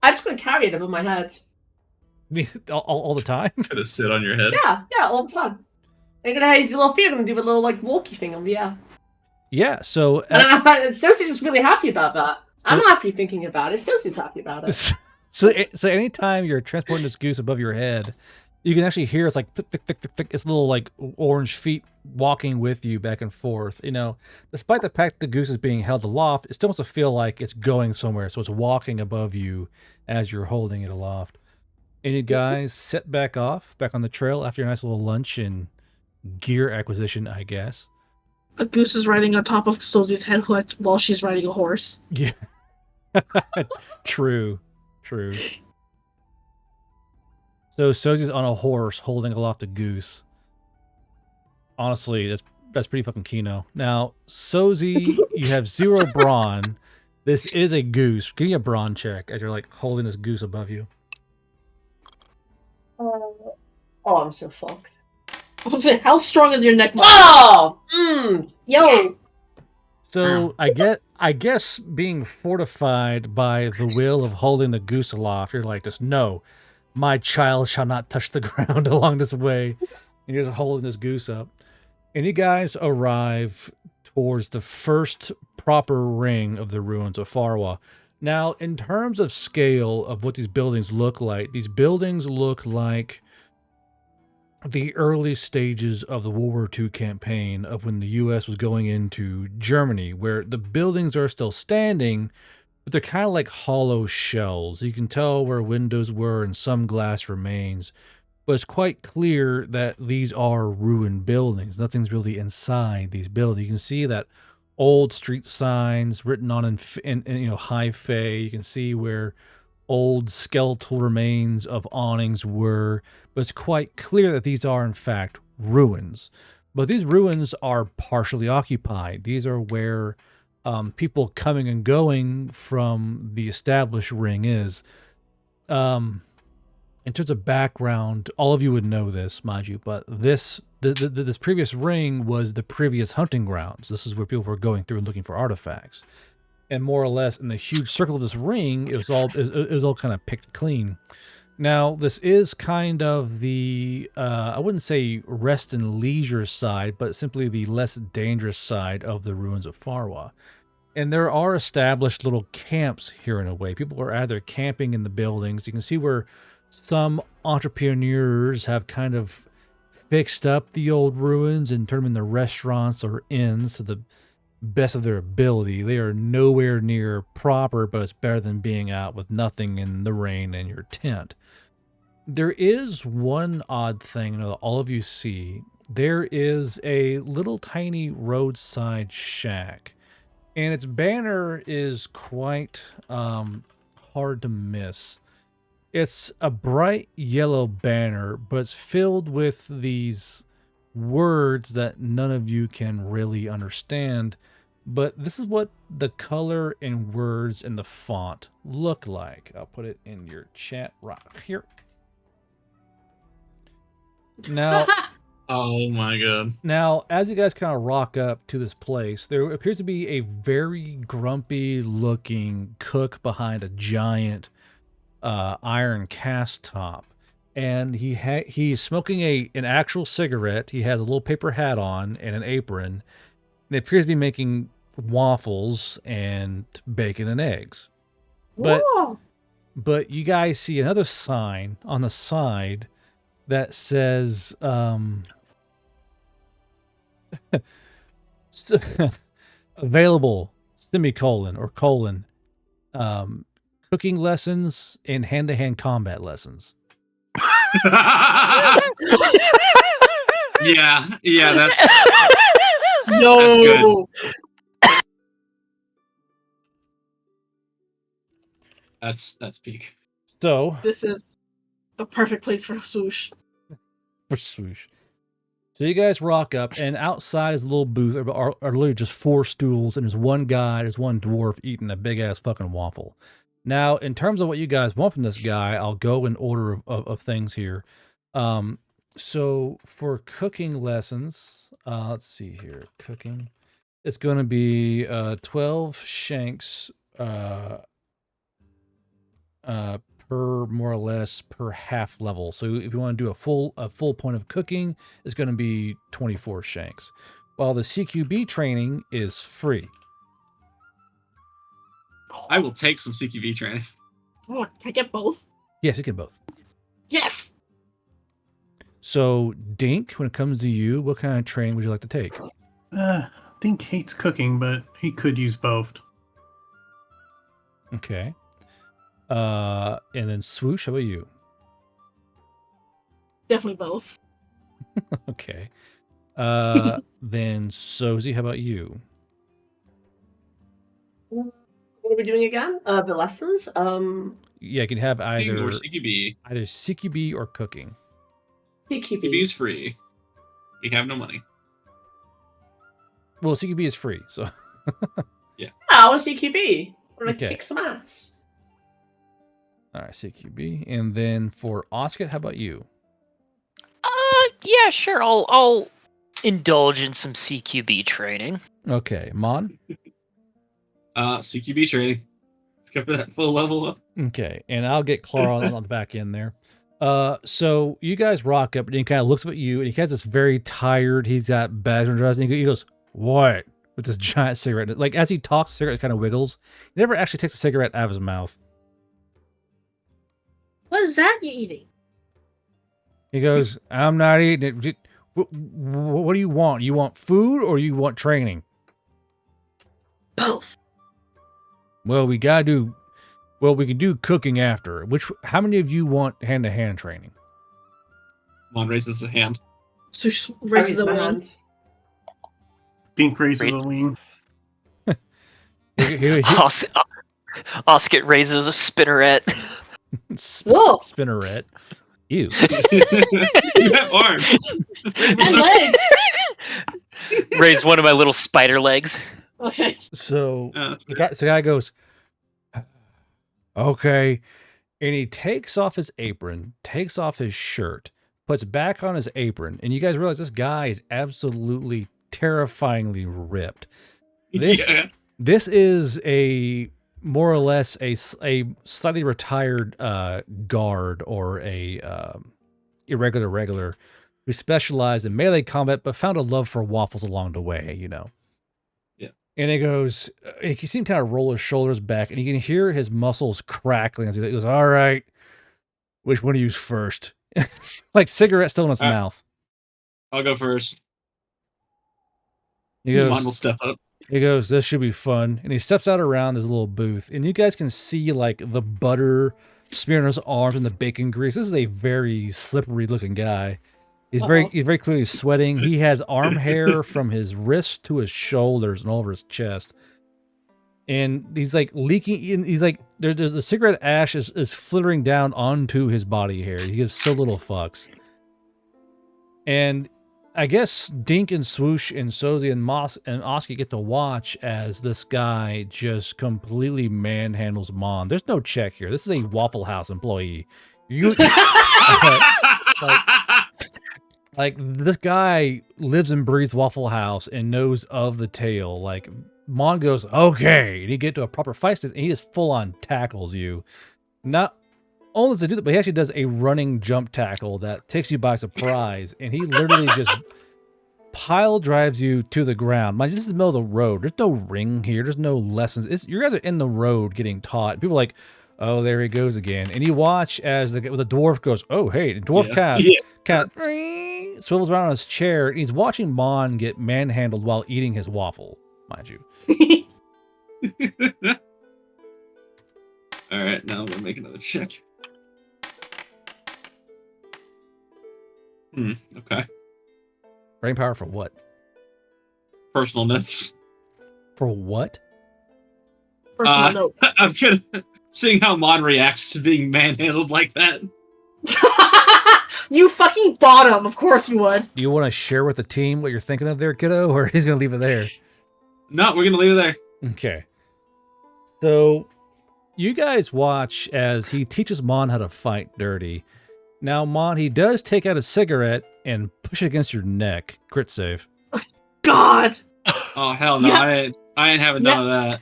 S7: I'm just going to carry it above my head.
S1: all the time?
S4: Gonna sit on your head?
S7: Yeah, all the time. I'm going to have his little feet and do a little, like, walkie thing on the air.
S1: Yeah, so
S7: Sosie's just really happy about that. So, I'm happy thinking about it. Sosie's happy about it.
S1: So anytime you're transporting this goose above your head, you can actually hear it's like click, click, click, click, click. It's little like orange feet walking with you back and forth. You know, despite the fact the goose is being held aloft, it still wants to feel like it's going somewhere. So it's walking above you as you're holding it aloft. And you guys set back on the trail after your nice little lunch and gear acquisition, I guess.
S2: A goose is riding on top of Sosie's head while she's riding a horse.
S1: Yeah. True. So Sosie's on a horse holding aloft a goose. Honestly, that's pretty fucking kino. Now, Sosie, you have 0 brawn. This is a goose. Give me a brawn check as you're like holding this goose above you.
S7: Oh, I'm so fucked.
S2: I'm saying, how strong is your neck?
S7: Oh, yo.
S1: So I guess being fortified by the will of holding the goose aloft, you're like, just no, my child shall not touch the ground along this way. And you're just holding this goose up. And you guys arrive towards the first proper ring of the ruins of Farwa. Now, in terms of scale of what these buildings look like like the early stages of the World War II campaign of when the U.S. was going into Germany, where the buildings are still standing, but they're kind of like hollow shells. You can tell where windows were and some glass remains, but it's quite clear that these are ruined buildings. Nothing's really inside these buildings. You can see that old street signs written on in high fay. You can see where old skeletal remains of awnings were, but it's quite clear that these are in fact ruins. But these ruins are partially occupied. These are where people coming and going from the established ring is. In terms of background, all of you would know this, mind you, but this previous ring was the previous hunting grounds. This is where people were going through and looking for artifacts. And more or less in the huge circle of this ring, it was all kind of picked clean. Now, this is kind of the, I wouldn't say rest and leisure side, but simply the less dangerous side of the ruins of Farwa. And there are established little camps here in a way. People are either camping in the buildings. You can see where some entrepreneurs have kind of fixed up the old ruins and turned them into restaurants or inns to the best of their ability. They are nowhere near proper, but it's better than being out with nothing in the rain in your tent. There is one odd thing that all of you see. There is a little tiny roadside shack, and its banner is quite hard to miss. It's a bright yellow banner, but it's filled with these words that none of you can really understand. But this is what the color and words and the font look like. I'll put it in your chat right here. Now,
S4: oh my god.
S1: Now, as you guys kind of rock up to this place, there appears to be a very grumpy looking cook behind a giant iron cast top. And he's smoking an actual cigarette. He has a little paper hat on and an apron. And it appears to be making waffles and bacon and eggs. But you guys see another sign on the side that says available semicolon or colon cooking lessons and hand-to-hand combat lessons.
S4: yeah, that's
S2: no.
S4: That's good. That's peak.
S1: So
S2: this is the perfect place for swoosh.
S1: So you guys rock up, and outside is a little booth are literally just 4 stools, and there's one dwarf eating a big ass fucking waffle. Now, in terms of what you guys want from this guy, I'll go in order of things here. So for cooking lessons, let's see here. Cooking, it's going to be 12 shanks per more or less per half level. So if you want to do a full point of cooking, it's going to be 24 shanks. while the CQB training is free.
S4: I will take some CQB training.
S2: Oh, can I get both?
S1: Yes, you get both.
S2: Yes!
S1: So, Dink, when it comes to you, what kind of training would you like to take?
S5: Dink hates cooking, but he could use both.
S1: Okay. And then Swoosh, how about you?
S2: Definitely both.
S1: Okay. Then Sozy, how about you?
S7: What are we doing again? The lessons?
S1: Yeah, you can have either
S4: Or CQB.
S1: either CQB or cooking.
S7: CQB.
S4: CQB is free. We have no money.
S1: Well, CQB is free, so.
S7: Yeah, I want CQB. I want to
S1: Okay.
S7: kick some ass.
S1: All right, CQB. And then for Oscar, how about you?
S3: Yeah, sure. I'll indulge in some CQB training.
S1: Okay, Mon?
S4: CQB training. Let's go for that full level up.
S1: Okay, and I'll get Clara on the back end there. So you guys rock up, and he kind of looks up at you, and he has this very tired, he's got bags on dress, and he goes, "What?" with this giant cigarette. Like, as he talks, the cigarette kind of wiggles. He never actually takes a cigarette out of his mouth.
S2: What is that you eating?
S1: He goes, "I'm not eating it. What do you want? You want food or you want training?"
S2: Both.
S1: Well, we can do cooking after. How many of you want hand-to-hand training?
S4: Mon raises a hand.
S2: Swoosh raises a wing.
S5: Dink raises a wing.
S3: Oscar raises a spinneret.
S2: Whoa!
S1: Spinneret. Ew.
S4: You have arms.
S2: And legs!
S3: Raise one of my little spider legs.
S2: Okay.
S1: So the guy goes, "Okay," and he takes off his apron, takes off his shirt, puts back on his apron, and you guys realize this guy is absolutely terrifyingly ripped. This is a more or less a slightly retired guard or a irregular regular who specialized in melee combat but found a love for waffles along the way, you know.
S4: Yeah.
S1: And he goes, you can see him kind of roll his shoulders back, and you can hear his muscles crackling as he goes, "All right, which one of you's first?" Like cigarette still in his mouth.
S4: I'll go first.
S1: He goes,
S4: Mon will step up.
S1: He goes, "This should be fun." And he steps out around his little booth, and you guys can see like the butter smearing his arms and the bacon grease. This is a very slippery looking guy. He's very clearly sweating. He has arm hair from his wrist to his shoulders and over his chest. And he's like leaking. He's like, there's the cigarette ash is flittering down onto his body hair. He gives so little fucks. And I guess Dink and Swoosh and Sozy and Moss and Oski get to watch as this guy just completely manhandles Mon. There's no check here. This is a Waffle House employee. Like this guy lives and breathes Waffle House and knows of the tale. Like Mon goes, "Okay," and he get to a proper fight, and he just full on tackles you. Not only does he do that, but he actually does a running jump tackle that takes you by surprise, and he literally just pile drives you to the ground. Mind you, this is the middle of the road. There's no ring here. There's no lessons. You guys are in the road getting taught. People are like, "Oh, there he goes again." And you watch as the dwarf goes, "Oh, hey," the dwarf kind of swivels around on his chair, and he's watching Mon get manhandled while eating his waffle, mind you.
S4: All right, now I'm gonna make another check. Okay.
S1: Brain power for what?
S4: Personal notes.
S1: For what?
S2: Personal note.
S4: I'm gonna seeing how Mon reacts to being manhandled like that.
S2: You fucking bottom. Of course you would.
S1: Do you want to share with the team what you're thinking of there, kiddo, or he's gonna leave it there?
S4: No, we're gonna leave it there.
S1: Okay. So you guys watch as he teaches Mon how to fight dirty. Now, Mon, he does take out a cigarette and push it against your neck. Crit save.
S2: God.
S4: Oh hell no! Yeah. I ain't having none of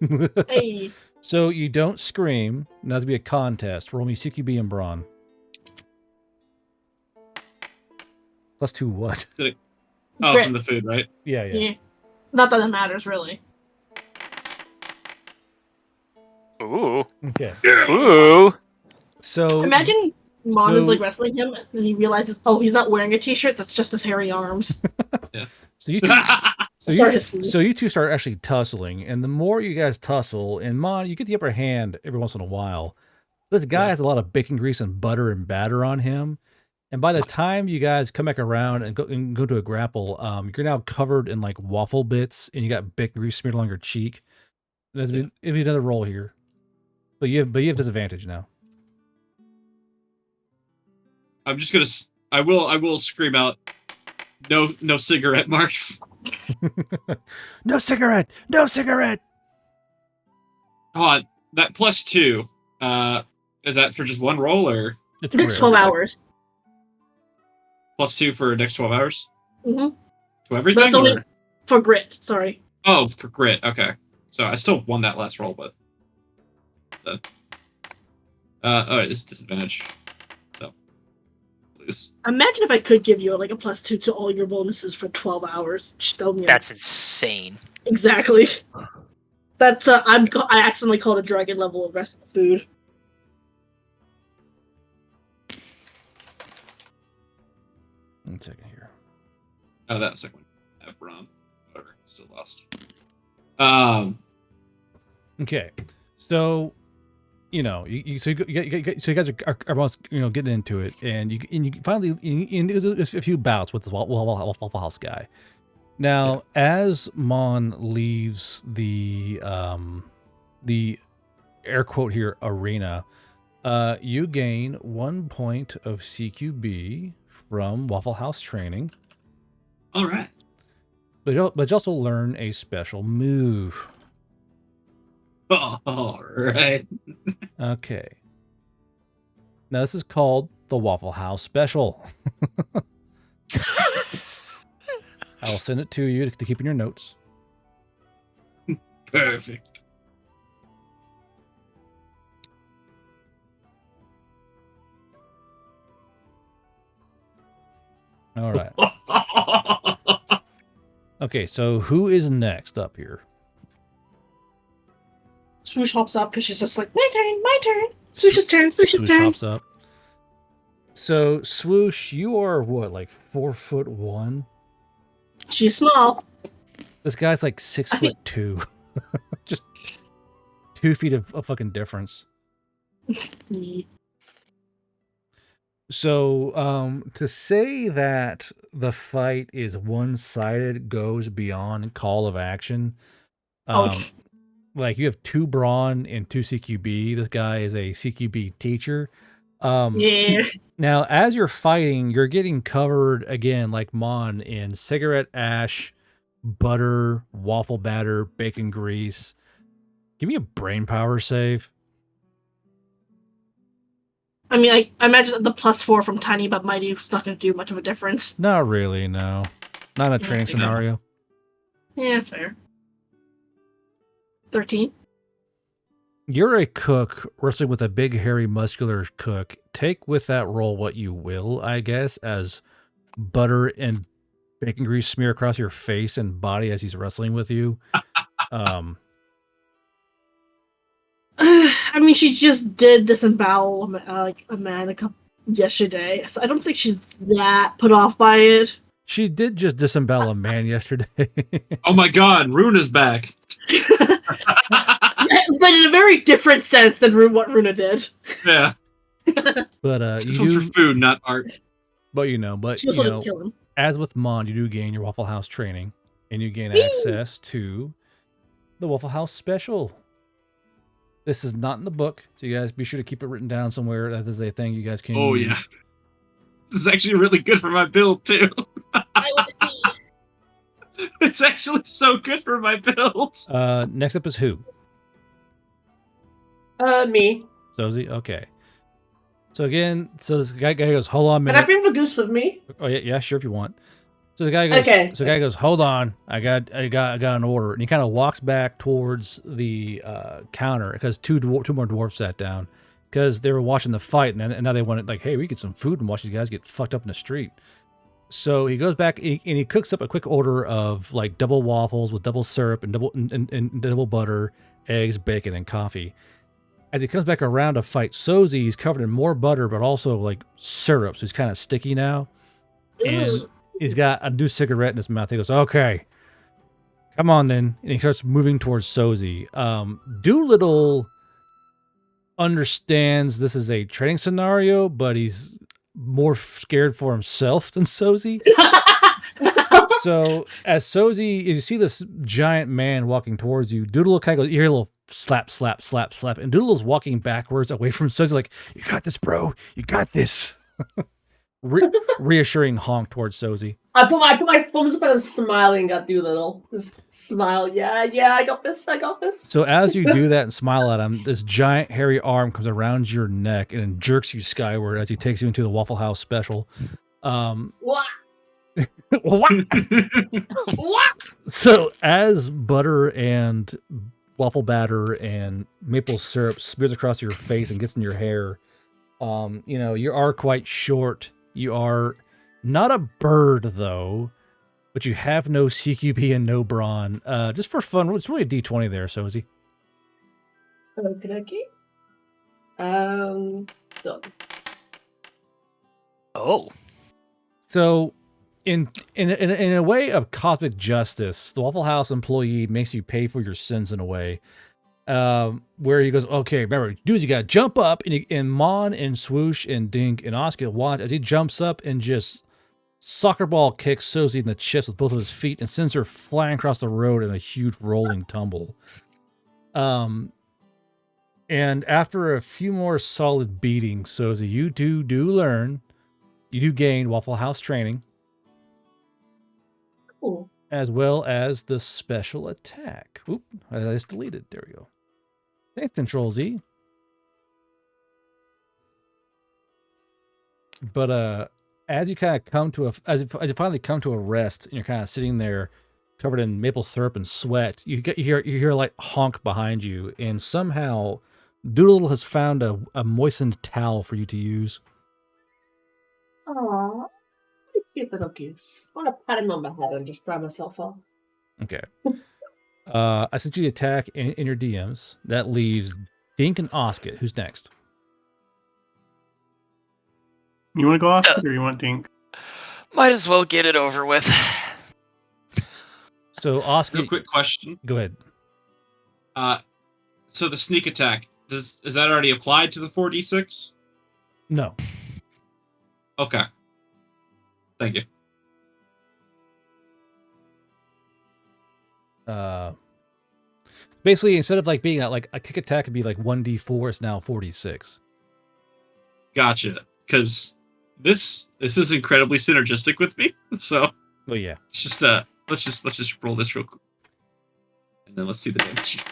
S2: that. Hey.
S1: So you don't scream. Now to be a contest. Roll me CQB and Brawn. +2 what?
S4: Oh,
S2: Grit.
S4: from the food, right?
S1: Yeah.
S2: Not that it matters, really.
S3: Ooh.
S1: Okay.
S3: Ooh.
S1: So
S2: Imagine Mon is
S1: so-
S2: like wrestling him, and he realizes, oh, he's not wearing a t-shirt. That's just his hairy arms.
S1: So you two,
S2: Sorry,
S1: so you two start actually tussling, and the more you guys tussle, and Mon, you get the upper hand every once in a while. This guy has a lot of bacon grease and butter and batter on him, and by the time you guys come back around and go to a grapple, you're now covered in like waffle bits, and you got bacon grease smeared along your cheek. It'll be another roll here, but you have disadvantage now.
S4: I'm just gonna. I will scream out. No cigarette marks.
S1: No cigarette! No cigarette!
S4: Hold on. That +2. Is that for just one roll or
S2: Next 12 hours.
S4: +2 for next 12 hours?
S2: Mm-hmm.
S4: To everything?
S2: That's only
S4: or-
S2: for grit. Sorry.
S4: Oh, for grit. Okay. So I still won that last roll, but. Oh, it's disadvantage. So. Lose.
S2: Imagine if I could give you like a +2 to all your bonuses for 12 hours. Just tell me.
S3: That's insane.
S2: Exactly. That's I accidentally called a dragon level of rest food.
S1: One second here.
S4: Oh, that second one. I've run. Whatever. Still lost.
S1: Okay, so you guys are both getting into it, and you finally there's a few bouts with this Waffle House guy. Now, as Mon leaves the air quote here arena, you gain 1 point of CQB from Waffle House training.
S4: All right.
S1: But you also learn a special move.
S4: All right.
S1: Okay. Now this is called the Waffle House Special. I'll send it to you to keep in your notes.
S4: Perfect.
S1: All right. Okay, so who is next up here?
S2: Swoosh hops up because she's just like, my turn. Swoosh's turn.
S1: Swoosh hops up. So Swoosh, you are what, like 4'1"?
S2: She's small.
S1: This guy's like 6'2". Just 2 feet of fucking difference. So, to say that the fight is one-sided goes beyond call of action. Like, you have 2 brawn and 2 CQB. This guy is a CQB teacher.
S2: Yeah.
S1: Now, as you're fighting, you're getting covered, again, like Mon, in cigarette ash, butter, waffle batter, bacon grease. Give me a brain power save.
S2: I mean, I imagine the +4 from Tiny but Mighty is not going to do much of a difference.
S1: Not really, no. Not in a training scenario.
S2: Yeah, that's fair. 13.
S1: You're a cook wrestling with a big, hairy, muscular cook. Take with that role what you will, I guess, as butter and bacon grease smear across your face and body as he's wrestling with you.
S2: I mean, she just did disembowel like a man yesterday, so I don't think she's that put off by it.
S1: She did just disembowel a man yesterday.
S4: Oh my god, Rune is back.
S2: But in a very different sense than what Runa did.
S4: Yeah.
S1: But
S4: this one's for food, not art.
S1: But
S2: she also didn't kill him.
S1: As with Mon, you do gain your Waffle House training, and you gain access to the Waffle House special. This is not in the book, so you guys be sure to keep it written down somewhere. That is a thing you guys can use.
S4: Yeah. This is actually really good for my build, too.
S2: I want to see.
S4: It's actually so good for my build.
S1: Next up is who?
S7: Me.
S1: Sozy? Okay. So again, this guy goes, hold on a minute.
S7: Can I bring the goose with me?
S1: Oh yeah, sure if you want. So the guy goes, So the guy goes, hold on, I got an order, and he kind of walks back towards the counter because two more dwarves sat down because they were watching the fight, and now they wanted like, hey, we get some food and watch these guys get fucked up in the street. So he goes back and he cooks up a quick order of like double waffles with double syrup and double butter, eggs, bacon, and coffee. As he comes back around to fight Sozi, he's covered in more butter, but also like syrup, so he's kind of sticky now. And he's got a new cigarette in his mouth. He goes, "Okay, come on then," and he starts moving towards Sozi. Doolittle understands this is a training scenario, but he's more scared for himself than Sozi. So as Sozi, you see this giant man walking towards you, Doodle kind of goes, you hear a little slap, slap, slap, slap, and Doodle's walking backwards away from Sozi like, "You got this, bro. You got this." Reassuring honk towards Sozi.
S7: I put my thumbs up and I'm smiling at Doolittle. Just smile. Yeah, I got this.
S1: So as you do that and smile at him, this giant hairy arm comes around your neck and then jerks you skyward as he takes you into the Waffle House special.
S7: What?
S2: What?
S1: So as butter and waffle batter and maple syrup smears across your face and gets in your hair, you are quite short. You are not a bird, though, but you have no CQB and no brawn. Just for fun, it's really a D20 there, Sozi.
S7: Okay. Done.
S3: Oh.
S1: So, in a way of cosmic justice, the Waffle House employee makes you pay for your sins in a way. Where he goes, "Okay, remember, dudes, you gotta jump up," and Mon and Swoosh and Dink and Oscar watch as he jumps up and just soccer ball kicks Sozi in the chest with both of his feet and sends her flying across the road in a huge rolling tumble. And after a few more solid beatings, Sozi, you do learn, you do gain Waffle House training,
S7: Cool.
S1: as well as the special attack. Oop, I just deleted. There we go. Thanks, Control Z. But as you kind of come to as you finally come to a rest, and you're kind of sitting there, covered in maple syrup and sweat, you hear a light honk behind you, and somehow Doodle has found a moistened towel for you to use.
S7: Aww. Cute little goose. I want to pat him on my head and just dry myself off.
S1: Okay. I sent you the attack in your DMs. That leaves Dink and Osket. Who's next?
S5: You want to go Osket or you want Dink?
S3: Might as well get it over with.
S1: So Osket,
S4: Real quick question.
S1: Go ahead.
S4: So the sneak attack, is that already applied to the 4d6?
S1: No.
S4: Okay. Thank you.
S1: Basically, instead of like being like a kick attack could be like 1d4, it's now 4d6.
S4: Gotcha. Because this is incredibly synergistic with me. So
S1: Oh yeah.
S4: it's just let's just roll this real quick, and then let's see the damage.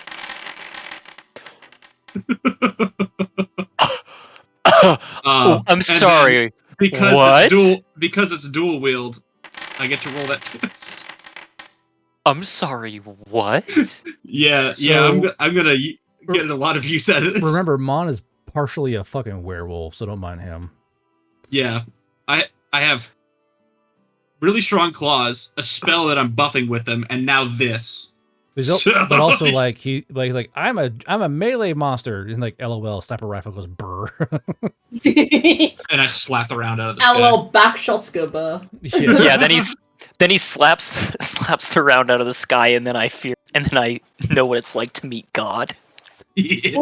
S3: I'm sorry.
S4: Because
S3: what?
S4: Because it's dual wield, I get to roll that twice.
S3: I'm sorry. What?
S4: Yeah, I'm gonna get a lot of use out of this.
S1: Remember, Mon is partially a fucking werewolf, so don't mind him.
S4: Yeah, I have really strong claws, a spell that I'm buffing with them, and now this.
S1: But also like he like I'm a melee monster, and like LOL sniper rifle goes brr.
S4: And I slap the round out of the sky.
S7: LOL back shots go burr.
S3: Yeah. Then he slaps the round out of the sky, and then I know what it's like to meet God.
S4: Yeah.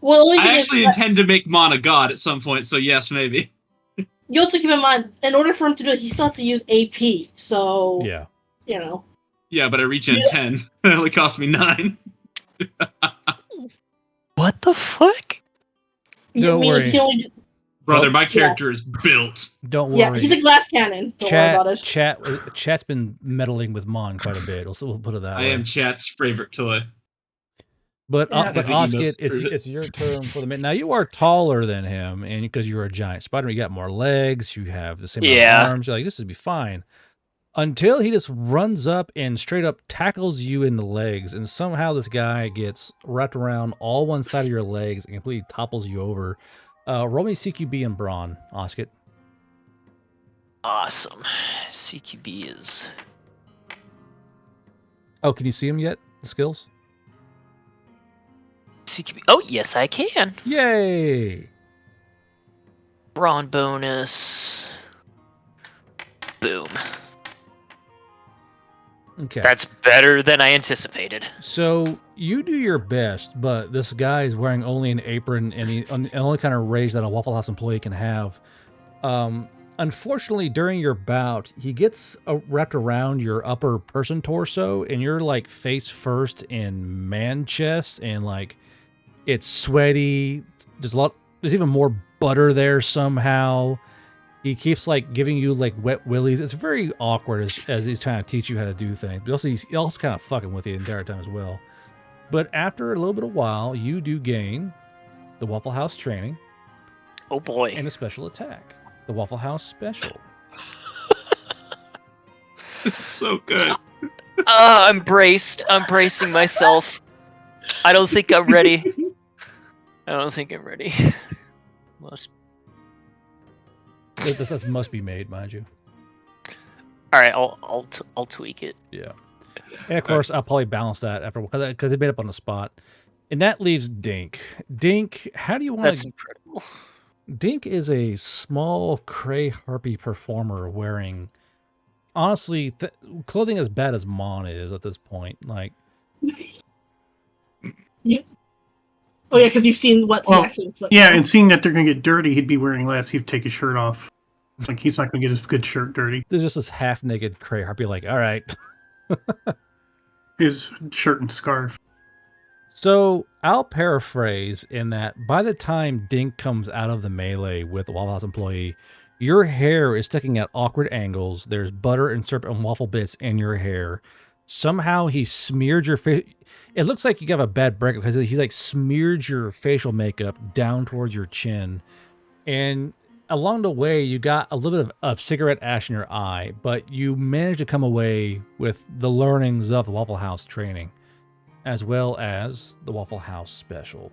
S2: Well,
S4: I actually intend to make Mon a god at some point, so yes, maybe.
S2: You also keep in mind, in order for him to do it, he still has to use AP. So
S1: Yeah.
S2: You know.
S4: Yeah, but I regen 10. It only cost me 9.
S3: What the fuck?
S1: Don't worry.
S4: Brother, my character is built.
S1: Don't worry.
S2: Yeah, he's a glass cannon. Don't worry about it.
S1: Chat's been meddling with Mon quite a bit. We'll put it that way.
S4: I am chat's favorite toy.
S1: But
S4: I think he
S1: Osket,
S4: knows
S1: it's your turn for the minute. Now you are taller than him, and because you're a giant spider, you got more legs. You have the same amount of arms. You're like, this would be fine. Until he just runs up and straight up tackles you in the legs, and somehow this guy gets wrapped around all one side of your legs and completely topples you over. Roll me CQB and brawn, Osket.
S3: Awesome. CQB is...
S1: Oh, can you see them yet? The skills?
S3: CQB. Oh, yes, I can.
S1: Yay!
S3: Brawn bonus. Boom.
S1: Okay.
S3: That's better than I anticipated.
S1: So you do your best, but this guy is wearing only an apron, and he the only kind of rage that a Waffle House employee can have. Unfortunately, during your bout, he gets wrapped around your upper person torso, and you're like face first in man chest, and like it's sweaty. There's even more butter there somehow. He keeps like giving you like wet willies. It's very awkward as he's trying to teach you how to do things. But he's also kind of fucking with you the entire time as well. But after a little bit of while, you do gain the Waffle House training.
S3: Oh boy.
S1: And a special attack. The Waffle House special.
S4: It's so good.
S3: I'm braced. I'm bracing myself. I don't think I'm ready.
S1: That must be made, mind you.
S3: All right, I'll tweak it.
S1: Yeah, and of course I'll probably balance that after because it made up on the spot, and that leaves Dink. Dink, how do you want?
S3: That's incredible.
S1: Dink is a small Cray Harpy performer wearing, honestly, clothing as bad as Mon is at this point. Like,
S2: yeah. Oh yeah, because you've seen what he actually looks like.
S5: Yeah, and seeing that they're gonna get dirty, he'd be wearing less. He'd take his shirt off. Like he's not gonna get his good shirt dirty.
S1: There's just this half-naked Cray Harpy. Like, all right.
S5: His shirt and scarf.
S1: So I'll paraphrase in that by the time Dink comes out of the melee with the Waffle House employee, your hair is sticking at awkward angles. There's butter and syrup and waffle bits in your hair. Somehow he smeared your face. It looks like you have a bad breakup because he like smeared your facial makeup down towards your chin. And along the way, you got a little bit of cigarette ash in your eye, but you managed to come away with the learnings of the Waffle House training, as well as the Waffle House special.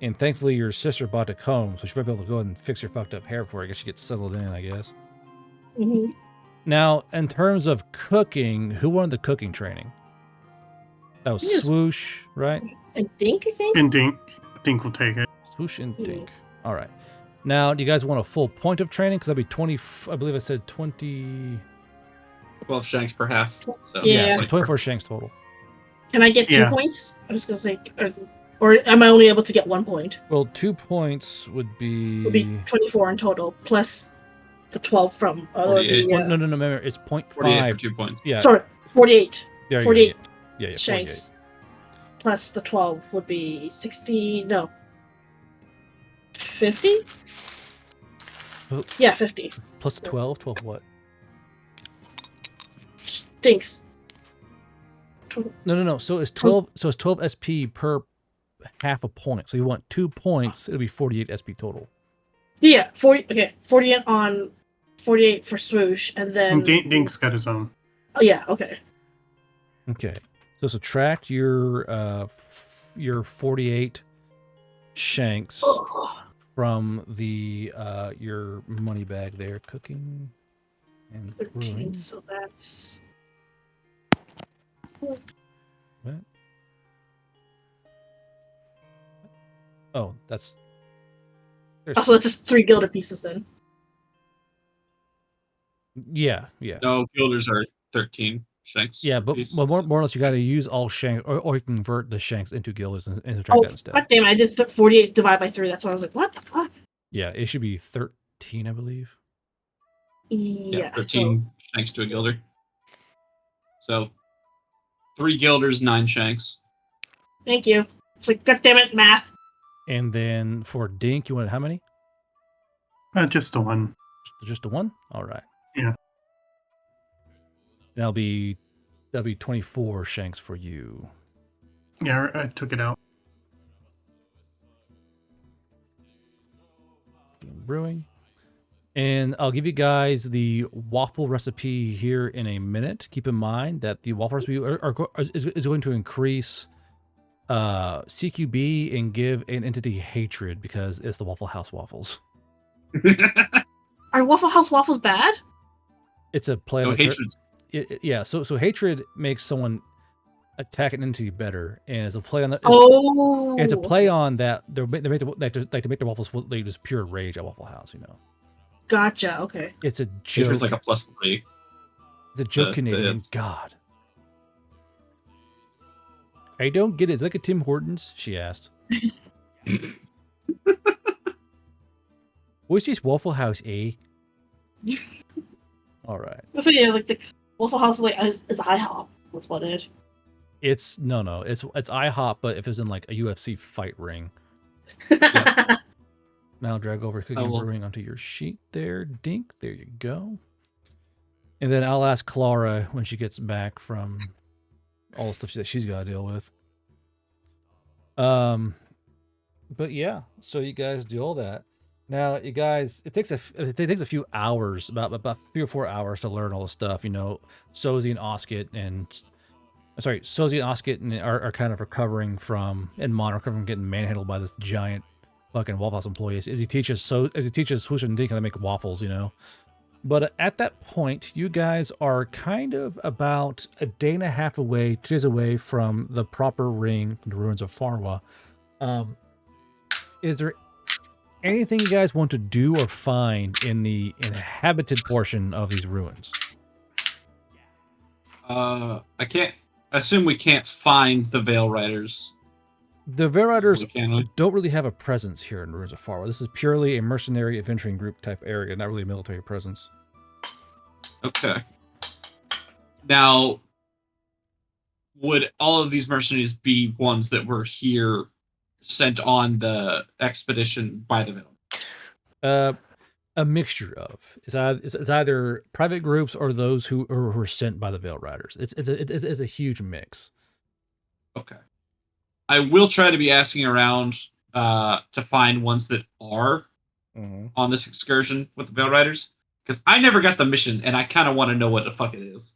S1: And thankfully, your sister bought a comb, so she might be able to go ahead and fix your fucked up hair before I guess she gets settled in, I guess.
S2: Mm-hmm.
S1: Now, in terms of cooking, who won the cooking training? That was Swoosh, right?
S2: And Dink, I think?
S5: And Dink. Dink will take it.
S1: Swoosh and Dink. All right. Now, do you guys want a full point of training? Because that'd be 20, I believe I said 20...
S4: 12 shanks per half. So
S2: Yeah.
S1: So 24 shanks total.
S2: Can I get 2 points? I was going to say... Or am I only able to get 1 point?
S1: Well, 2 points would be...
S2: 24 in total, plus the 12 from...
S1: No, remember, it's 0.5.
S4: 48 for 2 points.
S1: Yeah.
S2: Sorry, 48.
S1: There
S2: 48
S1: yeah,
S2: shanks. 48. Plus the 12 would be 60... No. 50? Yeah, 50.
S1: Plus 12? 12 what?
S2: Stinks.
S1: No. So it's 12. So it's 12 SP per half a point. So you want 2 points. It'll be 48 SP total.
S2: Yeah, 40. Okay, 48 on 48 for Swoosh, and then
S5: Dink's got his own.
S2: Oh yeah. Okay.
S1: Okay. So subtract your 48 shanks from the your money bag there, cooking and
S2: 13.
S1: brewing.
S2: So that's
S1: what? Oh, that's.
S2: So that's just 3 gilded pieces then.
S1: Yeah.
S4: No, gilders are 13 shanks.
S1: Yeah, but more or less, you got to use all shanks, or you convert the shanks into guilders and subtract that instead.
S2: God damn! I did 48 divided by 3. That's why I was like, what the fuck?
S1: Yeah, it should be 13, I believe.
S2: Yeah,
S4: 13 shanks to a gilder. So 3 gilders, 9 shanks.
S2: Thank you. It's like, god damn it, math.
S1: And then for Dink, you wanted how many?
S5: Just the one.
S1: Just the one? All right.
S5: Yeah.
S1: That'll be 24 shanks for you.
S5: Yeah, I took it out.
S1: Brewing. And I'll give you guys the waffle recipe here in a minute. Keep in mind that the waffle recipe is going to increase CQB and give an entity hatred because it's the Waffle House waffles.
S2: Are Waffle House waffles bad?
S1: It's a play.
S4: No,
S1: on
S4: hatred's
S1: yeah. So hatred makes someone attack an entity better, and it's a play on the. It's a play on that. They make the waffles they just pure rage at Waffle House. You know.
S2: Gotcha. Okay.
S1: It's a joke.
S4: hatred's like a +3.
S1: It's a joke, Canadian. God. I don't get it. Is it like a Tim Hortons? She asked. What's this Waffle House, eh? All right.
S2: So yeah, like the Waffle House is IHOP. That's what it.
S1: It's no. It's IHOP, but if it was in like a UFC fight ring.
S2: Yeah.
S1: Now drag over cooking and brewing onto your sheet there, Dink. There you go. And then I'll ask Clara when she gets back from all the stuff that she's got to deal with. But yeah, so you guys do all that. Now, you guys, it takes a few hours, about 3 or 4 hours to learn all the stuff. You know, Sozi and Osket are kind of recovering from, and Mon recovering from getting manhandled by this giant fucking Waffle House employee as he teaches Swoosh and Dink how to make waffles. You know. But at that point, you guys are kind of about a day and a half away, 2 days away from the proper ring, from the ruins of Farwa. Is there anything you guys want to do or find in the inhabited portion of these ruins?
S4: I assume we can't find the Veil Riders.
S1: The Veil Riders don't really have a presence here in the ruins of Farwa. This is purely a mercenary adventuring group type area, not really a military presence.
S4: Okay. Now, would all of these mercenaries be ones that were here sent on the expedition by the Veil?
S1: A mixture of. It's either private groups or those who were sent by the Veil Riders. It's a huge mix.
S4: Okay. I will try to be asking around to find ones that are on this excursion with the Veil Riders, because I never got the mission, and I kind of want to know what the fuck it is.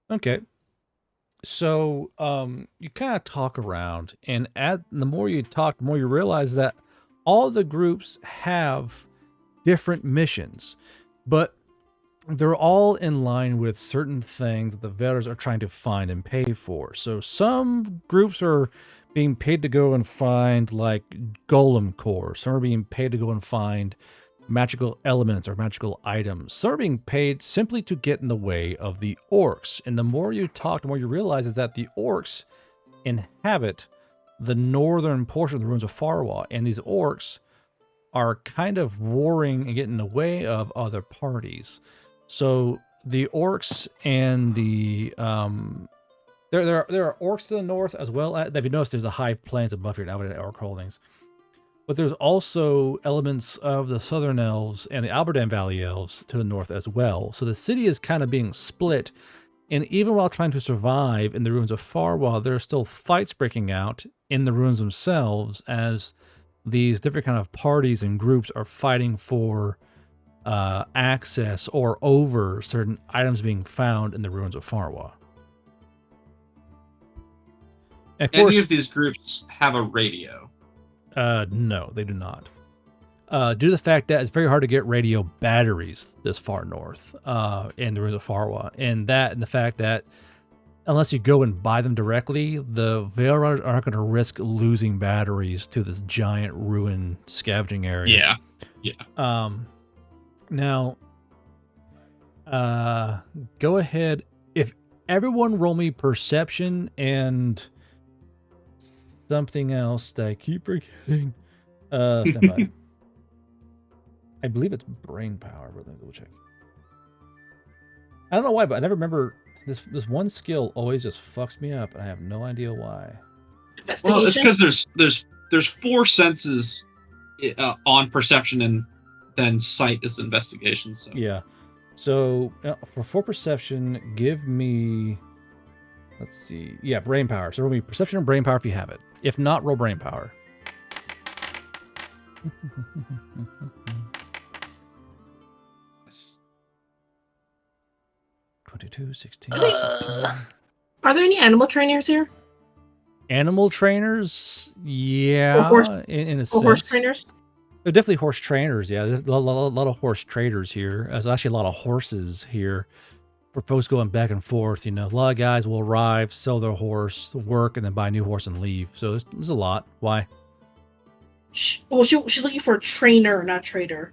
S1: Okay. So, you kind of talk around, and the more you talk, the more you realize that all the groups have different missions, but they're all in line with certain things that the Veilers are trying to find and pay for. So some groups are being paid to go and find like golem core. Some are being paid to go and find magical elements or magical items. Some are being paid simply to get in the way of the orcs. And the more you talk, the more you realize is that the orcs inhabit the northern portion of the ruins of Farwa. And these orcs are kind of warring and getting in the way of other parties. So the orcs and the there are orcs to the north as well. If you notice, there's a high plains above here now with orc holdings. But there's also elements of the Southern Elves and the Alberdan Valley Elves to the north as well. So the city is kind of being split. And even while trying to survive in the ruins of Farwa, there are still fights breaking out in the ruins themselves as these different kind of parties and groups are fighting for access or over certain items being found in the ruins of Farwa. Of course,
S4: any of these groups have a radio?
S1: No, they do not. Due to the fact that it's very hard to get radio batteries this far north in the ruins of Farwa, and the fact that unless you go and buy them directly, the Veil Riders aren't going to risk losing batteries to this giant ruin scavenging area.
S4: Yeah.
S1: Now, go ahead. If everyone roll me perception and something else that I keep forgetting. Stand by. I believe it's brain power, but let me double check. I don't know why, but I never remember this one skill always just fucks me up, and I have no idea why.
S4: Well, it's because there's 4 senses on perception, and then sight is investigation. So
S1: yeah. So for 4 perception, give me. Let's see. Yeah, brain power. So roll me perception and brain power if you have it. If not, roll brain power.
S4: yes.
S1: 22, 16, 16.
S2: Are there any animal trainers here?
S1: Animal trainers, yeah, in a sense.
S2: Horse trainers.
S1: They're definitely horse trainers. Yeah, there's a lot of horse traders here. There's actually a lot of horses here for folks going back and forth. You know, a lot of guys will arrive, sell their horse, work, and then buy a new horse and leave. So there's a lot. Why?
S2: She's looking for a trainer, not trader.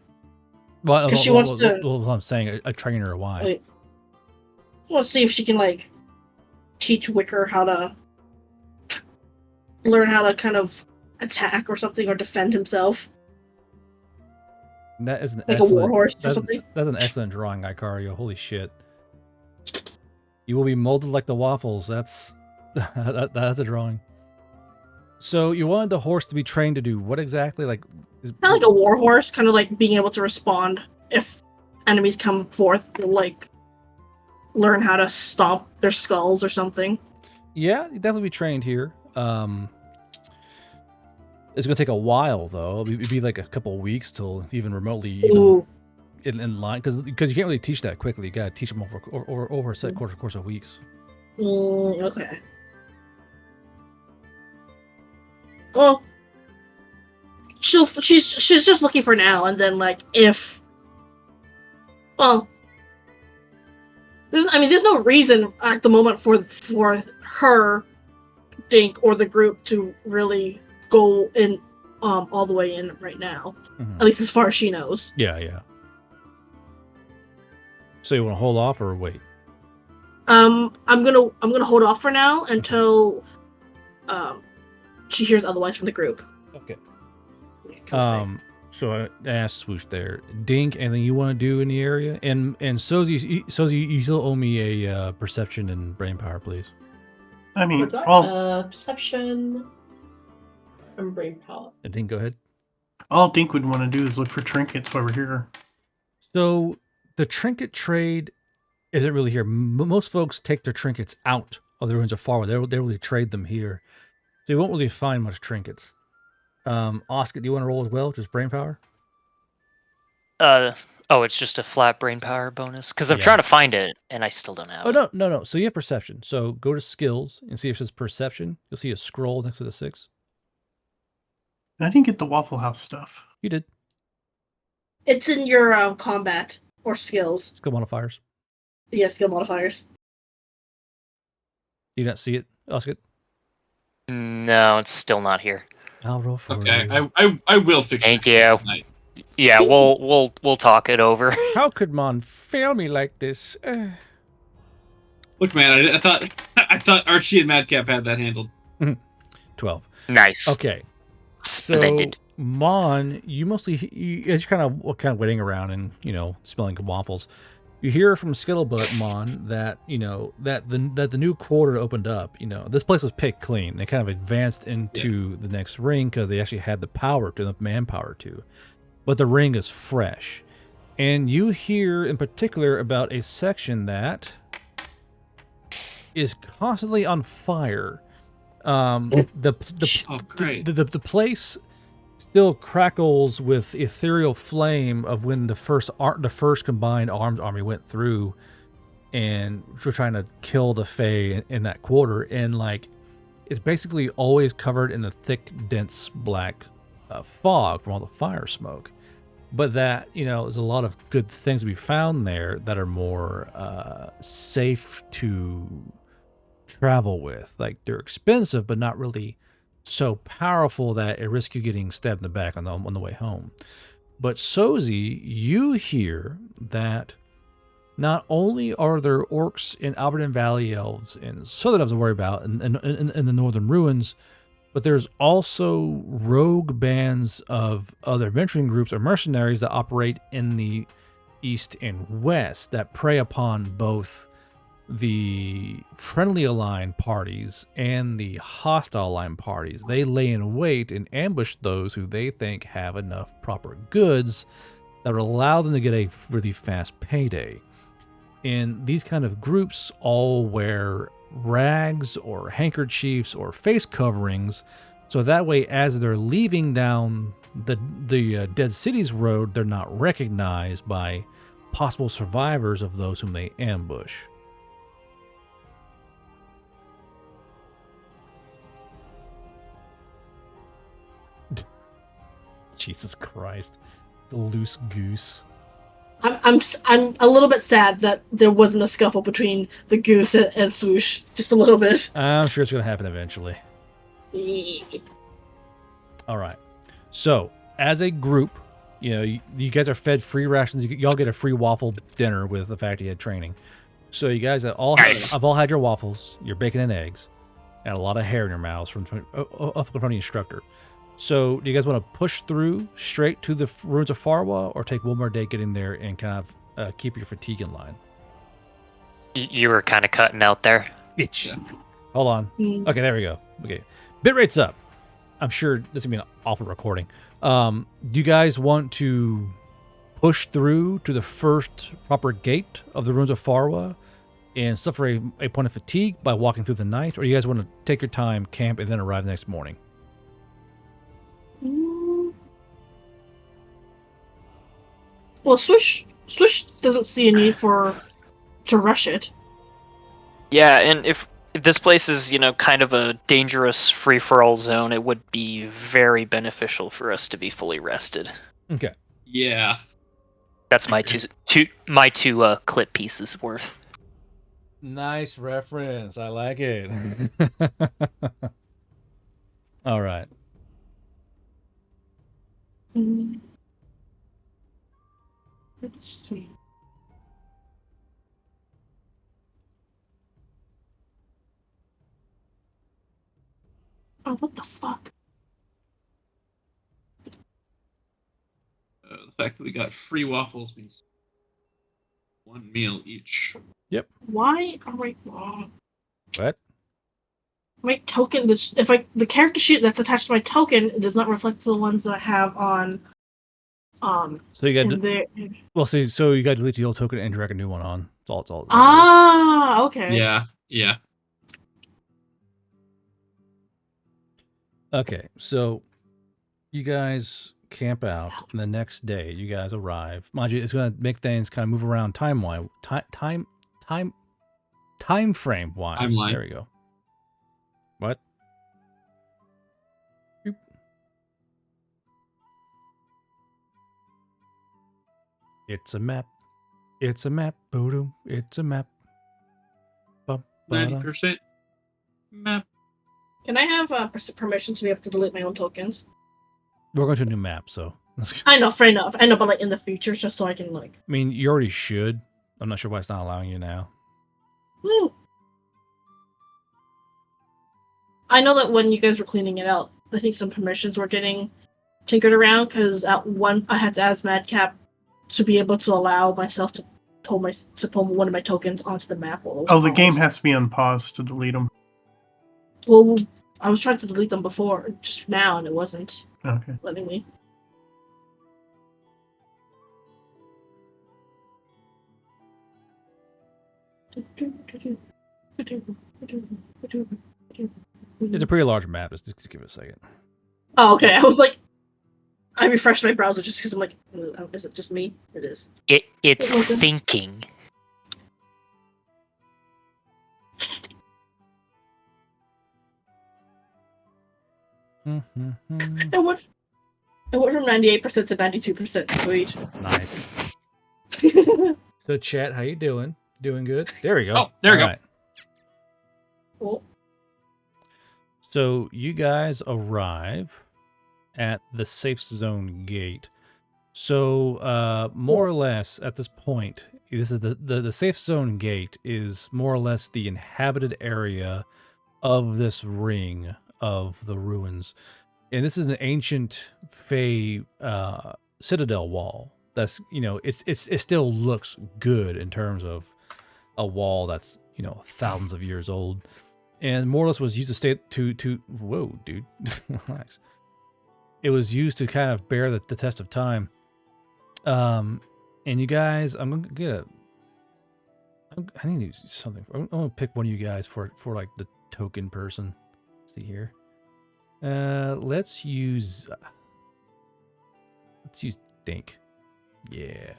S1: Well,
S2: she wants to.
S1: Well, I'm saying a trainer. Why?
S2: Like, let's see if she can like teach Wicker how to learn how to kind of attack or something or defend himself.
S1: That is an
S2: like a war horse or something.
S1: That's an excellent drawing, Icario. Holy shit! You will be molded like the waffles. That's a drawing. So you wanted the horse to be trained to do what exactly? Like
S2: kind of like a war horse, kind of like being able to respond if enemies come forth. Like learn how to stomp their skulls or something.
S1: Yeah, you definitely be trained here. It's gonna take a while though. It'd be like a couple of weeks till even remotely in line, because you can't really teach that quickly. You gotta teach them over a set course of weeks.
S2: Okay. Well, she's just looking for now, and then like if, well, there's no reason at the moment for her, Dink, or the group to really go in all the way in right now. At least as far as she knows.
S1: Yeah. So you want to hold off or wait?
S2: I'm gonna hold off for now until she hears otherwise from the group.
S1: Okay. So I asked Swoosh there, Dink, anything you want to do in the area? And Sozi, you still owe me a perception and brain power, please.
S5: I mean,
S7: perception and brain power.
S1: Dink, go ahead.
S5: All Dink would want to do is look for trinkets over here.
S1: So the trinket trade isn't really here. Most folks take their trinkets out of the ruins of Farwa. They really trade them here. So you won't really find much trinkets. Oscar, do you want to roll as well? Just brain power?
S3: It's just a flat brain power bonus? Because I'm trying to find it, and I still don't have it.
S1: No. So you have perception. So go to skills and see if it says perception. You'll see a scroll next to the 6.
S5: I didn't get the Waffle House stuff.
S1: You did.
S2: It's in your combat or skills.
S1: Skill modifiers.
S2: Yeah, skill modifiers.
S1: You didn't see it, Oscar?
S3: No, it's still not here.
S1: I'll roll for you.
S4: Okay, I will fix it.
S3: Thank you. Yeah, we'll talk it over.
S1: How could Mon fail me like this?
S4: Look, man, I thought Archie and Madcap had that handled.
S1: 12.
S3: Nice.
S1: Okay.
S3: Splendid.
S1: So Mon, you mostly as you're kind of waiting around and smelling waffles, you hear from Scuttlebutt, Mon, that that the new quarter opened up. This place was picked clean. They kind of advanced into the next ring because they actually had the power to, the manpower to. But the ring is fresh, and you hear in particular about a section that is constantly on fire. The place still crackles with ethereal flame of when the first combined armed army went through and were trying to kill the Fae in that quarter, and it's basically always covered in a thick, dense black fog from all the fire smoke. But that there's a lot of good things to be found there that are more safe to travel with. Like, they're expensive, but not really so powerful that it risks you getting stabbed in the back on the way home. But Sozi, you hear that not only are there orcs and Alberton Valley elves and Southern elves to worry about in the northern ruins, but there's also rogue bands of other adventuring groups or mercenaries that operate in the east and west that prey upon both the friendly aligned parties and the hostile aligned parties. They lay in wait and ambush those who they think have enough proper goods that will allow them to get a really fast payday. And these kind of groups all wear rags or handkerchiefs or face coverings, so that way as they're leaving down the Dead Cities road, they're not recognized by possible survivors of those whom they ambush. Jesus Christ. The loose goose.
S2: I'm a little bit sad that there wasn't a scuffle between the goose and Swoosh. Just a little bit.
S1: I'm sure it's going to happen eventually. All right. So, as a group, you guys are fed free rations. Y'all get a free waffle dinner with the fact you had training. So you guys have all had your waffles, your bacon and eggs, and a lot of hair in your mouths from the instructor. So, do you guys want to push through straight to the ruins of Farwa, or take one more day getting there and kind of keep your fatigue in line?
S3: You were kind of cutting out there.
S1: Itch. Hold on. Okay, there we go. Okay, bitrate's up. I'm sure this is gonna be an awful recording. Do you guys want to push through to the first proper gate of the ruins of Farwa and suffer a point of fatigue by walking through the night, or do you guys want to take your time, camp, and then arrive the next morning?
S2: Well, Swoosh doesn't see a need to rush it.
S3: Yeah, and if this place is, kind of a dangerous free-for-all zone, it would be very beneficial for us to be fully rested.
S1: Okay.
S4: Yeah.
S3: That's my two clip pieces worth.
S1: Nice reference. I like it. All right.
S2: Let's see. Oh, what the fuck?
S4: The fact that we got free waffles means one meal each.
S1: Yep.
S2: Why are we wrong?
S1: What?
S2: My token, the character sheet that's attached to my token, it does not reflect the ones that I have on.
S1: So you got so you got to delete the old token and drag a new one on. It's all.
S2: Okay.
S4: Yeah.
S1: Okay, so you guys camp out, and the next day you guys arrive. Mind you, it's going to make things kind of move around time frame wise.
S4: Timeline.
S1: There we go. What? Boop. It's a map. It's a map. Boom. It's a map.
S4: 90% map.
S2: Can I have permission to be able to delete my own tokens?
S1: We're going to a new map, so.
S2: I know, fair enough. I know, but like in the future, just so I can like.
S1: I mean, you already should. I'm not sure why it's not allowing you now.
S2: Woo. I know that when you guys were cleaning it out, I think some permissions were getting tinkered around because at one I had to ask Madcap to be able to allow myself to pull one of my tokens onto the map.
S5: The game has to be on pause to delete them.
S2: Well, I was trying to delete them before, just now, and it wasn't letting me.
S1: It's a pretty large map. Just give it a second.
S2: Oh, okay. I was like, I refreshed my browser just because I'm like, is it just me? It is.
S3: It's thinking.
S2: It went from 98% to 92%. Sweet.
S1: Nice. So, chat, how you doing? Doing good? There we go.
S4: Oh, there we go.
S1: Right.
S2: Cool.
S1: So, you guys arrive at the safe zone gate. So, more or less, at this point, this is the safe zone gate is more or less the inhabited area of this ring of the ruins. And this is an ancient Fey citadel wall. That's, it still looks good in terms of a wall that's, thousands of years old. And more or less was used to stay to whoa, dude. Relax. It was used to kind of bear the test of time. And you guys, I'm gonna get I need to do something. I'm gonna pick one of you guys for like the token person. Let's see here. Let's use Dink. Yeah.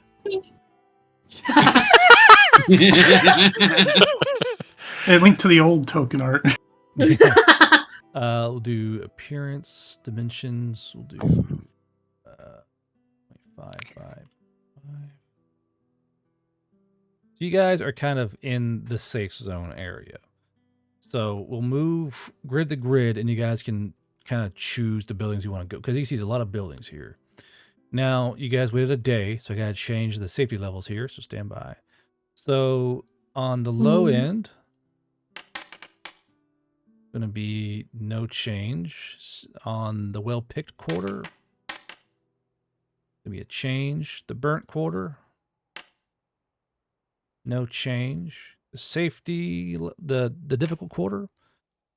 S5: Hey, link to the old token art.
S1: We'll do appearance, dimensions. We'll do 5, 5, 5. So you guys are kind of in the safe zone area. So we'll move grid to grid, and you guys can kind of choose the buildings you want to go, because you see there's a lot of buildings here. Now, you guys waited a day, so I got to change the safety levels here, so stand by. So on the low end, going to be no change. On the well-picked quarter, going to be a change. The burnt quarter, no change. The safety, the difficult quarter,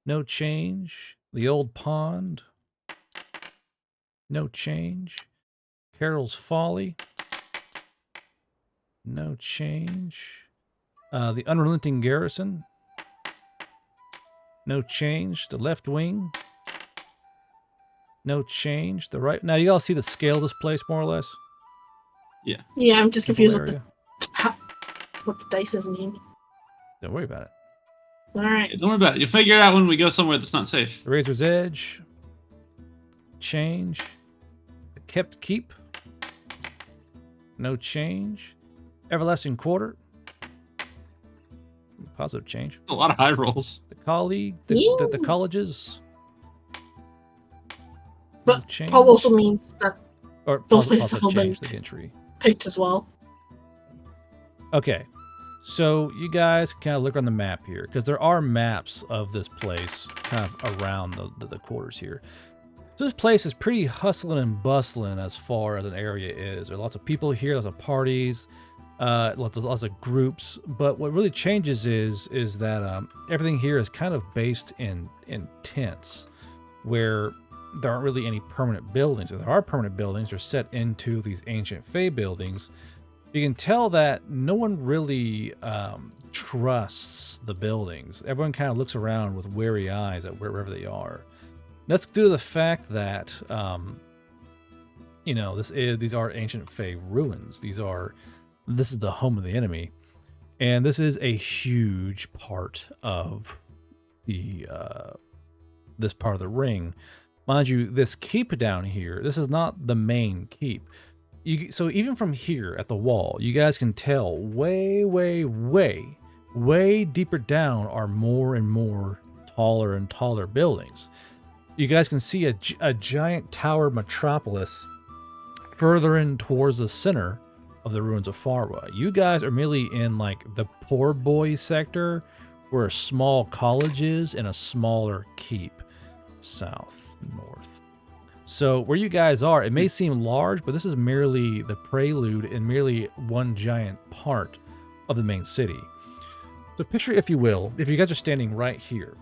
S1: no change. The old pond, no change. Carol's Folly, no change. The Unrelenting Garrison, no change. The left wing, no change. The right. Now you all see the scale of this place, more or less.
S4: Yeah.
S2: Yeah, I'm just confused with
S1: Area.
S2: what the dices mean.
S1: Don't worry about it.
S2: All right.
S4: Don't worry about it. You'll figure it out when we go somewhere that's not safe.
S1: The Razor's Edge, change. The Kept Keep, no change. Everlasting Quarter, positive change.
S4: A lot of high rolls.
S1: The Colleague, the colleges,
S2: But
S1: no change.
S2: Paul also means that
S1: Or
S2: those
S1: positive,
S2: places
S1: positive
S2: have been
S1: change, the entry.
S2: picked as well.
S1: Okay, so you guys kind of look on the map here, because there are maps of this place kind of around the quarters here. So this place is pretty hustling and bustling as far as an area is. There are lots of people here, lots of parties, lots of groups. But what really changes is that everything here is kind of based in tents, where there aren't really any permanent buildings. If there are permanent buildings, they're set into these ancient Fey buildings. You can tell that no one really trusts the buildings. Everyone kind of looks around with wary eyes at wherever they are. That's due to the fact that, these are ancient Fey ruins. This is the home of the enemy, and this is a huge part of this part of the ring. Mind you, this keep down here, this is not the main keep. So even from here at the wall, you guys can tell way, way, way, way deeper down are more and more taller and taller buildings. You guys can see a giant tower metropolis further in towards the center of the ruins of Farwa. You guys are merely in like the poor boy sector, where a small college is and a smaller keep, south, north. So where you guys are, it may seem large, but this is merely the prelude and merely one giant part of the main city. So picture, if you will, if you guys are standing right here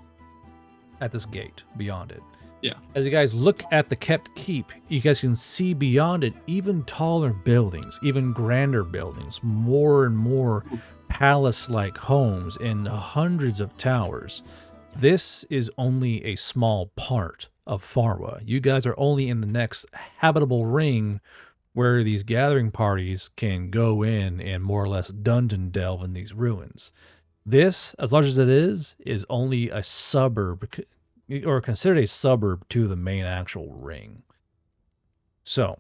S1: at this gate beyond it.
S4: Yeah.
S1: As you guys look at the kept keep, you guys can see beyond it even taller buildings, even grander buildings, more and more palace-like homes and hundreds of towers. This is only a small part of Farwa. You guys are only in the next habitable ring where these gathering parties can go in and more or less dungeon delve in these ruins. This, as large as it is only a suburb, or considered a suburb to the main actual ring. So,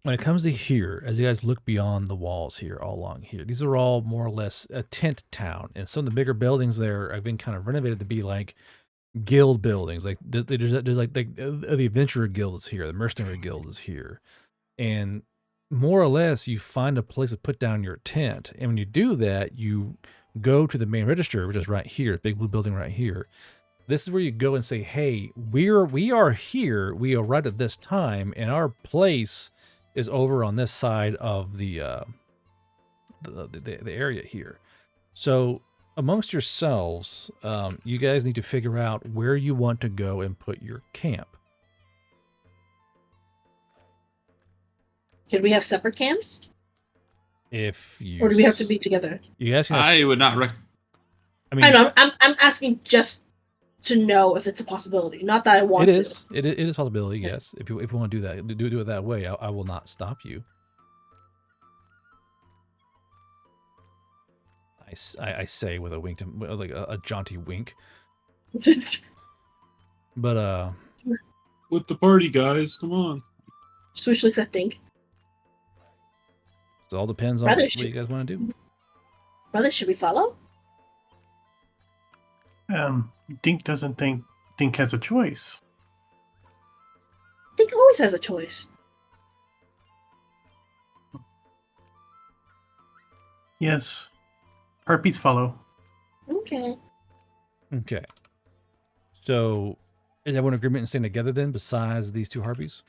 S1: when it comes to here, as you guys look beyond the walls here, all along here, these are all more or less a tent town. And some of the bigger buildings there have been kind of renovated to be like guild buildings. Like there's like the Adventurer Guild is here, the Mercenary Guild is here. And more or less, you find a place to put down your tent. And when you do that, you go to the main register, which is right here, big blue building right here. This is where you go and say, hey, we are here. We arrived at this time, and our place is over on this side of the area here. So amongst yourselves, you guys need to figure out where you want to go and put your camp.
S2: Can we have separate camps?
S1: Or
S2: do we have to be together?
S1: You guys can
S4: I would not recommend.
S2: I know. I'm asking just to know if it's a possibility. Not that I want to.
S1: It is a possibility. Yes, if you want to do that, do it that way. I will not stop you. I say with a wink, like a jaunty wink. But
S4: with the party, guys, come on.
S2: Swoosh looks at Dink.
S1: It all depends on what you guys want to do.
S2: Brother, should we follow?
S5: Dink doesn't think Dink has a choice.
S2: Dink always has a choice.
S5: Yes. Harpies follow.
S2: Okay.
S1: Okay. So, is everyone in agreement in staying together then, besides these two harpies?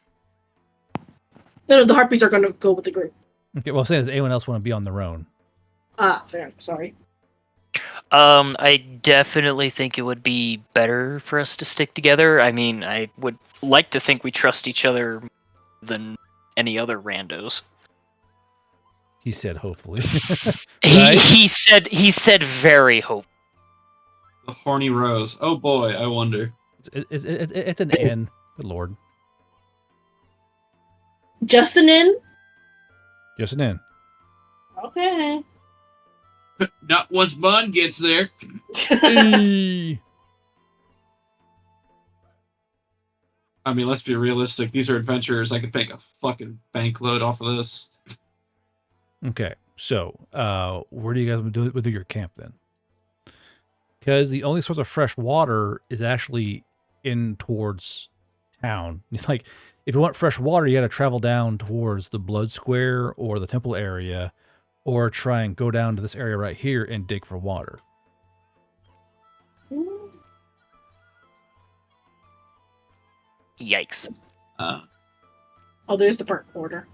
S2: No, the harpies are going to go with the group.
S1: Okay, well, does anyone else want to be on their own?
S2: Fair. Sorry.
S3: I definitely think it would be better for us to stick together. I mean, I would like to think we trust each other more than any other randos.
S1: He said, hopefully.
S3: He said very hope.
S4: The horny rose. Oh boy, I wonder.
S1: It's an N. Good lord.
S2: Just an in?
S1: Just an N.
S2: Okay.
S4: Not once Bond gets there.
S1: Hey.
S4: I mean, let's be realistic. These are adventurers. I could make a fucking bank load off of this.
S1: Okay, so where do you guys do with your camp then? Because the only source of fresh water is actually in towards town. It's like, if you want fresh water, you got to travel down towards the Blood Square or the temple area, or try and go down to this area right here and dig for water.
S3: Yikes.
S2: Oh, there's the park quarter.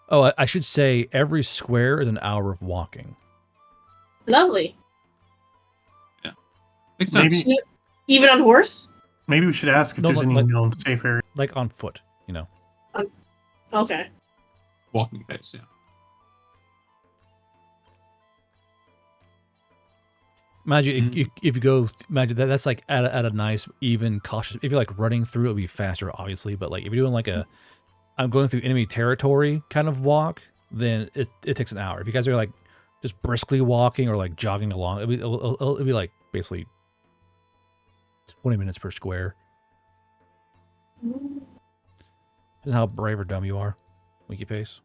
S1: Oh, I should say every square is an hour of walking.
S2: Lovely.
S4: Makes sense.
S5: Maybe,
S2: Even on horse?
S5: maybe we should ask if
S1: No,
S5: there's
S1: like-
S5: any known safe area.
S1: Like on foot, you know.
S2: Okay.
S4: Walking pace, yeah.
S1: Imagine if you go, imagine that's like at a nice, even, cautious. If you're like running through, it'll be faster, obviously. But like if you're doing like I'm going through enemy territory kind of walk, then it takes an hour. If you guys are like just briskly walking or like jogging along, it'll be like basically 20 minutes per square. This is how brave or dumb you are. Wiki pace.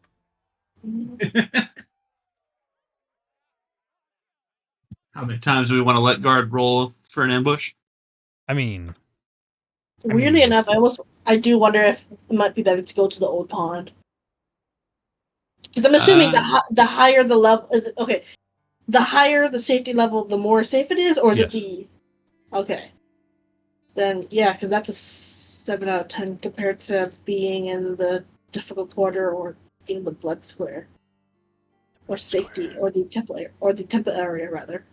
S4: How many times do we want to let guard roll for an ambush?
S1: I mean,
S2: Weirdly enough, I do wonder if it might be better to go to the old pond. Because I'm assuming the higher the level is, okay, the higher the safety level, the more safe it is, or is it the? Okay. Then yeah, because that's a 7 out of 10 compared to being in the difficult quarter or in the blood square, or safety, or the temple area rather.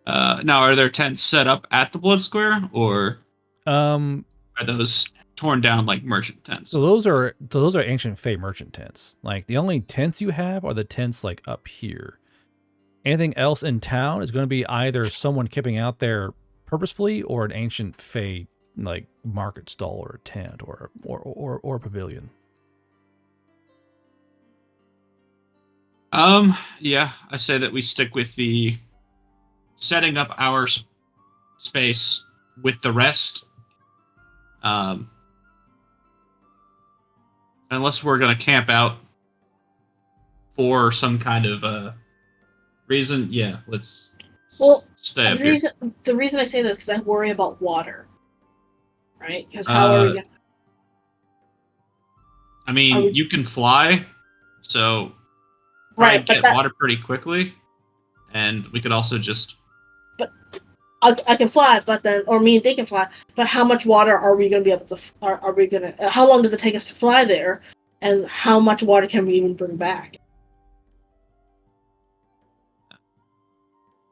S4: Now, are there tents set up at the Blood Square, or are those torn down like merchant tents?
S1: So those are ancient Fey merchant tents. Like the only tents you have are the tents like up here. Anything else in town is going to be either someone camping out there purposefully or an ancient Fey like market stall or a tent or a pavilion.
S4: Yeah, I say that we stick with the setting up our space with the rest. Unless we're gonna camp out for some kind of reason, yeah, let's stay up here.
S2: The reason I say this is because I worry about water, right? Because how are we gonna...
S4: I mean, you can fly, so
S2: right,
S4: get water pretty quickly, and we could also just.
S2: But I can fly, but then, or me and they can fly. But how much water are we going to be able to? Are we going to? How long does it take us to fly there? And how much water can we even bring back?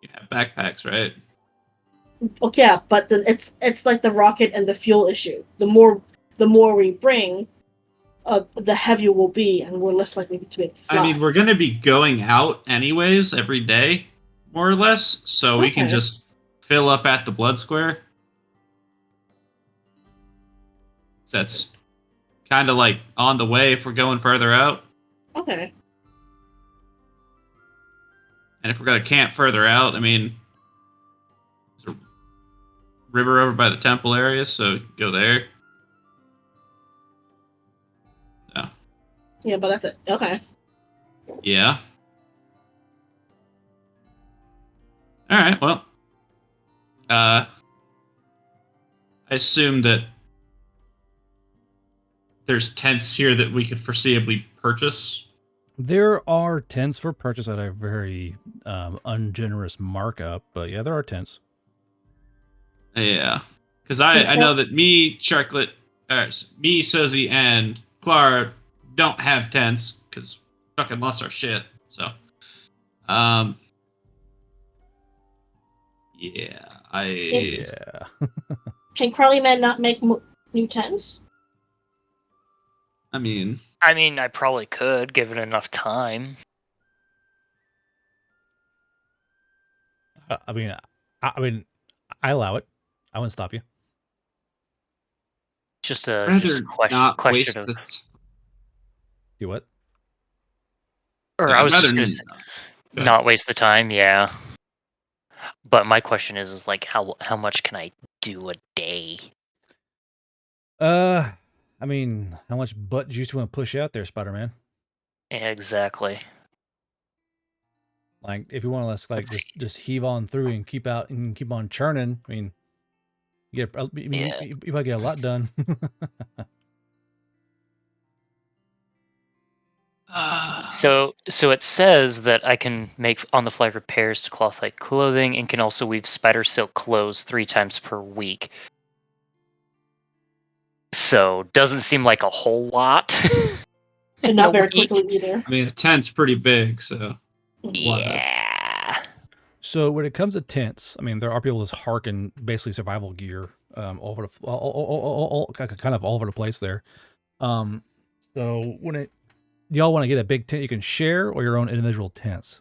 S4: You have backpacks, right?
S2: Okay, yeah, but then it's like the rocket and the fuel issue. The more we bring, the heavier we'll be, and we're less likely to be able to fly.
S4: I mean, we're going to be going out anyways every day, more or less, so we can just fill up at the Blood Square. That's kind of like on the way if we're going further out.
S2: Okay.
S4: And if we're going to camp further out, I mean, there's a river over by the temple area, so go there. Yeah.
S2: Yeah, but that's it. Okay.
S4: Yeah. All right. Well, I assume that there's tents here that we could foreseeably purchase.
S1: There are tents for purchase at a very ungenerous markup, but yeah, there are tents.
S4: Yeah, because I know that me, Chocolate, me, Suzy, and Clara don't have tents because fucking lost our shit. So, yeah,
S1: Yeah.
S2: Can Crowley Man not make new tents?
S4: I mean,
S3: I probably could, given enough time.
S1: I mean, I allow it. I wouldn't stop you.
S3: Just
S4: rather not
S3: question
S4: waste
S3: of.
S1: Do what?
S3: Or
S4: Yeah,
S3: I
S4: I'd
S3: was
S4: rather
S3: just gonna say, not waste the time. Yeah. But my question is like how much can I do a day?
S1: I mean, how much butt juice do you want to push out there, Spider-Man?
S3: Exactly.
S1: Like, if you want to, like, just heave on through and keep on churning. I mean, you might get a lot done.
S3: So it says that I can make on-the-fly repairs to cloth-like clothing and can also weave spider silk clothes 3 times per week. So doesn't seem like a whole lot.
S2: And not very quickly either.
S4: I mean, a tent's pretty big, so
S3: yeah.
S1: So when it comes to tents, I mean, there are people that harken basically survival gear over kind of all over the place there. So when y'all want to get a big tent you can share or your own individual tents?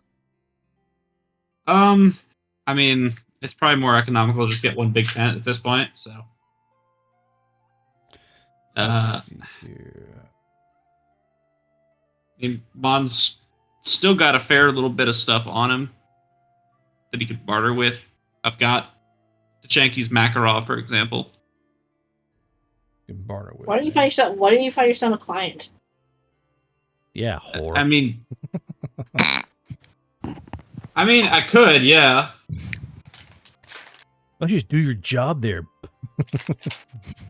S4: I mean, it's probably more economical to just get one big tent at this point. So,
S1: Let's see here.
S4: I mean, Mon's still got a fair little bit of stuff on him that he could barter with. I've got Tachanki's Makarov, for example.
S1: You can barter with.
S2: Why don't you find yourself a client?
S1: Yeah, whore.
S4: I mean, I could, yeah.
S1: Why don't you just do your job there?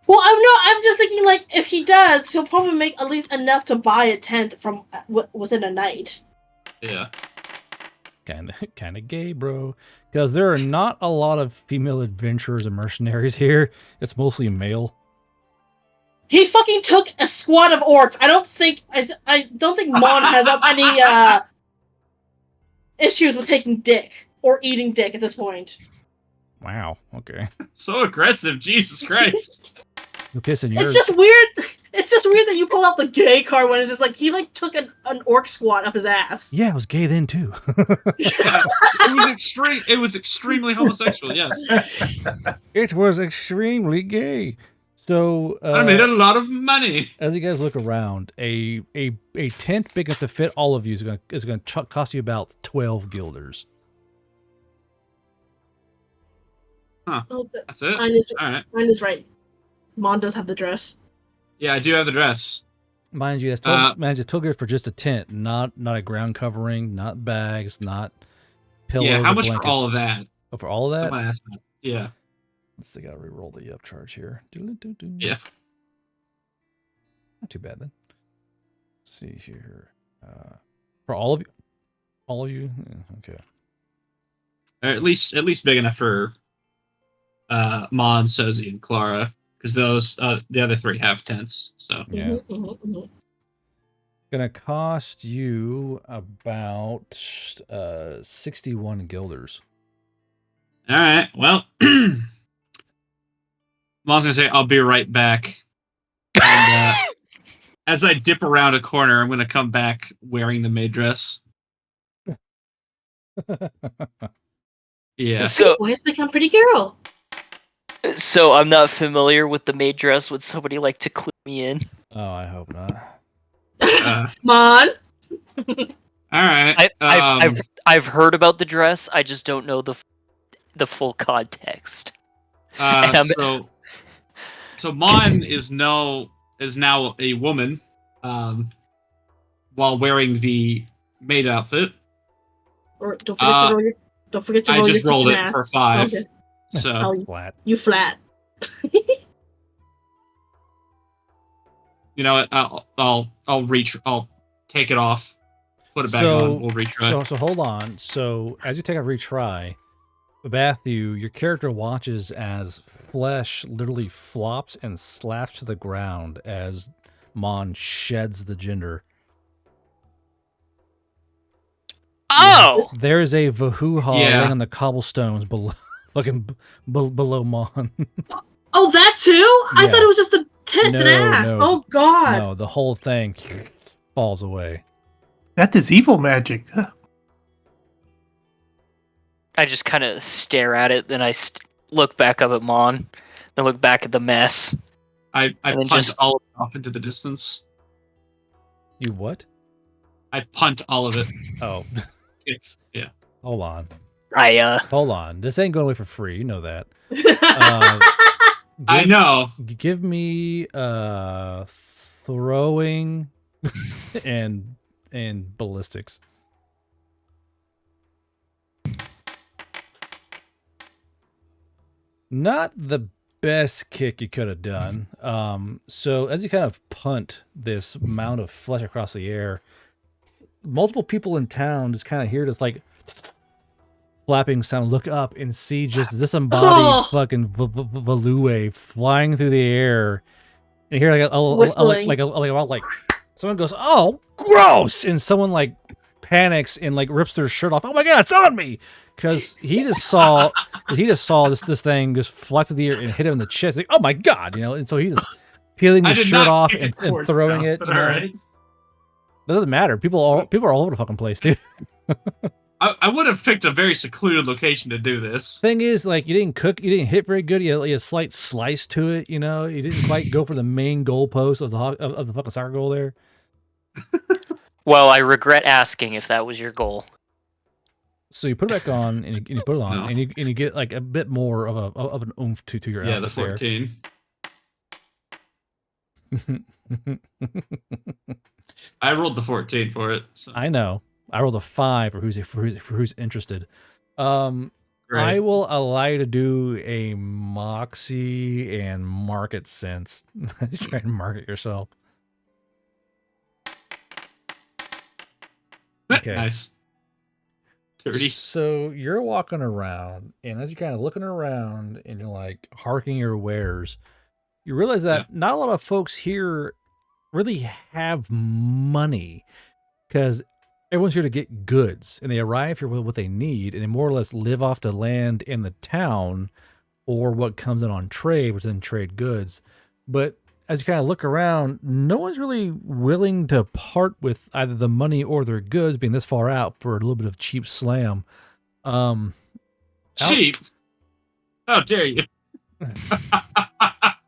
S2: Well, I'm just thinking, like, if he does, he'll probably make at least enough to buy a tent from within a night.
S4: Yeah.
S1: Kind of gay, bro. Because there are not a lot of female adventurers and mercenaries here. It's mostly male.
S2: He fucking took a squad of orcs. I don't think Mon has any issues with taking dick or eating dick at this point.
S1: Wow. Okay.
S4: So aggressive, Jesus Christ.
S1: You're pissing yours.
S2: It's just weird. It's just weird that you pull out the gay card when it's just like he like took an orc squad up his ass.
S1: Yeah, it was gay then too.
S4: Yeah, it was extremely homosexual. Yes.
S1: It was extremely gay. So
S4: I made a lot of money.
S1: As you guys look around, a tent big enough to fit all of you is going to cost you about 12 guilders.
S4: Huh.
S2: Oh,
S4: that's it.
S2: Mine is right. Mon does have the dress.
S4: Yeah, I do have the dress.
S1: Mind you, that's 12 guilders for just a tent, not a ground covering, not bags, not pillows.
S4: Yeah, how much
S1: blankets.
S4: for all of that?
S1: Oh, for all of that?
S4: Someone asked that. Yeah.
S1: Let's see, gotta re-roll the upcharge here.
S4: Yeah.
S1: Not too bad then. Let's see here. For all of you? Yeah, okay.
S4: Or at least big enough for Mon, Suzy, and Clara, because those the other 3 have tents. So
S1: yeah. Gonna cost you about 61 guilders.
S4: All right. Well, Mon's gonna say, "I'll be right back." And as I dip around a corner, I'm gonna come back wearing the maid dress. Yeah.
S3: So
S2: boy has become pretty girl.
S3: So I'm not familiar with the maid dress. Would somebody like to clue me in?
S1: Oh, I hope not.
S2: Mon.
S4: All right.
S3: I've heard about the dress. I just don't know the full context.
S4: So Mon is now a woman. while wearing the maid outfit.
S2: Or don't forget to roll your. Don't forget to roll
S4: I
S2: your
S4: just rolled
S2: teaching
S4: it
S2: ass.
S4: for 5.
S2: Okay.
S4: So
S1: Flat.
S2: You flat.
S4: you know what? I'll take it off, put it back on. We'll retry.
S1: So hold on. So as you take a retry, Matthew, your character watches as flesh literally flops and slaps to the ground as Mon sheds the gender.
S3: Oh!
S1: There's a Vahuha
S4: Yeah.
S1: laying on the cobblestones below, below Mon.
S2: Oh, that too? I
S1: Yeah.
S2: thought it was just the tits and
S1: No,
S2: ass.
S1: no.
S2: Oh God.
S1: No, the whole thing falls away.
S5: That is evil magic.
S3: I just kind of stare at it, then I look back up at Mon, then look back at the mess.
S4: I
S3: And then
S4: punt
S3: just-
S4: all of it off into the distance.
S1: You what?
S4: I punt all of it.
S1: Oh.
S4: Yeah.
S1: Hold on.
S3: Hold
S1: on. This ain't going away for free. You know that.
S4: I know.
S1: Give me throwing and ballistics. Not the best kick you could have done. So as you kind of punt this mound of flesh across the air, multiple people in town just kind of hear this like flapping sound, look up and see just disembodied fucking Value flying through the air, and hear like someone goes, "Oh, gross!" and someone like panics and like rips their shirt off. Oh my God, it's on me! Because he just saw this thing just fly through the air and hit him in the chest. Like, oh my God, you know, and so he's just peeling his shirt off and throwing it. You know?
S4: Right.
S1: It doesn't matter. People are all over the fucking place, dude.
S4: I would have picked a very secluded location to do this.
S1: Thing is, like, you didn't hit very good. You had a slight slice to it, you know. You didn't quite go for the main goalpost of the fucking soccer goal there.
S3: Well, I regret asking if that was your goal.
S1: So you put it back on, and you put it on,
S4: No.
S1: and you get like a bit more of an oomph to your
S4: Yeah, the
S1: outfit
S4: 14.
S1: there.
S4: I rolled the 14 for it. So.
S1: I know. I rolled a 5 for who's interested.
S4: Great.
S1: I will allow you to do a moxie and market sense. Just try and market yourself. Okay.
S4: Nice. 30.
S1: So you're walking around, and as you're kind of looking around and you're like harking your wares, you realize that not a lot of folks here really have money, because everyone's here to get goods, and they arrive here with what they need, and they more or less live off the land in the town or what comes in on trade, which is in trade goods. But as you kind of look around, no one's really willing to part with either the money or their goods, being this far out, for a little bit of cheap slam.
S4: Cheap? How dare you?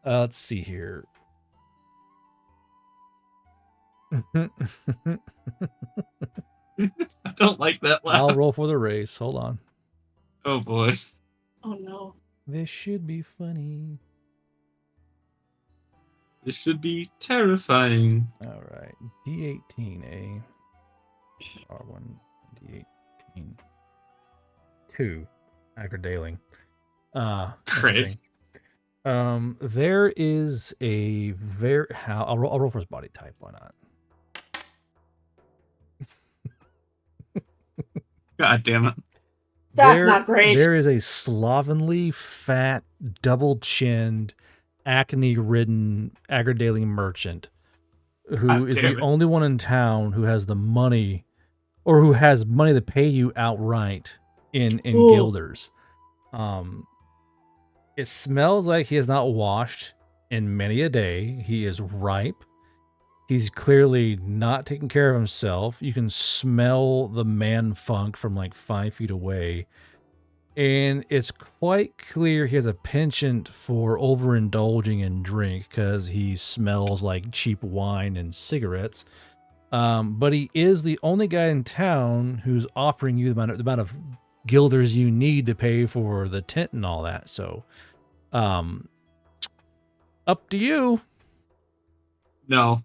S1: Let's see here.
S4: I don't like that laugh.
S1: I'll roll for the race. Hold on.
S4: Oh boy.
S2: Oh no.
S1: This should be funny.
S4: This should be terrifying.
S1: All right. D18, eh? R1, D18. 2. Aggradaling.
S4: Great.
S1: There is a very... I'll roll for his body type. Why not?
S4: God damn it.
S2: That's not great.
S1: There is a slovenly, fat, double-chinned, acne-ridden, aggradaling merchant who is the only one in town who has the money, or who has money to pay you outright in guilders. It smells like he has not washed in many a day. He is ripe. He's clearly not taking care of himself. You can smell the man funk from like 5 feet away. And it's quite clear he has a penchant for overindulging in drink, because he smells like cheap wine and cigarettes. But he is the only guy in town who's offering you the amount of guilders you need to pay for the tent and all that. So, up to you.
S4: No.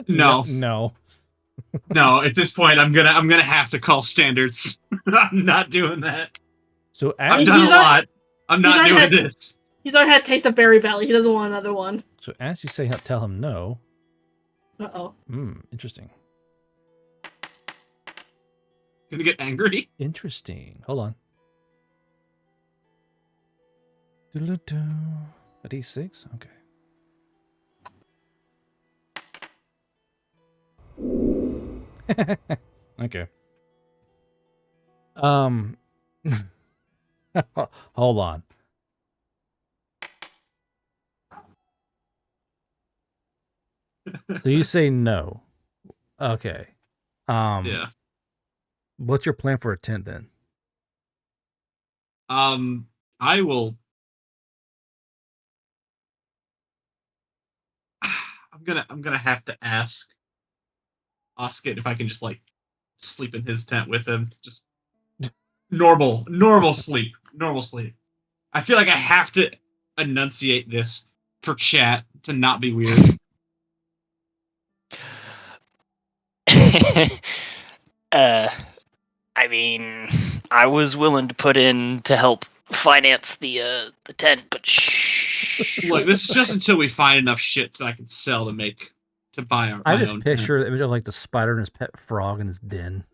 S4: No.
S1: No.
S4: No, at this point, I'm gonna have to call standards. I'm not doing that.
S1: So
S4: I've done a lot. I'm not doing this.
S2: He's already had a taste of Berry Belly. He doesn't want another one.
S1: So as you say, tell him no.
S2: Uh-oh.
S1: Interesting.
S4: Gonna get angry.
S1: Interesting. Hold on. A D6? Okay. Okay. Hold on. So you say no. Okay.
S4: Yeah.
S1: What's your plan for a tent then?
S4: I will. I'm gonna have to ask Oscar if I can just like sleep in his tent with him. Just normal sleep. Normal sleep. I feel like I have to enunciate this for chat to not be weird.
S3: I mean, I was willing to put in to help finance the tent, but shh.
S4: Look, this is just until we find enough shit that I can sell to buy our.
S1: I just picture the image of like the spider and his pet frog in his den.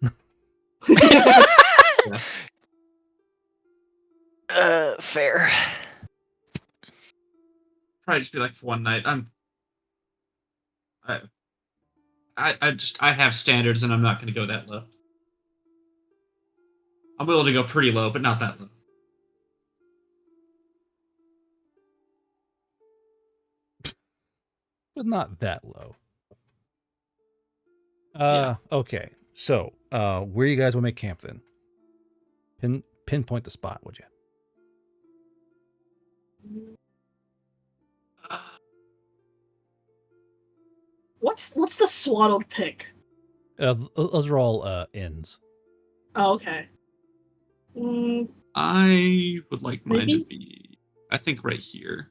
S3: Fair.
S4: Probably just be like for one night. I have standards and I'm not going to go that low. I'm willing to go pretty low, but not that low.
S1: But not that low.
S4: Yeah.
S1: Okay. So, where you guys will make camp then? Pinpoint the spot, would you?
S2: What's the swaddled pick?
S1: Those are all inns.
S2: Oh, okay.
S4: I would like mine
S2: Maybe?
S4: to be, I think, right here,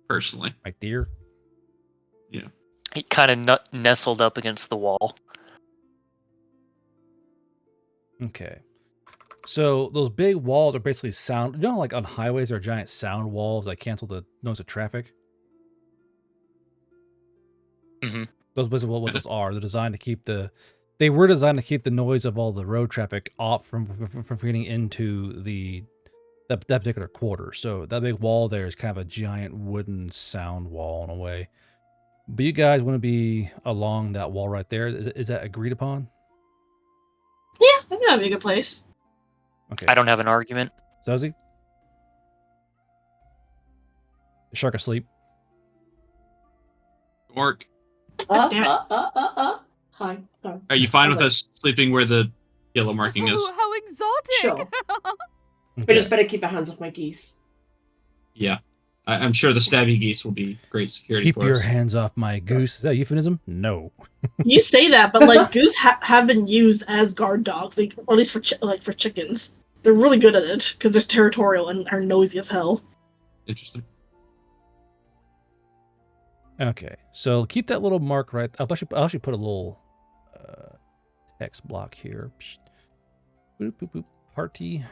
S4: personally.
S1: Right there?
S4: Yeah.
S3: He kind of nestled up against the wall.
S1: Okay. So those big walls are basically sound. You know, like on highways, there are giant sound walls that cancel the noise of traffic.
S3: Mm-hmm.
S1: Those basically what those are. They're designed to keep the. They were designed to keep the noise of all the road traffic off from getting into that particular quarter. So that big wall there is kind of a giant wooden sound wall in a way. But you guys want to be along that wall right there. Is that agreed upon?
S2: Yeah, I think that'd be a good place.
S1: Okay.
S3: I don't have an argument.
S1: Suzy? The shark asleep?
S4: Mark,
S7: Hi.
S4: are you fine with us sleeping where the yellow marking is?
S8: Ooh, how exotic!
S7: Sure.
S1: Okay.
S7: We just better keep our hands off my geese.
S4: Yeah. I'm sure the stabby geese will be great security
S1: Keep
S4: for
S1: your
S4: us.
S1: hands off my goose. Is that a euphemism? No.
S2: You say that, but like goose have been used as guard dogs, like, or at least for chickens. They're really good at it because they're territorial and are nosy as hell.
S4: Interesting.
S1: Okay, so keep that little mark right. I'll actually put a little text block here. Boop, boop, boop. Party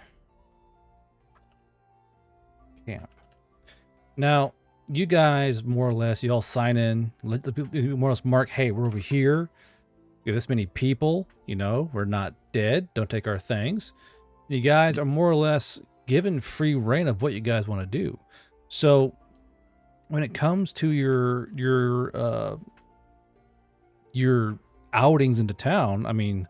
S1: camp. Now, you guys more or less, you all sign in. Let the people more or less mark, hey, we're over here. We have this many people. You know, we're not dead. Don't take our things. You guys are more or less given free reign of what you guys want to do. So when it comes to your outings into town, I mean,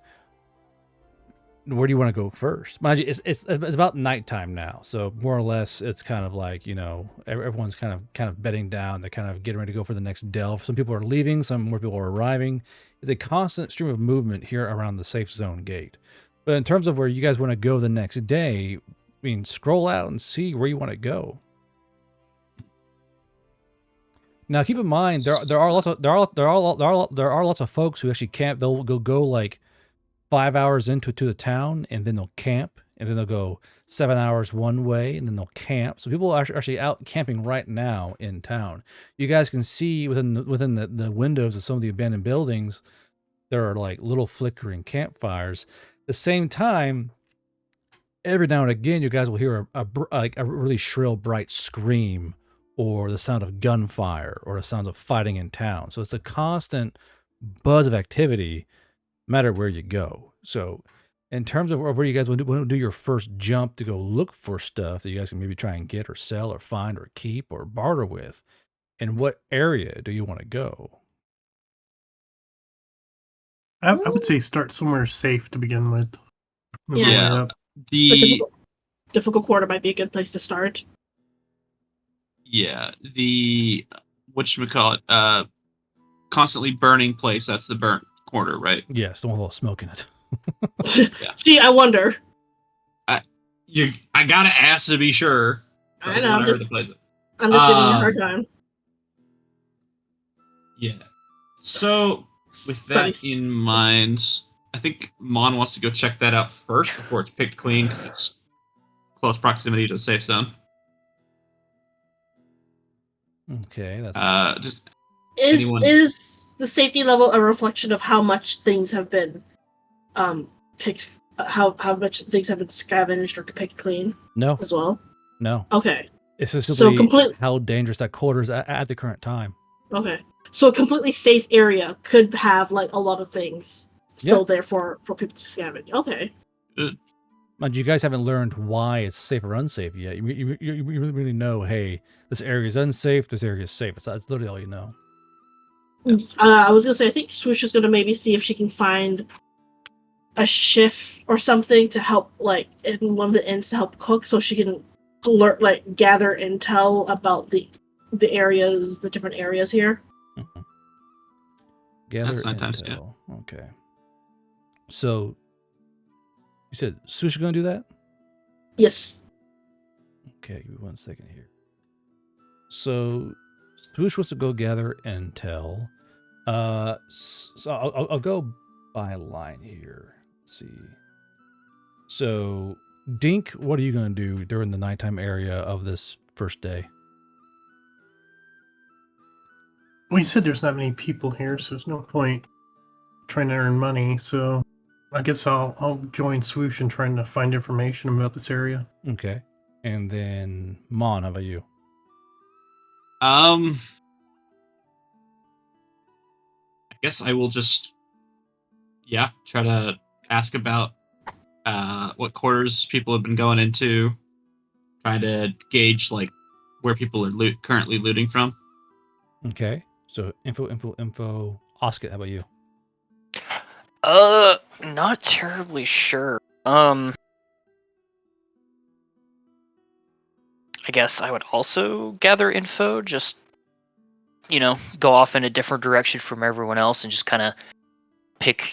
S1: where do you want to go first? Mind you, it's about nighttime now, so more or less it's kind of like, you know, everyone's kind of bedding down. They're kind of getting ready to go for the next delve. Some people are leaving, some more people are arriving. It's a constant stream of movement here around the safe zone gate. But in terms of where you guys want to go the next day, I mean, scroll out and see where you want to go. Now, keep in mind there are lots of folks who actually camp. They'll go like 5 hours into the town, and then they'll camp, and then they'll go 7 hours one way, and then they'll camp. So people are actually out camping right now in town. You guys can see within the windows of some of the abandoned buildings, there are like little flickering campfires. At the same time, every now and again, you guys will hear a really shrill, bright scream, or the sound of gunfire, or the sounds of fighting in town. So it's a constant buzz of activity, no matter where you go. So, in terms of where you guys want to do your first jump to go look for stuff that you guys can maybe try and get, or sell, or find, or keep, or barter with, and what area do you want to go?
S5: I would say start somewhere safe to begin with.
S2: Yeah.
S4: The
S2: difficult quarter might be a good place to start.
S4: Yeah, the whatchamacallit, constantly burning place, that's the burnt quarter, right?
S1: Yes, the one with all smoke in it.
S4: Yeah.
S2: Gee, I wonder.
S4: I gotta ask to be sure.
S2: I know, I'm just giving you a hard time.
S4: Yeah. So with that in mind, I think Mon wants to go check that out first before it's picked clean, because it's close proximity to a safe zone.
S1: Okay, that's
S4: just
S2: is the safety level a reflection of how much things have been picked, how much things have been scavenged or picked clean?
S1: No,
S2: as well.
S1: No.
S2: Okay.
S1: It's just simply how dangerous that quarter is at the current time.
S2: Okay. So a completely safe area could have like a lot of things still there for people to scavenge. Okay.
S1: But you guys haven't learned why it's safe or unsafe yet. You really know, hey, this area is unsafe, this area is safe. That's literally all you know.
S2: I was going to say, I think Swoosh is going to maybe see if she can find a shift or something to help, like, in one of the inns to help cook, so she can gather intel about the areas, the different areas here.
S1: Mm-hmm. Gather intel. Okay. So, you said Swoosh is going to do that?
S2: Yes.
S1: Okay, give me 1 second here. So, Swoosh wants to go gather intel. So I'll go by line here. Let's see. So, Dink, what are you going to do during the nighttime area of this first day?
S5: We said there's not many people here, so there's no point trying to earn money. So, I guess I'll join Swoosh in trying to find information about this area.
S1: Okay. And then, Mon, how about you?
S4: I guess I will just, try to ask about what quarters people have been going into, trying to gauge like where people are currently looting from.
S1: Okay. So info. Oscar, how about you?
S3: Not terribly sure. I guess I would also gather info, just, go off in a different direction from everyone else and just kind of pick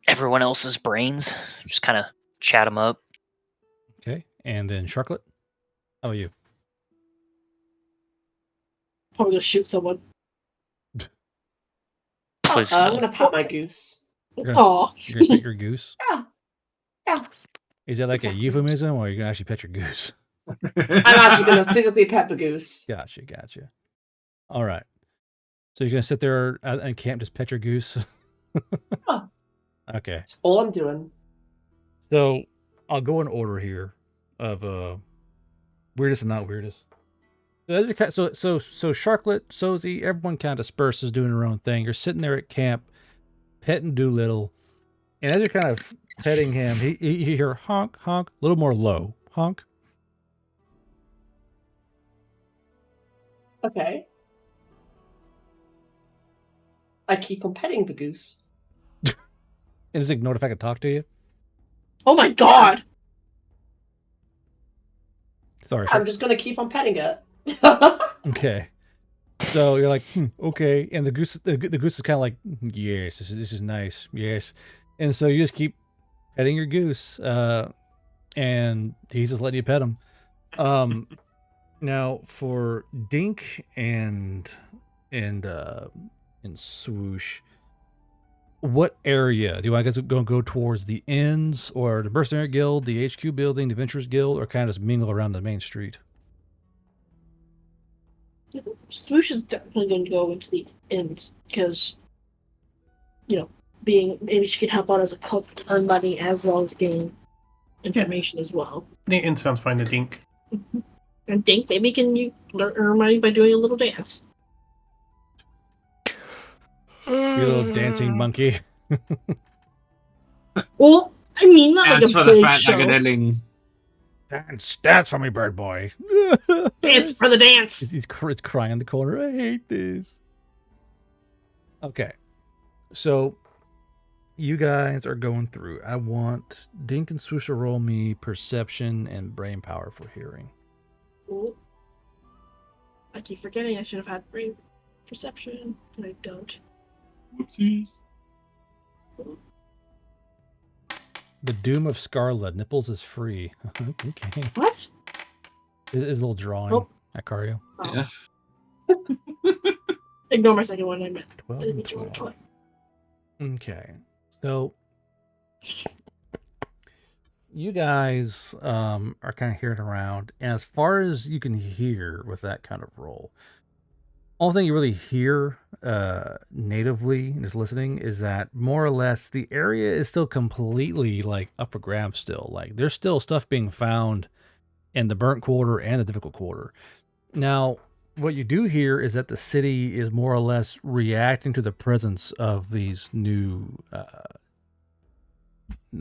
S3: everyone else's brains. Just kind of chat them up.
S1: Okay. And then Sharklet, how about you?
S2: Probably gonna shoot someone.
S3: Please
S7: I'm gonna pet my goose.
S1: You're gonna pet your goose?
S7: Yeah.
S1: Is that like a euphemism, or are you gonna actually pet your goose?
S7: I'm actually gonna physically pet the goose.
S1: Gotcha. All right. So you're gonna sit there and camp, just pet your goose?
S7: Oh,
S1: okay.
S7: that's all I'm doing.
S1: So I'll go in order here of weirdest and not weirdest. So Sharklet, Sozy, everyone kind of disperses, doing their own thing. You're sitting there at camp, petting Doolittle, and as you're kind of petting him, you hear honk, honk, a little more low, honk.
S7: Okay. I keep on petting the goose.
S1: And just ignore if I can talk to you.
S2: Oh my god!
S1: Sorry,
S7: I'm just gonna keep on petting it.
S1: Okay. So you're like, okay, and the goose is kind of like, yes, this is nice, yes, and so you just keep petting your goose, and he's just letting you pet him. Now for Dink and Swoosh, what area do I guess go towards? The inns, or the Mercenary Guild, the HQ building, the Adventurers Guild, or kind of just mingle around the main street?
S2: Swoosh is definitely going to go into the inns because, maybe she could help out as a cook, earn money, as well as gain information as well.
S5: It sounds fine to Dink.
S2: And Dink, maybe can you earn money by doing a little dance?
S1: You little dancing monkey.
S2: Well, I mean, not
S4: As
S2: like
S4: for
S2: a
S4: the
S2: big
S4: fat
S2: show.
S4: Agadelling.
S1: Dance for me, bird boy.
S2: Dance for the dance.
S1: He's crying in the corner. I hate this. Okay, so you guys are going through. I want Dink and Swoosh to roll me perception and brain power for hearing.
S2: Ooh. I keep forgetting I should have had brain perception, but I don't.
S4: Whoopsies.
S1: The Doom of Scarlet. Nipples is free. Okay.
S2: What?
S1: Is a little drawing
S2: Oh.
S1: at Cario.
S2: Oh.
S4: Yeah.
S2: Ignore my second one. I meant
S1: 12
S2: I
S1: and
S2: meant to roll
S1: 12.
S2: 12.
S1: Okay. So you guys are kind of hearing around, and as far as you can hear with that kind of roll, only thing you really hear natively just listening is that more or less the area is still completely like up for grabs still. Like there's still stuff being found in the burnt quarter and the difficult quarter. Now, what you do hear is that the city is more or less reacting to the presence of these new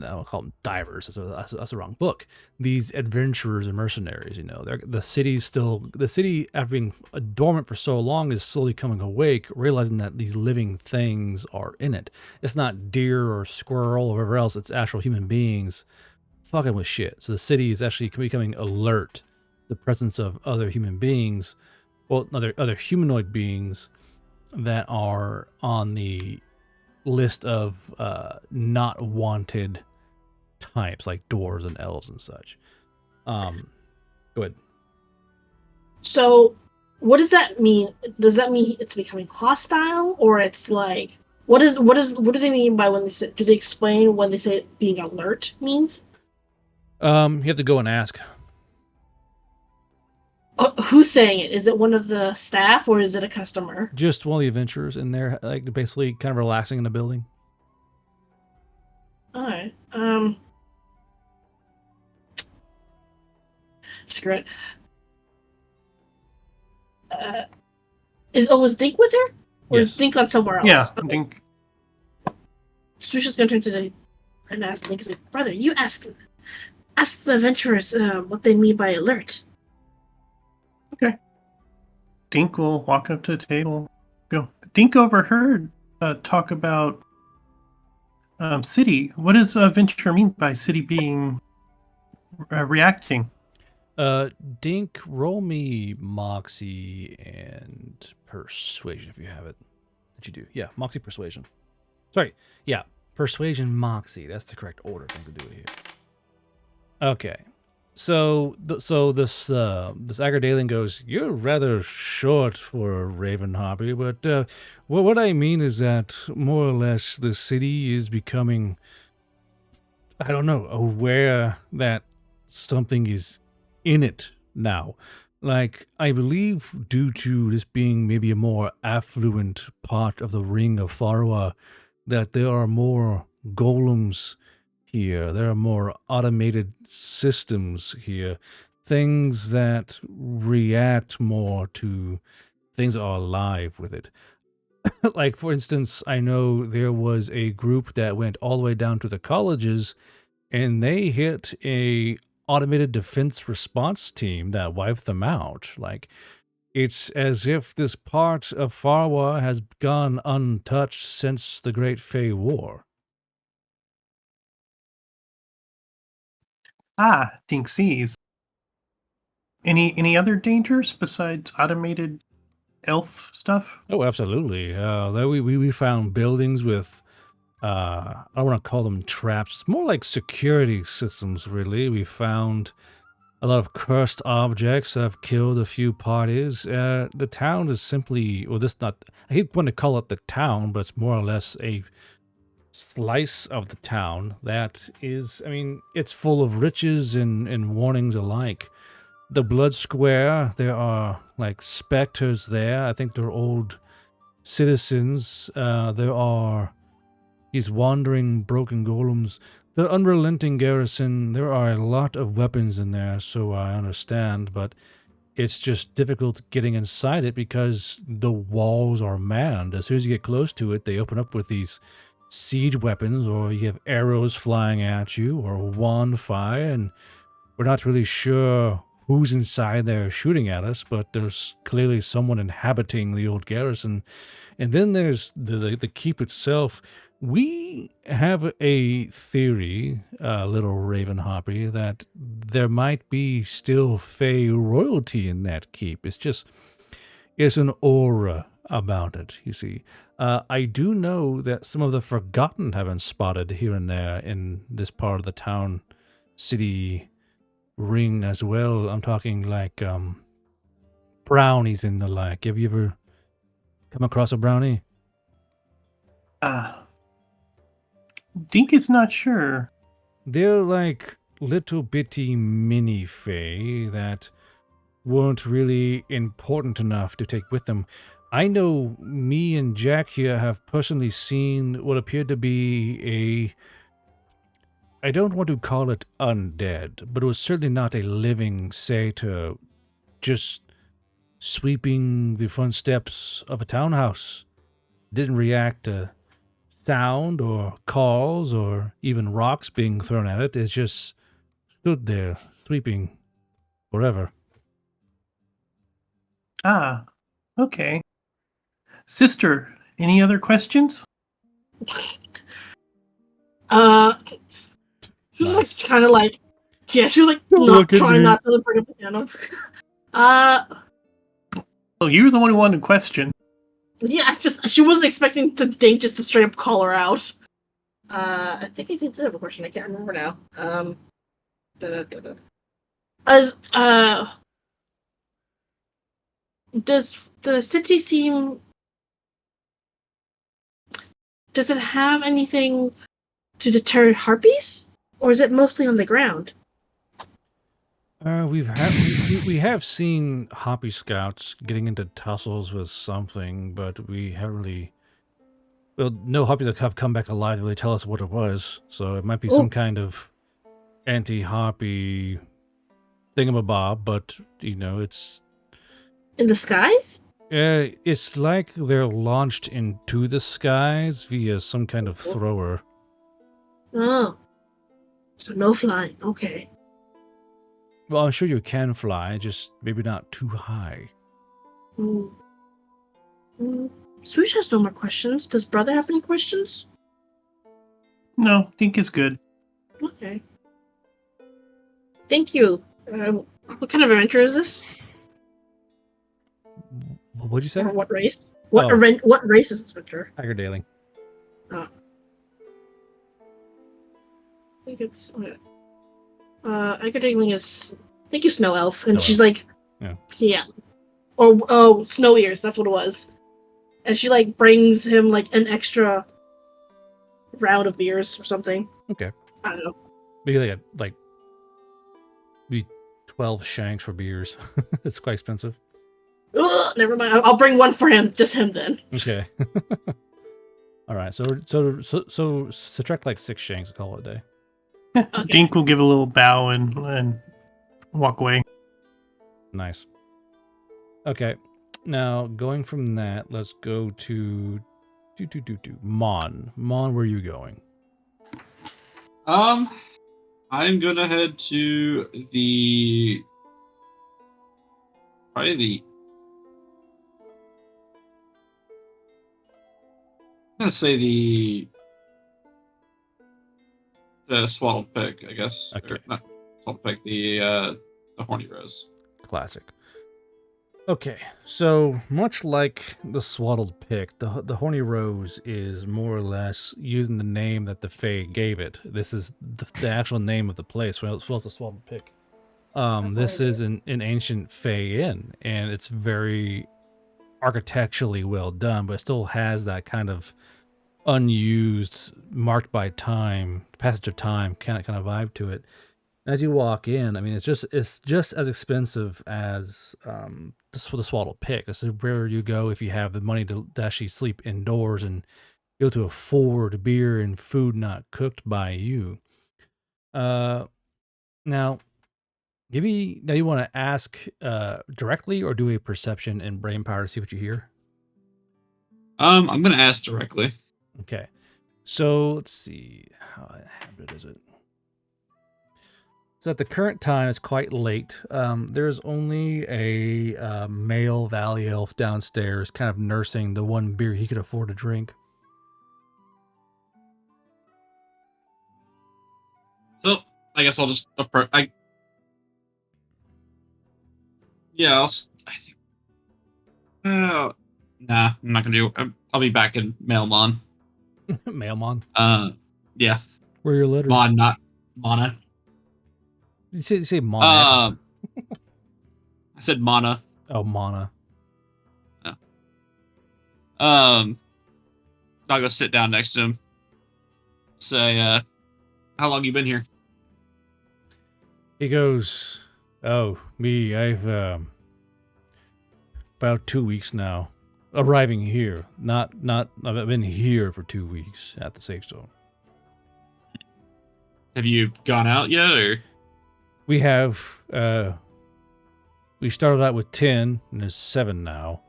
S1: I'll call them divers. That's the wrong book. These adventurers and mercenaries, the city after being dormant for so long is slowly coming awake, realizing that these living things are in it. It's not deer or squirrel or whatever else. It's actual human beings fucking with shit. So the city is actually becoming alert to the presence of other human beings, well, other humanoid beings that are on the list of not wanted types like dwarves and elves and such. Go ahead.
S2: So, what does that mean? Does that mean it's becoming hostile, or it's like what do they mean by when they say? Do they explain when they say being alert means?
S1: You have to go and ask.
S2: Who's saying it? Is it one of the staff or is it a customer?
S1: Just one of the adventurers in there, like basically kind of relaxing in the building.
S2: All right. Screw it. Was Dink with her? Or
S1: Yes.
S2: is Dink on somewhere else?
S5: Yeah,
S2: Okay.
S5: Dink.
S2: Swoosh is gonna turn to the and ask Dink, like, brother, you ask the adventurers what they mean by alert.
S5: Dink will walk up to the table. Go. Dink overheard talk about city. What does venture mean by city being reacting?
S1: Dink, roll me Moxie and Persuasion if you have it. That you do. Yeah, Moxie Persuasion. Sorry. Yeah, Persuasion Moxie. That's the correct order of things to do here. Okay. So this Agardalian goes, you're rather short for a Raven Hobby, but what I mean is that more or less the city is becoming, I don't know, aware that something is in it now. Like, I believe due to this being maybe a more affluent part of the Ring of Farwa, that there are more golems here. There are more automated systems here. Things that react more to things that are alive with it. Like, for instance, I know there was a group that went all the way down to the colleges and they hit a automated defense response team that wiped them out. Like, it's as if this part of Farwa has gone untouched since the Great Fey War.
S5: Dink sees. Any other dangers besides automated elf stuff?
S1: Oh, absolutely. We found buildings with, I don't want to call them traps. It's more like security systems, really. We found a lot of cursed objects that have killed a few parties. The town is simply, well, this not, I hate want to call it the town, but it's more or less a slice of the town that is, I mean, it's full of riches and warnings alike. The Blood Square, there are like specters there. I think they're old citizens. There are these wandering, broken golems. The unrelenting garrison, there are a lot of weapons in there, so I understand, but it's just difficult getting inside it because the walls are manned. As soon as you get close to it, they open up with these siege weapons, or you have arrows flying at you, or wand fire, and we're not really sure who's inside there shooting at us, but there's clearly someone inhabiting the old garrison. And then there's the keep itself. We have a theory, little Raven Hoppy, that there might be still Fey royalty in that keep. It's an aura about it, you see. I do know that some of the Forgotten have been spotted here and there in this part of the town, city ring as well. I'm talking like brownies and the like. Have you ever come across a brownie?
S5: Dink is not sure.
S1: They're like little bitty mini Fae that weren't really important enough to take with them. I know me and Jack here have personally seen what appeared to be I don't want to call it undead, but it was certainly not a living satyr just sweeping the front steps of a townhouse. Didn't react to sound or calls or even rocks being thrown at it. It just stood there, sweeping forever.
S5: Okay. Sister, any other questions?
S2: She was like kind of like, yeah, she was like not trying not to bring up the piano.
S5: Well, you're the one who wanted to question.
S2: Yeah, it's just she wasn't expecting Dink just to straight up call her out. I think I did have a question. I can't remember now. Does the city seem? Does it have anything to deter harpies, or is it mostly on the ground?
S1: We have seen Hoppy Scouts getting into tussles with something, but we haven't really. Well, no Hoppies that have come back alive to really tell us what it was. So it might be some kind of anti-Hoppy thingamabob, but it's
S2: in the skies.
S1: It's like they're launched into the skies via some kind of thrower.
S2: Oh, so no flying. Okay.
S1: Well, I'm sure you can fly, just maybe not too high.
S2: Swoosh has no more questions. Does Brother have any questions?
S5: No, Dink is good.
S2: Okay. Thank you. What kind of adventure is this?
S1: What'd you say?
S2: Or what race? What race is this adventure?
S1: Agardailing.
S2: I think it's Agardailing is thank you, Snow Elf. And she's like yeah. Or Snow Ears, that's what it was. And she like brings him like an extra round of beers or something.
S1: Okay.
S2: I don't know.
S1: Maybe be 12 shanks for beers. It's quite expensive.
S2: Ugh, never mind. I'll bring one for him. Just him then.
S1: Okay. All right. So subtract like 6 shanks and call it a day.
S5: Okay. Dink will give a little bow and walk away.
S1: Nice. Okay. Now going from that, let's go to Mon. Mon, where are you going?
S4: I'm gonna head to I'm gonna say the Swaddled Pig, I guess.
S1: Okay.
S4: Or not Swaddled Pig, the Horny Rose.
S1: Classic. Okay, so much like the Swaddled Pig, the Horny Rose is more or less using the name that the Fae gave it. This is the actual name of the place, as well as the Swaddled Pig. This is an ancient Fae inn, and it's very architecturally well done, but it still has that kind of unused, marked by time, passage of time kind of vibe to it. As you walk in, I mean, it's just as expensive as the Swaddled Pig. This is where you go if you have the money to actually sleep indoors and be able to afford beer and food not cooked by you. Now, you want to ask directly or do a perception and brain power to see what you hear?
S4: I'm gonna ask directly.
S1: Okay. So let's see. How inhabited is it? So at the current time, it's quite late. There's only a male valley elf downstairs, kind of nursing the one beer he could afford to drink.
S4: So I guess I'll just I think. Nah, I'm not gonna do. I'll be back in Mailmon.
S1: Mailmon?
S4: Yeah.
S1: Where are your letters?
S4: Mon, not Mana.
S1: You say Mana.
S4: I said Mana.
S1: Oh, Mana.
S4: Yeah. I'll go sit down next to him. Say, how long you been here?
S1: He goes, oh, me, I've, about 2 weeks now. Arriving here. Not, I've been here for 2 weeks at the safe zone.
S4: Have you gone out yet, or?
S1: We have, we started out with 10, and there's 7 now.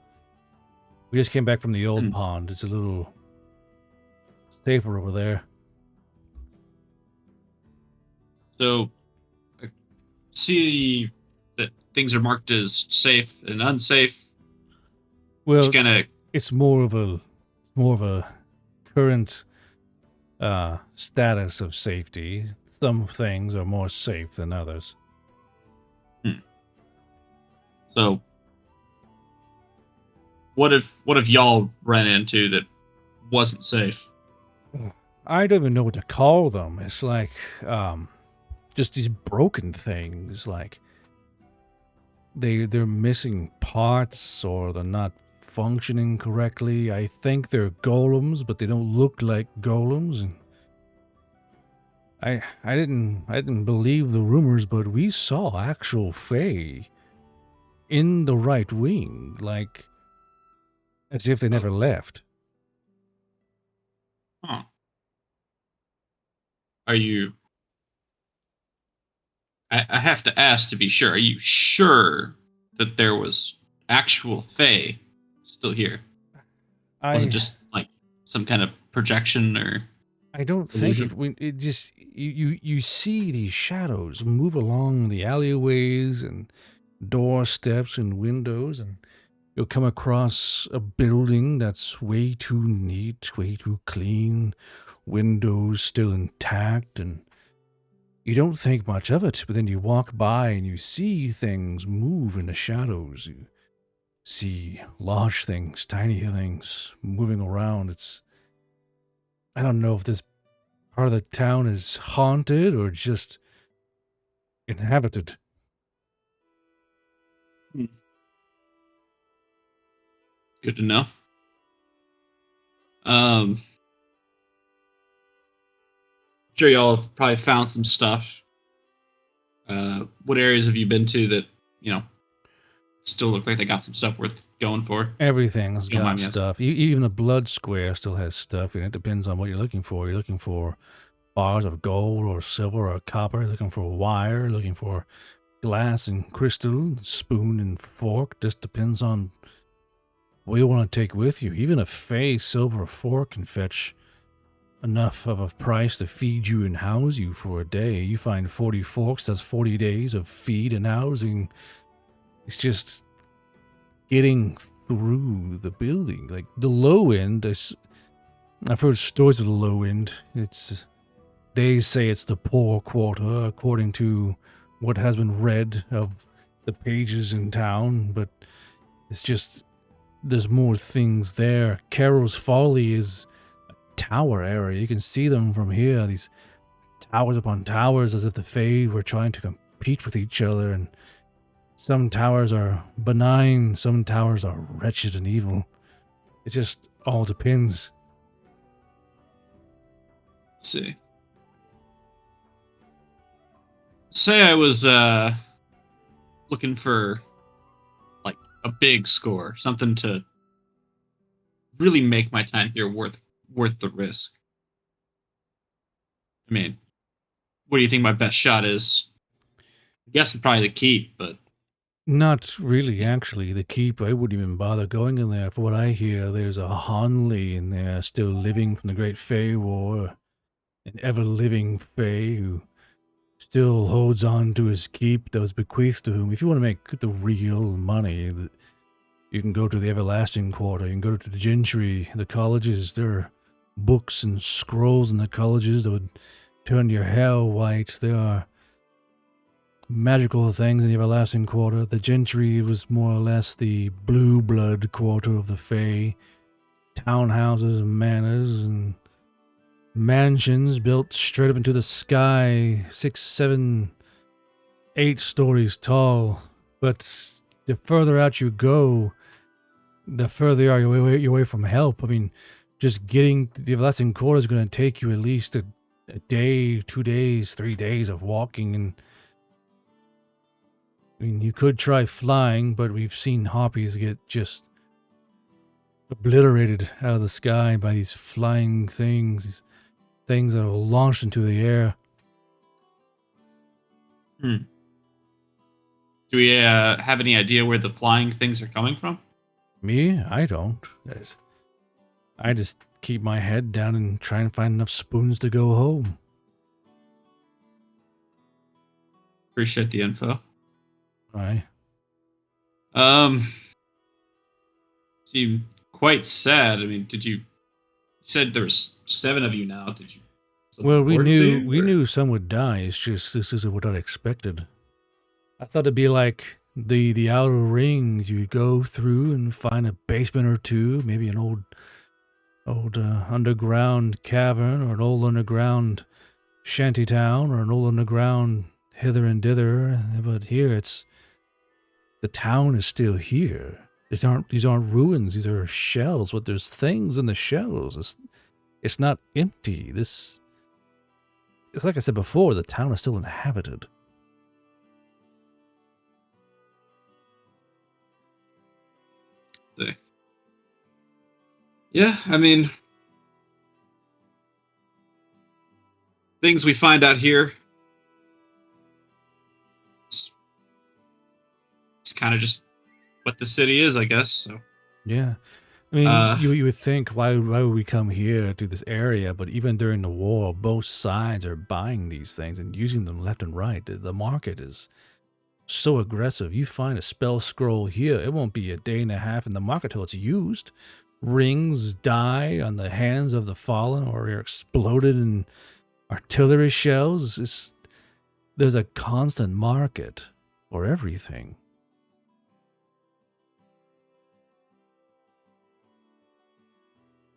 S1: We just came back from the old pond. It's a little safer over there.
S4: So, I see that things are marked as safe and unsafe.
S1: Well, it's more of a current status of safety. Some things are more safe than others.
S4: So, what if y'all ran into that wasn't safe?
S1: I don't even know what to call them. It's like just these broken things. Like they're missing parts or they're not functioning correctly. I think they're golems, but they don't look like golems. And I didn't believe the rumors, but we saw actual Fae in the right wing, like as if they never left.
S4: Huh. Are you... I have to ask to be sure. Are you sure that there was actual Fae still here? Was it just like some kind of projection or?
S1: I don't
S4: illusion?
S1: think it just you see these shadows move along the alleyways and doorsteps and windows, and you'll come across a building that's way too neat, way too clean, windows still intact, and you don't think much of it, but then you walk by and you see things move in the shadows. You see large things, tiny things moving around. I don't know if this part of the town is haunted or just inhabited.
S4: Good to know. I'm sure y'all have probably found some stuff. What areas have you been to that, still look like they got some stuff worth going for?
S1: Everything's got stuff. Even the blood square still has stuff, and it depends on what you're looking for. You're looking for bars of gold or silver or copper. You're looking for wire. Looking for glass and crystal, spoon and fork. Just depends on what you want to take with you. Even a Fey silver fork can fetch enough of a price to feed you and house you for a day. You find 40 forks, that's 40 days of feed and housing. It's just getting through the building. Like the low end, I've heard stories of the low end. They say it's the poor quarter, according to what has been read of the pages in town, but it's just, there's more things there. Carol's Folly is a tower area. You can see them from here, these towers upon towers, as if the Fae were trying to compete with each other, and some towers are benign, some towers are wretched and evil. It just all depends.
S4: Let's see. Say I was looking for like a big score, something to really make my time here worth the risk. I mean, what do you think my best shot is? I guess probably the keep, but
S1: Not really, actually. The keep, I wouldn't even bother going in there. For what I hear, there's a Hanley in there still living from the Great Fey War. An ever-living Fey who still holds on to his keep that was bequeathed to him. If you want to make the real money, you can go to the Everlasting Quarter. You can go to the Gentry, the colleges. There are books and scrolls in the colleges that would turn your hair white. There are magical things in the Everlasting Quarter. The Gentry was more or less the blue blood quarter of the Fae. Townhouses and manors and mansions built straight up into the sky, 6, 7, 8 stories tall. But the further out you go, the further you're away from help. I mean, just getting to the Everlasting Quarter is going to take you at least a day, 2 days, 3 days of walking. And I mean, you could try flying, but we've seen harpies get just obliterated out of the sky by these flying things, these things that are launched into the air.
S4: do we have any idea where the flying things are coming from?
S1: Me? I don't. I just keep my head down and try and find enough spoons to go home.
S4: Appreciate the info.
S1: Aye.
S4: Seem quite sad. I mean, you said there's 7 of you now. Did you?
S1: Well, we knew some would die. It's just this isn't what I expected. I thought it'd be like the outer rings. You go through and find a basement or two, maybe an old underground cavern or an old underground shanty town or an old underground hither and dither. But here the town is still here. These aren't ruins. These are shells. But there's things in the shells. It's not empty. It's like I said before. The town is still inhabited.
S4: Yeah, I mean, things we find out here. It's kind of just what the city is, I guess. So
S1: yeah, I mean, you would think why would we come here to this area? But even during the war, both sides are buying these things and using them left and right. The market is so aggressive. You find a spell scroll here, it won't be a day and a half in the market till it's used. Rings die on the hands of the fallen or are exploded in artillery shells. There's a constant market for everything.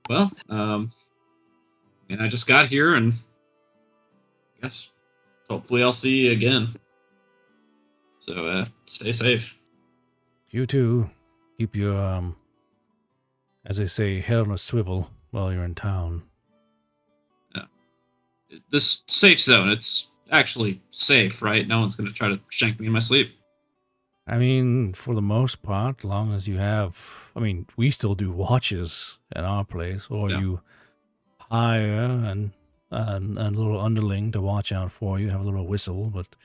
S4: Well, and I just got here, and I guess hopefully I'll see you again. So stay safe.
S1: You too. Keep your as they say, head on a swivel while you're in town.
S4: Yeah. This safe zone, it's actually safe, right? No one's going to try to shank me in my sleep.
S1: I mean, for the most part, long as you have... I mean, we still do watches at our place, or you hire a little underling to watch out for you, have a little whistle, but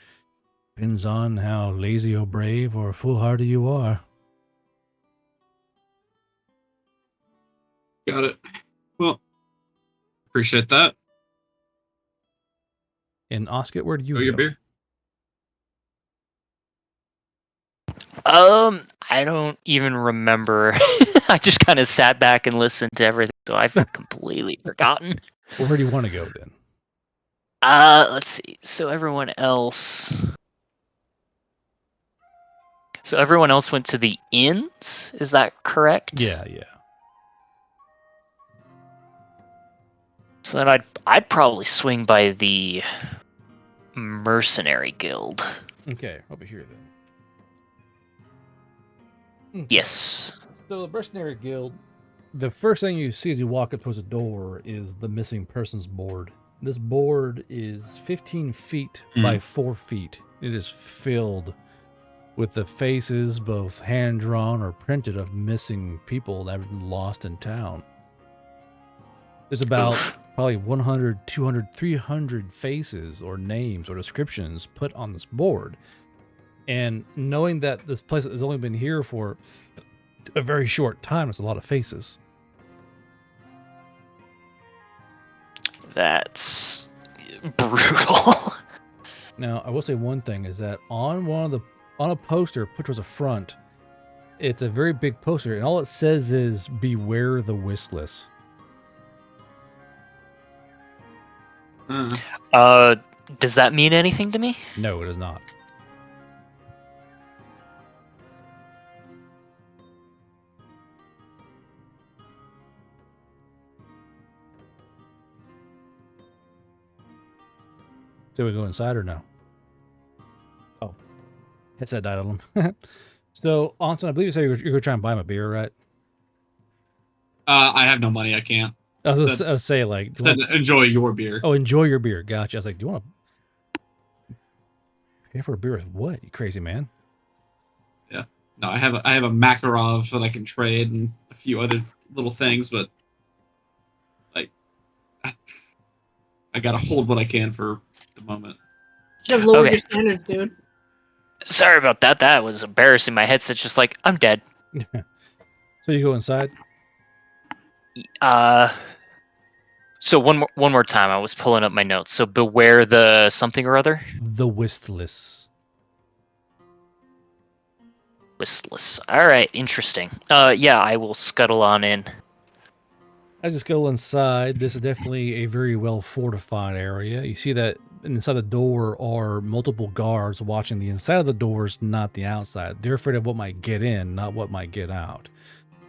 S1: depends on how lazy or brave or foolhardy you are.
S4: Got it. Well, appreciate that.
S1: And Oscar, where do you go?
S4: Your beer?
S3: I don't even remember. I just kind of sat back and listened to everything, so I've completely forgotten.
S1: Well, where do you want to go then?
S3: Let's see. So everyone else went to the inns. Is that correct?
S1: Yeah.
S3: So then I'd probably swing by the mercenary guild.
S1: Okay, over here then. Okay.
S3: Yes.
S1: So the mercenary guild, the first thing you see as you walk up towards the door is the missing persons board. This board is 15 feet by 4 feet. It is filled with the faces, both hand-drawn or printed, of missing people that have been lost in town. There's about probably 100, 200, 300 faces or names or descriptions put on this board. And knowing that this place has only been here for a very short time, it's a lot of faces.
S3: That's brutal.
S1: Now, I will say one thing is that on a poster put towards the front, it's a very big poster, and all it says is "Beware the Wistless."
S3: Does that mean anything to me?
S1: No, it is not. So we go inside or no? Oh, headset died on him. So, Anton, I believe you said you're going to try and buy him a beer, right?
S4: I have no money. I can't.
S1: I was saying, like,
S4: enjoy your beer.
S1: Oh, enjoy your beer. Gotcha. I was like, do you want to pay for a beer with what? You crazy man.
S4: Yeah. No, I have a Makarov that I can trade and a few other little things, but like, I gotta hold what I can for the moment.
S2: Should have lowered your standards, dude.
S3: Sorry about that. That was embarrassing. My headset's just like, I'm dead.
S1: So you go inside?
S3: So one more time. I was pulling up my notes. So beware the something or other?
S1: The Wistless.
S3: Wistless. All right, interesting. Yeah, I will scuttle on in.
S1: As you scuttle inside, this is definitely a very well fortified area. You see that inside the door are multiple guards watching the inside of the doors, not the outside. They're afraid of what might get in, not what might get out.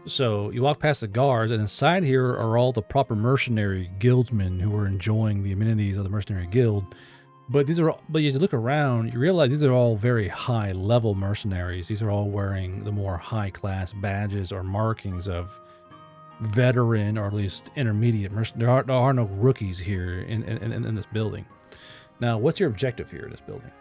S1: So you walk past the guards, and inside here are all the proper mercenary guildsmen who are enjoying the amenities of the mercenary guild. But as you look around, you realize these are all very high-level mercenaries. These are all wearing the more high-class badges or markings of veteran or at least intermediate mercenaries. There are no rookies here in this building. Now, what's your objective here in this building?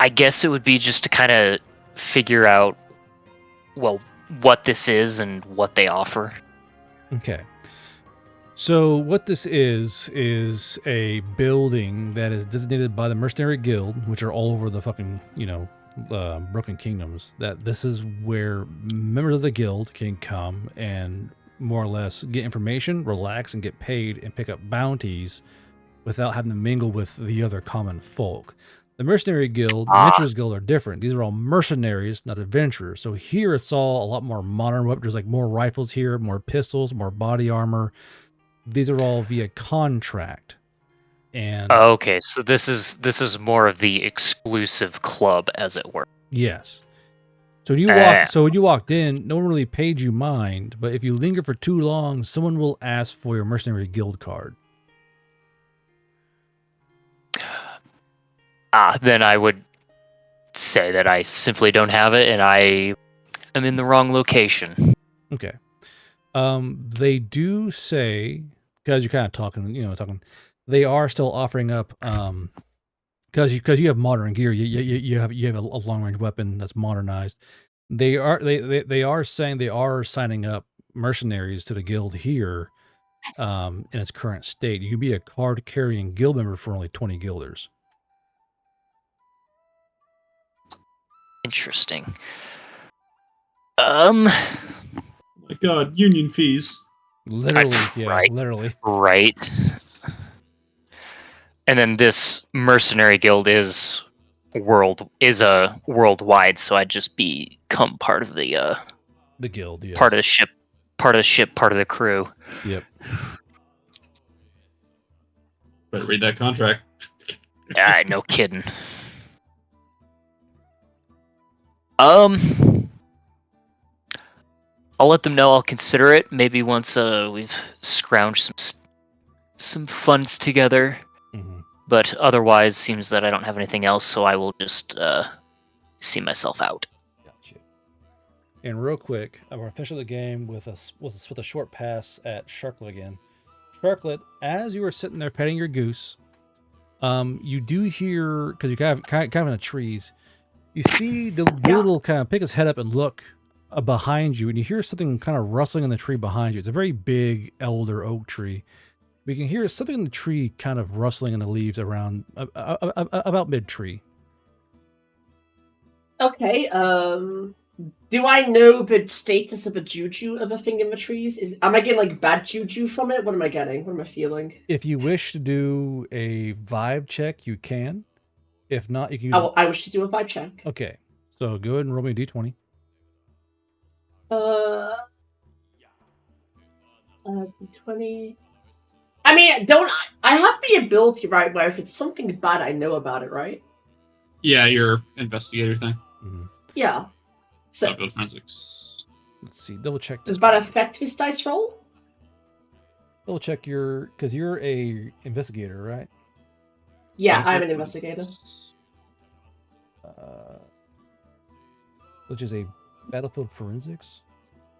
S3: I guess it would be just to kind of figure out, well, what this is and what they offer.
S1: Okay. So what this is a building that is designated by the Mercenary Guild, which are all over the fucking, Broken Kingdoms, that this is where members of the guild can come and more or less get information, relax, and get paid and pick up bounties without having to mingle with the other common folk. The Mercenary Guild, the Adventurers Guild are different. These are all mercenaries, not adventurers. So here it's all a lot more modern weapons. There's like more rifles here, more pistols, more body armor. These are all via contract. And
S3: okay, so this is more of the exclusive club, as it were.
S1: Yes. So when you walked in, no one really paid you mind, but if you linger for too long, someone will ask for your Mercenary Guild card.
S3: Then I would say that I simply don't have it, and I am in the wrong location.
S1: Okay. They do say, because you're kind of talking, they are still offering up, because you have modern gear, you have a long range weapon that's modernized. They are saying they are signing up mercenaries to the guild here, in its current state. You can be a card carrying guild member for only 20 guilders.
S3: Interesting.
S4: My God, union fees.
S1: Literally,
S3: right,
S1: literally.
S3: Right. And then this mercenary guild is worldwide, so I'd just become part of the
S1: guild, yes.
S3: Part of the ship, part of the crew.
S1: Yep.
S4: Better read that contract.
S3: No kidding. I'll let them know I'll consider it. Maybe once we've scrounged some funds together.
S1: Mm-hmm.
S3: But otherwise, seems that I don't have anything else, so I will just see myself out.
S1: Gotcha. And real quick, I'm going to finish the game with a short pass at Sharklet again. Sharklet, as you were sitting there petting your goose, you do hear, because you're kind of in the trees, you see the little kind of pick his head up and look behind you, and you hear something kind of rustling in the tree behind you. It's a very big elder oak tree. But you can hear something in the tree kind of rustling in the leaves around about mid-tree.
S7: Okay, do I know the status of a juju of a thing in the trees? Am I getting like bad juju from it? What am I getting? What am I feeling?
S1: If you wish to do a vibe check, you can. If not, you can use...
S7: I wish to do a vibe check.
S1: Okay, so go ahead and roll me a d20.
S7: D20. I mean, I have the ability, right, where if it's something bad, I know about it, right?
S4: Yeah, your investigator thing.
S1: Mm-hmm.
S7: Yeah. So,
S4: forensics.
S1: Let's see, double check.
S7: Does that affect this dice roll?
S1: Double check because you're a investigator, right?
S7: Yeah, I'm an investigator.
S1: Which is a battlefield forensics,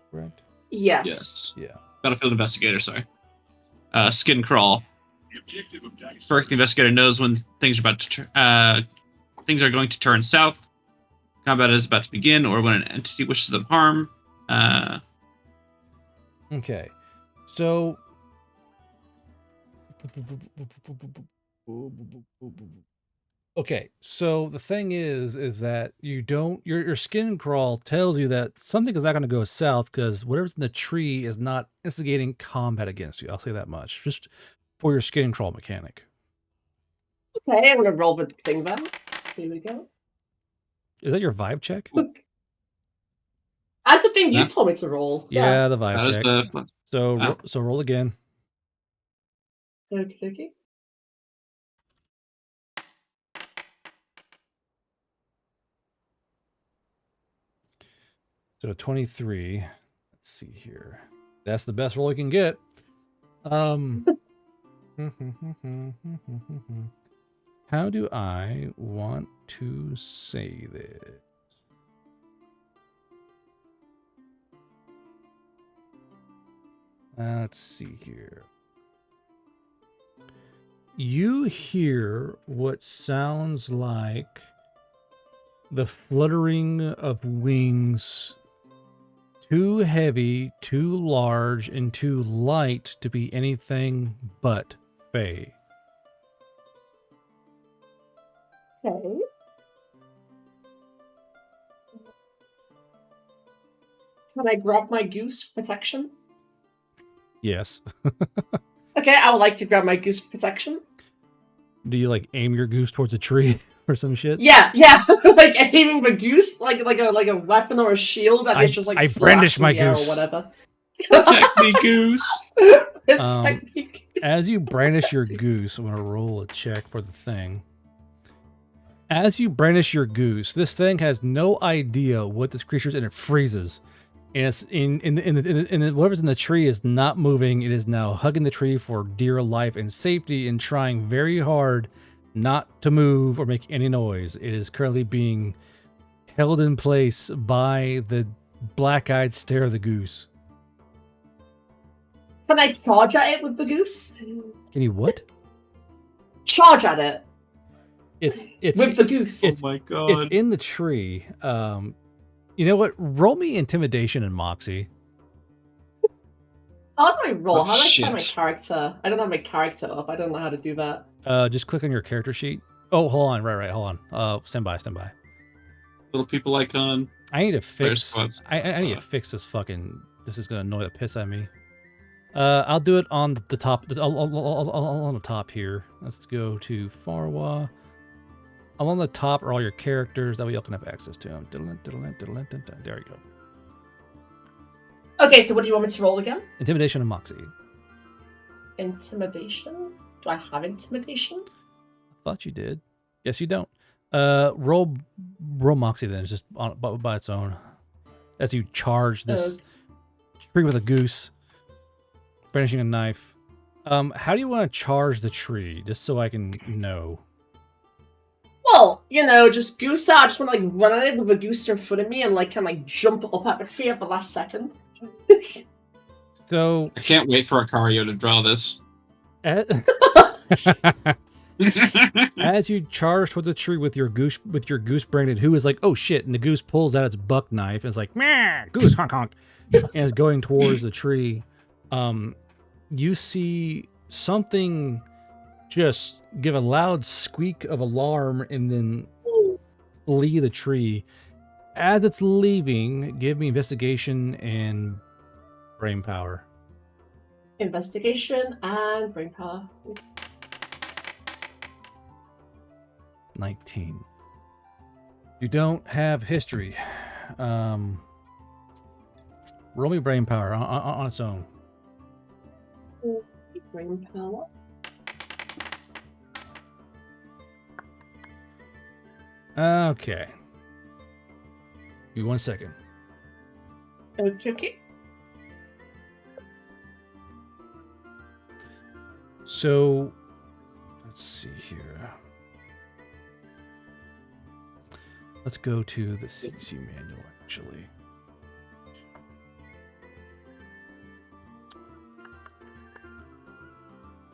S1: correct?
S7: Yes.
S4: Yes.
S1: Yeah.
S4: Battlefield investigator, sorry. Skin crawl. First, the investigator knows when things are things are going to turn south, combat is about to begin, or when an entity wishes them harm.
S1: Okay, so the thing is that you don't your skin crawl tells you that something is not going to go south because whatever's in the tree is not instigating combat against you. I'll say that much, just for your skin crawl mechanic.
S7: Okay, I'm gonna roll the thing then. Here we go.
S1: Is that your vibe check?
S7: That's the thing you told me to roll.
S1: Yeah, the vibe check. So roll again.
S7: Okay.
S1: So 23. Let's see here. That's the best roll you can get. How do I want to say this? Let's see here. You hear what sounds like the fluttering of wings, too heavy, too large, and too light to be anything but Fae.
S7: Okay. Can I grab my goose protection?
S1: Yes.
S7: Okay, I would like to grab my goose protection.
S1: Do you like aim your goose towards a tree or some shit?
S7: Yeah, like aiming the goose, like a weapon or a shield that is just like
S1: I brandish my goose
S7: or whatever.
S4: Protect me, goose.
S1: As you brandish your goose, I'm gonna roll a check for the thing. As you brandish your goose, this thing has no idea what this creature is, and it freezes. And it's in whatever's in the tree is not moving. It is now hugging the tree for dear life and safety, and trying very hard not to move or make any noise. It is currently being held in place by the black-eyed stare of the goose.
S7: Can I charge at it with the goose?
S1: Can you what?
S7: Charge at it.
S1: It's
S7: with the goose.
S4: Oh my god!
S1: It's in the tree. You know what? Roll me intimidation and moxie.
S7: How do I roll? How do I find my character? I don't have my character up. I don't know how to do that.
S1: Just click on your character sheet. Oh, hold on. Right. Hold on. Stand by.
S4: Little people icon.
S1: I need to fix. I need to fix this fucking. This is gonna annoy the piss out of me. I'll do it on the top. On the top here. Let's go to Farwa. Along the top are all your characters. That way y'all can have access to them. There you go.
S7: Okay, so what do you want me to roll again?
S1: Intimidation and moxie.
S7: Intimidation? Do I have intimidation?
S1: I thought you did. Yes, you don't. Roll moxie then. It's just by its own. As you charge this tree with a goose, brandishing a knife. How do you want to charge the tree? Just so I can know.
S7: Well, just goose out. I just want to run at it with a goose in front of me and kind of jump up at the tree at the last second.
S1: So
S4: I can't wait for Akario to draw this.
S1: As you charge toward the tree with your goose brain, who is like, oh shit, and the goose pulls out its buck knife and is like, meh, goose honk honk, and is going towards the tree. You see something just give a loud squeak of alarm and then flee the tree. As it's leaving, give me investigation and brain power.
S7: Investigation and brain power.
S1: 19. You don't have history. Roll me brain power on its own.
S7: Brain power.
S1: Okay. Give me 1 second.
S7: Okay.
S1: So, let's see here. Let's go to the CC manual, actually.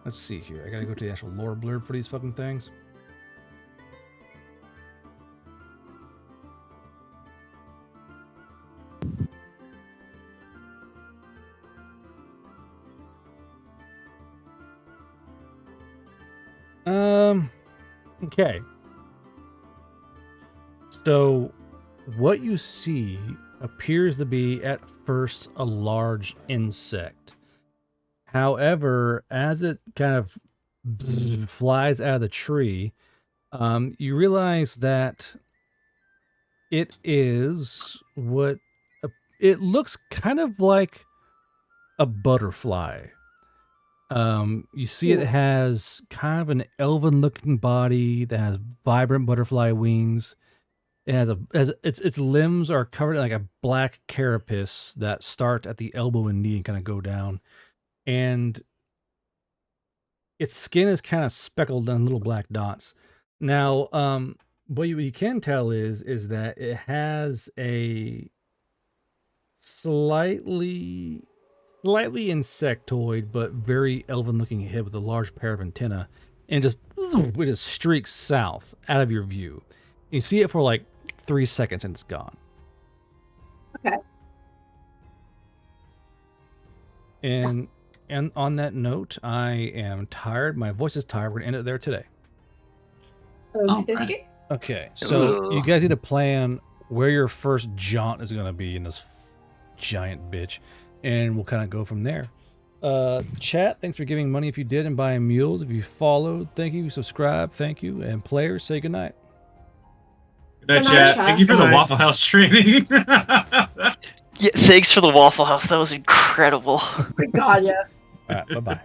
S1: Let's see here. I gotta go to the actual lore blurb for these fucking things. Okay. So, what you see appears to be at first a large insect. However, as it kind of flies out of the tree, you realize that it is what it looks kind of like a butterfly. You see it has kind of an elven-looking body that has vibrant butterfly wings. It has its limbs are covered in like a black carapace that start at the elbow and knee and kind of go down. And its skin is kind of speckled on little black dots. Now, what you can tell is that it has a slightly insectoid but very elven-looking head with a large pair of antennae, and it just streaks south out of your view. You see it for like 3 seconds and it's gone.
S7: Okay.
S1: And on that note, I am tired. My voice is tired. We're gonna end it there today.
S7: Okay.
S1: Okay, so you guys need to plan where your first jaunt is gonna be in this giant bitch, and we'll kind of go from there. Chat, thanks for giving money if you did and buying mules. If you followed, thank you. Subscribe, thank you. And players, say goodnight.
S4: Good night, chat. Thank you for the Waffle House training.
S3: Yeah, thanks for the Waffle House. That was incredible.
S7: Oh my god, yeah.
S1: All right, bye-bye.